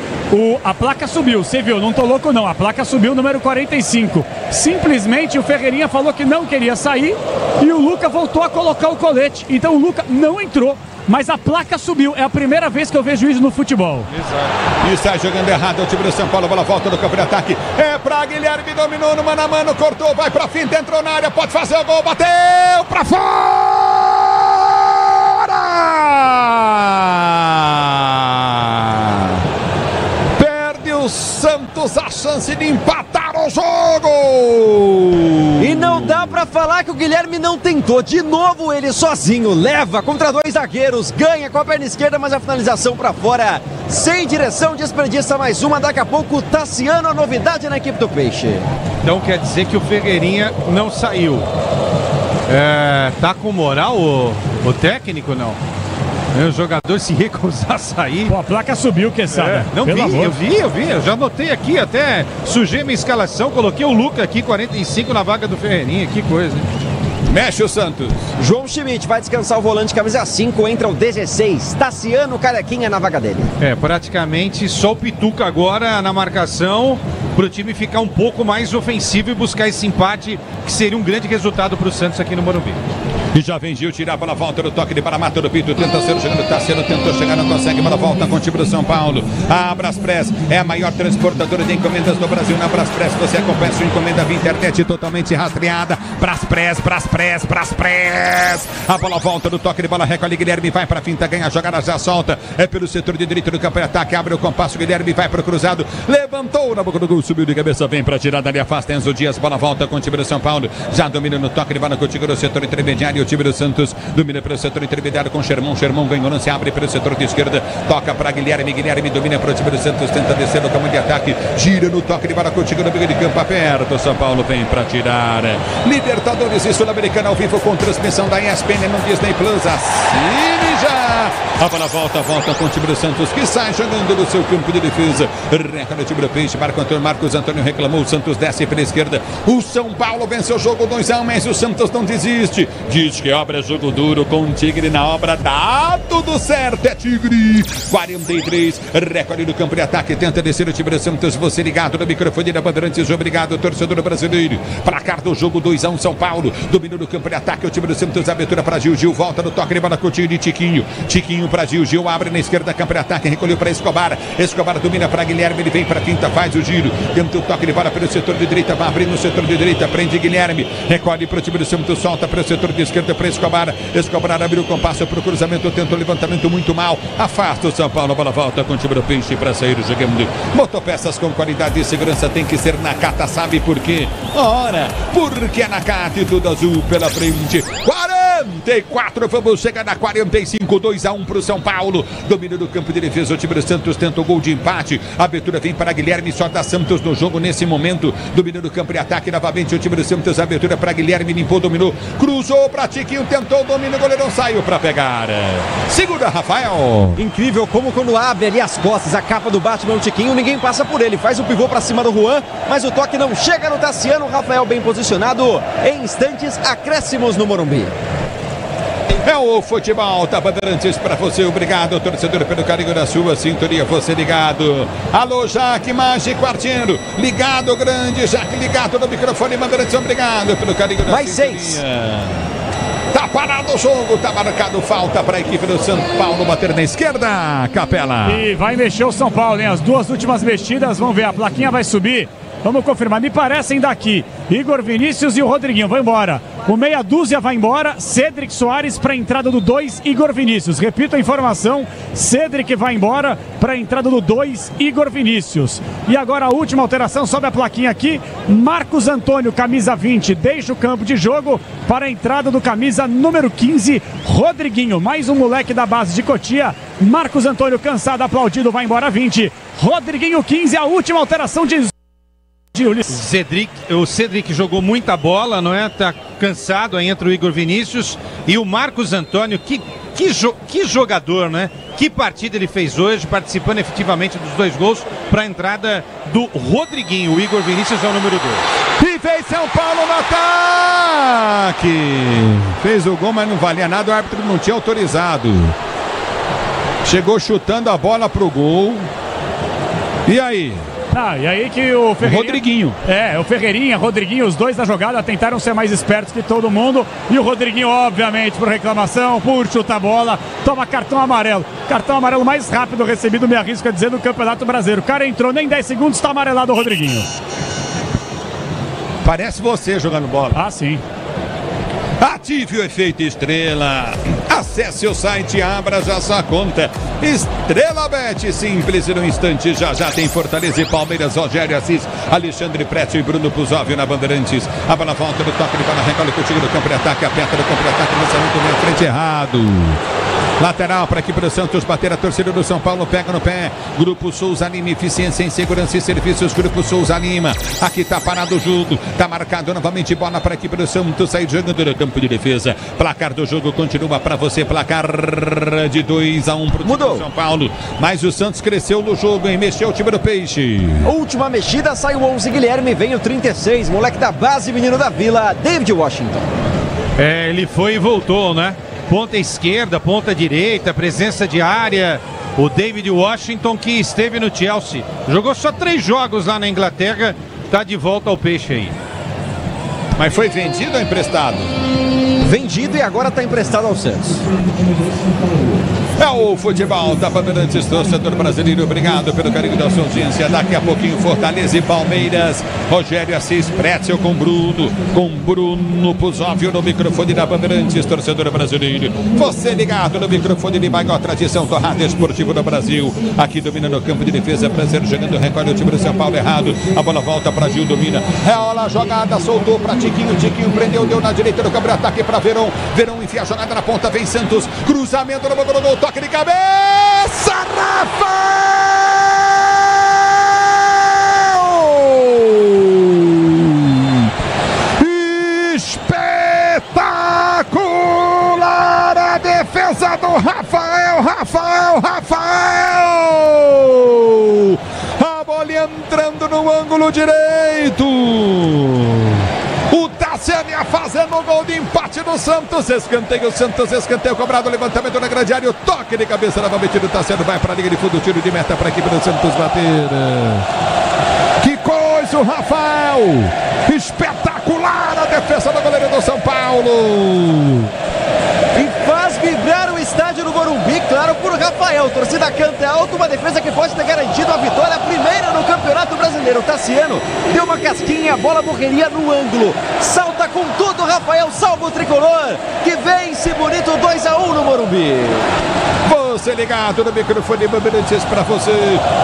A placa subiu, você viu, não tô louco não. A placa subiu, número 45. Simplesmente o Ferreirinha falou que não queria sair e o Luca voltou a colocar o colete. Então o Luca não entrou. Mas a placa subiu, é a primeira vez que eu vejo isso no futebol. Exato. E está jogando errado o time do São Paulo, bola volta no campo de ataque. É pra Guilherme, dominou no mano a mano, cortou, vai pra finta, entrou na área, pode fazer o gol, bateu pra fora! Perde o Santos a chance de empatar o jogo! E não dá pra falar que o Guilherme não tentou. De novo ele sozinho, leva contra dois zagueiros, ganha com a perna esquerda, mas a finalização pra fora, sem direção, desperdiça mais uma. Daqui a pouco o Tassiano, a novidade na equipe do Peixe. Então quer dizer que o Ferreirinha não saiu. Tá com moral o técnico, não? O jogador se recusar a sair. A placa subiu, Quesada. Eu vi, eu já anotei aqui, até sujei minha escalação, coloquei o Luca aqui, 45 na vaga do Ferreirinha, que coisa, hein? Mexe o Santos. João Schmidt vai descansar o volante, camisa 5, entra o 16, Tassiano Carequinha na vaga dele. Praticamente só o Pituca agora na marcação, pro time ficar um pouco mais ofensivo e buscar esse empate, que seria um grande resultado pro Santos aqui no Morumbi. E já vem Gil tirar para a volta do toque de Paramata do Pito. Tenta ser chegando, Tassiano tentou chegar, não consegue. Para a volta com o time do São Paulo. A Braspress é a maior transportadora de encomendas do Brasil. Na Braspress você acompanha sua encomenda via internet totalmente rastreada. Braspress. A bola volta do toque de bola, recolhe Guilherme, vai para a finta, ganha a jogada, já solta. É pelo setor de direito do campo de ataque, abre o compasso, Guilherme vai para o cruzado. Levantou na boca do gol, subiu de cabeça, vem para tirar dali, afasta Enzo Dias. Bola volta com o time do São Paulo. Já domina no toque de bola contigo no setor intermediário. O time do Santos domina pelo setor intermediário com Sherman ganhou lance, abre pelo setor de esquerda, toca para Guilherme domina para o time do Santos, tenta descer no caminho de ataque, gira no toque de bola contigo no meio de campo, aperta, o São Paulo vem para tirar. Libertadores e Sul-Americana ao vivo com transmissão da ESPN no Disney Plus, assine já! A bola volta com o time do Santos, que sai jogando do seu campo de defesa, reca no time do Peixe, Marcos Antônio reclamou, o Santos desce pela esquerda, o São Paulo venceu o jogo 2-1, mas o Santos não desiste, diz que obra é jogo duro com o Tigre na obra, dá tudo certo, é Tigre, 43, recorde do campo de ataque, tenta descer o time do Santos, você ligado no microfone da Bandeirantes, obrigado, torcedor brasileiro, placar do jogo 2-1, São Paulo, domínio do campo de ataque, o time do Santos, abertura para Gil, volta no toque de bola com o time de Tiquinho para Gil, abre na esquerda, campo de ataque, recolheu para Escobar domina para Guilherme, ele vem para quinta, faz o giro, tenta o toque de bola pelo setor de direita, vai abrir no setor de direita, prende Guilherme, recolhe para o time do Santos, solta para o setor de esquerda para Escobar abriu o compasso para o cruzamento, tenta o levantamento muito mal, afasta o São Paulo, bola volta com o time do Peixe para sair jogando. Motopeças com qualidade e segurança tem que ser Nakata, sabe por quê? Ora, porque é Nakata e tudo azul pela frente. 40 44, vamos chegar a 45, 2-1 pro São Paulo. Domínio do campo de defesa, o time do Santos tenta o gol de empate. A abertura vem para Guilherme, só dá Santos no jogo nesse momento. Domínio do campo de ataque novamente, o time do Santos, abertura para Guilherme, limpou, dominou, cruzou para Tiquinho, tentou o domínio, o goleirão saiu para pegar. Segura, Rafael. Incrível como quando abre ali as costas, a capa do Batman, o Tiquinho, ninguém passa por ele. Faz o pivô para cima do Juan, mas o toque não chega no Tassiano. Rafael bem posicionado. Em instantes, acréscimos no Morumbi. É o futebol da Bandeirantes para você. Obrigado, torcedor, pelo carinho da sua sintonia. Você ligado. Alô, Jaque Mágico Quartiero. Ligado, grande Jaque, ligado no microfone. Bandeirantes, obrigado pelo carinho da mais sintonia. 6. Tá parado o jogo, tá marcado falta para a equipe do São Paulo bater na esquerda, Capela. E vai mexer o São Paulo, hein? As duas últimas mexidas, vamos ver, a plaquinha vai subir. Vamos confirmar, me parecem daqui. Igor Vinícius e o Rodriguinho vão embora. O meia dúzia vai embora. Cedric Soares para a entrada do 2, Igor Vinícius. Repito a informação, Cedric vai embora para a entrada do 2, Igor Vinícius. E agora a última alteração, sobe a plaquinha aqui. Marcos Antônio, camisa 20, deixa o campo de jogo para a entrada do camisa número 15, Rodriguinho. Mais um moleque da base de Cotia. Marcos Antônio, cansado, aplaudido, vai embora 20. Rodriguinho 15, a última alteração de o Cedric jogou muita bola, não é? Tá cansado, aí entra o Igor Vinícius e o Marcos Antônio, que jogador, né? Que partida ele fez hoje, participando efetivamente dos 2 gols para a entrada do Rodriguinho. O Igor Vinícius é o número 2. E fez São Paulo no ataque. Fez o gol, mas não valia nada, o árbitro não tinha autorizado. Chegou chutando a bola pro gol. E aí? E aí que o Ferreirinha... Rodriguinho. O Ferreirinha, Rodriguinho, os dois da jogada tentaram ser mais espertos que todo mundo. E o Rodriguinho, obviamente, por reclamação, por chutar a bola, toma cartão amarelo. Cartão amarelo mais rápido recebido, me arrisco a dizer, no Campeonato Brasileiro. O cara entrou, nem 10 segundos, está amarelado o Rodriguinho. Parece você jogando bola. Ah, sim. Ative o efeito estrela. Acesse o site, abra já sua conta. Estrela Bet, simples e no instante. Já tem Fortaleza e Palmeiras, Rogério Assis, Alexandre Prétio e Bruno Puzóvio na Bandeirantes. A bola volta no toque de bola, recolhe contigo no campo de ataque, aperta no campo de ataque, lançamento meio frente errado. Lateral para aqui para o Santos bater, a torcida do São Paulo pega no pé. Grupo Souza Lima, eficiência em segurança e serviços. Grupo Souza Lima, aqui tá parado o jogo, tá marcado novamente, bola para aqui para o Santos, sair jogando no campo de defesa. Placar do jogo continua para você, placar de 2-1 pro time do São Paulo. Mas o Santos cresceu no jogo, hein? Mexeu o time do Peixe. Última mexida, sai o 11 Guilherme, vem o 36, moleque da base, menino da Vila, David Washington. Ele foi e voltou, né? Ponta esquerda, ponta direita, presença de área. O David Washington, que esteve no Chelsea, jogou só 3 jogos lá na Inglaterra, tá de volta ao Peixe aí. Mas foi vendido ou emprestado? Vendido e agora está emprestado ao Santos. É o futebol da Bandeirantes, torcedor brasileiro, obrigado pelo carinho da sua audiência. Daqui a pouquinho Fortaleza e Palmeiras, Rogério Assis, Prétio com Bruno Puzóvio no microfone da Bandeirantes, torcedor brasileiro. Você ligado no microfone de maior tradição do rádio esportivo do Brasil. Aqui domina no campo de defesa, Prazer jogando, recolhe o time do São Paulo errado. A bola volta para Gil, domina. Reola a jogada, soltou para Tiquinho, Tiquinho prendeu, deu na direita do campo de ataque para Verão. Verão enfia a jogada na ponta, vem Santos, cruzamento no gol, toque de cabeça, Rafael! Espetacular a defesa do Rafael! A bola entrando no ângulo direito. O Tassiano fazendo o gol de empate do Santos. Escanteio, Santos, escanteio cobrado, levantamento na grande área, o toque de cabeça novamente do Tassiano, vai para a linha de fundo, tiro de meta para a equipe do Santos bater. Que coisa, o Rafael! Espetacular a defesa do goleiro do São Paulo. E faz vibrar o estádio do Morumbi, claro, por Rafael. Torcida canta alto, uma defesa que pode ter garantido a vitória, a primeira no Campeonato Brasileiro. O Tassiano deu uma casquinha, a bola morreria no ângulo. Salta com tudo, Rafael, salva o tricolor, que vence bonito 2-1 no Morumbi. Você ligado no microfone Bandeirantes pra você.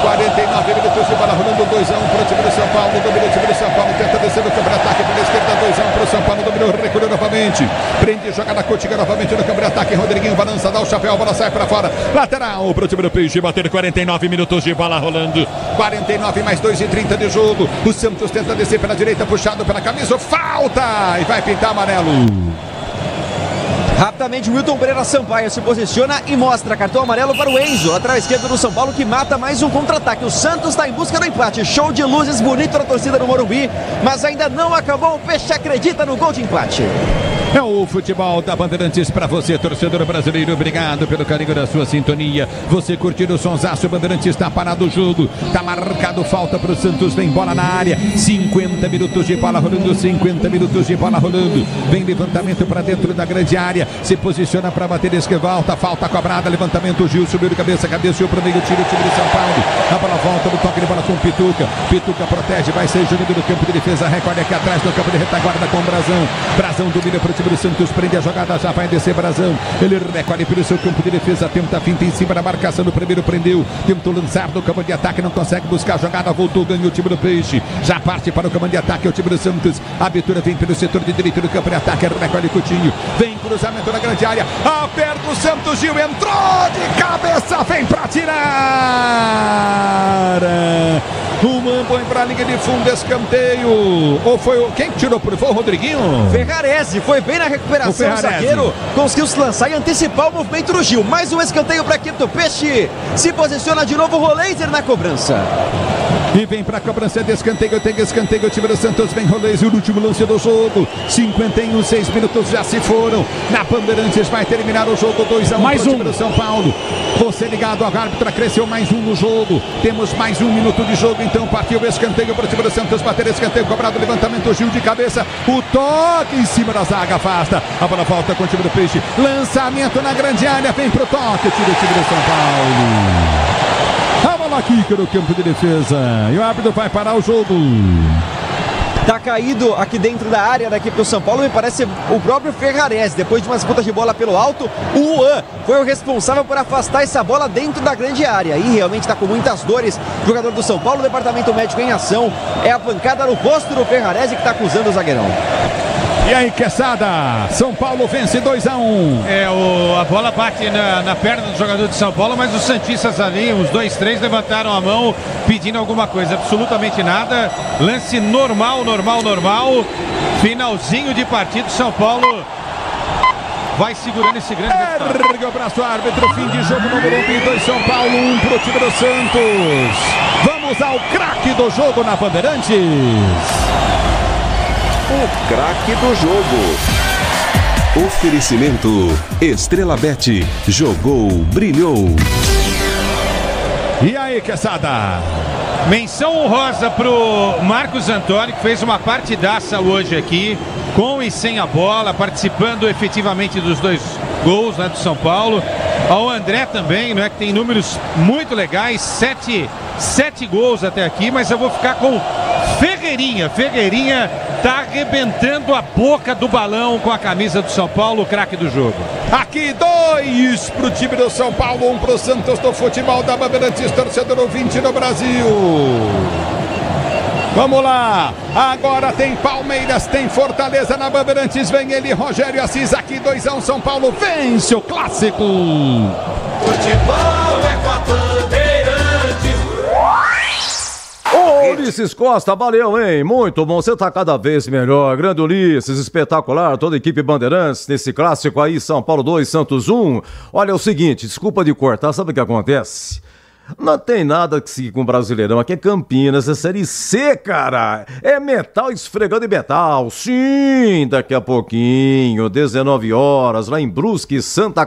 49 minutos de bola rolando, 2-1 pro time do São Paulo. Domina o time do São Paulo, tenta descer no campo de ataque pela esquerda, 2-1 pro São Paulo. Dominou, recolheu novamente. Prende, jogada Cotiga novamente no campo de ataque. Rodriguinho balança, dá o chapéu, a bola sai pra fora. Lateral pro time do Peixe, bater 49 minutos de bola rolando. 49 mais 2:30 de jogo. O Santos tenta descer pela direita, puxado pela camisa. Falta! E vai pintar amarelo. Rapidamente, Wilton Pereira Sampaio se posiciona e mostra cartão amarelo para o Enzo, lateral esquerdo do São Paulo, que mata mais um contra-ataque. O Santos está em busca do empate. Show de luzes bonito na torcida do Morumbi, mas ainda não acabou. O Peixe acredita no gol de empate. É o futebol da Bandeirantes pra você, torcedor brasileiro. Obrigado pelo carinho da sua sintonia. Você curtindo o sonsaço, Bandeirantes está parado o jogo. Tá marcado falta pro Santos, vem bola na área. 50 minutos de bola rolando, 50 minutos de bola rolando. Vem levantamento pra dentro da grande área. Se posiciona pra bater, esquivalta, falta cobrada, levantamento, Gil subiu de cabeça, cabeceou pro meio, tira o time do São Paulo. A bola volta no toque de bola com o Pituca. Pituca protege, vai ser jogando no campo de defesa, recolhe aqui atrás no campo de retaguarda com o Brazão. Brazão domina pro time do Santos, prende a jogada, já vai descer Brazão. Ele recolhe pelo seu campo de defesa, tenta a finta em cima da marcação do primeiro, prendeu. Tentou lançar no campo de ataque, não consegue buscar a jogada, voltou, ganhou o time do Peixe. Já parte para o campo de ataque, é o time do Santos. A abertura vem pelo setor de direito do campo de ataque, recolhe Coutinho. Vem cruzamento na grande área, aperta o Santos, Gil entrou de cabeça, vem pra tirar. O Mambo para a linha de fundo, escanteio. Ou foi o... Quem tirou? Foi o Rodriguinho? Ferrarese, foi bem na recuperação, o zagueiro conseguiu se lançar e antecipar o movimento do Gil. Mais um escanteio para a equipe do Peixe. Se posiciona de novo o Roleiser na cobrança. E vem para a cobrança de escanteio, tem escanteio, o time do Santos vem Roleiser, o último lance do jogo. 51, 6 minutos já se foram. Na Bandeirantes vai terminar o jogo, 2-1 mais pro time do São Paulo. Você ligado, a árbitra cresceu mais um no jogo. Temos mais 1 minuto de jogo, então partiu o escanteio para o time do Santos, bater escanteio, cobrado, levantamento, Gil de cabeça, o toque em cima da zaga, afasta, a bola volta com o time do Peixe, lançamento na grande área, vem pro toque, tira o time do São Paulo. A bola aqui no campo de defesa, e o árbitro vai parar o jogo. Tá caído aqui dentro da área da equipe do São Paulo, me parece o próprio Ferrarese. Depois de uma disputa de bola pelo alto, o Juan foi o responsável por afastar essa bola dentro da grande área. E realmente está com muitas dores. Jogador do São Paulo, departamento médico em ação. É a pancada no rosto do Ferrarese que está acusando o zagueirão. E aí, Quesada, São Paulo vence 2-1. A bola bate na perna do jogador de São Paulo, mas os santistas ali, os 2-3, levantaram a mão pedindo alguma coisa, absolutamente nada. Lance normal. Finalzinho de partido, São Paulo vai segurando esse grande resultado. Ergue o braço, árbitro, fim de jogo no Morumbi, 2 São Paulo, 1 pro time do Santos. Vamos ao craque do jogo na Bandeirantes. O craque do jogo. Oferecimento Estrela Bet. Jogou, brilhou. E aí, Quesada? Menção honrosa pro Marcos Antônio, que fez uma partidaça hoje aqui, com e sem a bola, participando efetivamente dos 2 gols, né, do São Paulo. Ao André também, né, que tem números muito legais, 7 gols até aqui, mas eu vou ficar com Ferreirinha. Ferreirinha tá arrebentando a boca do balão com a camisa do São Paulo, o craque do jogo. Aqui 2 pro time do São Paulo, 1 pro Santos do futebol da Bandeirantes, torcedor ouvinte no Brasil. Vamos lá, agora tem Palmeiras, tem Fortaleza na Bandeirantes, vem ele, Rogério Assis, aqui 2-1, São Paulo vence o clássico. Futebol é com a Bandeirantes. Ô, Ulisses Costa, valeu, hein? Muito bom, você tá cada vez melhor. Grande Ulisses, espetacular, toda a equipe Bandeirantes, nesse clássico aí, São Paulo 2, Santos 1. Olha, é o seguinte, desculpa de cortar, sabe o que acontece? Não tem nada que seguir com o Brasileirão, aqui é Campinas, é Série C, cara. É metal esfregando em metal. Sim, daqui a pouquinho, 19 horas, lá em Brusque, Santa Catarina.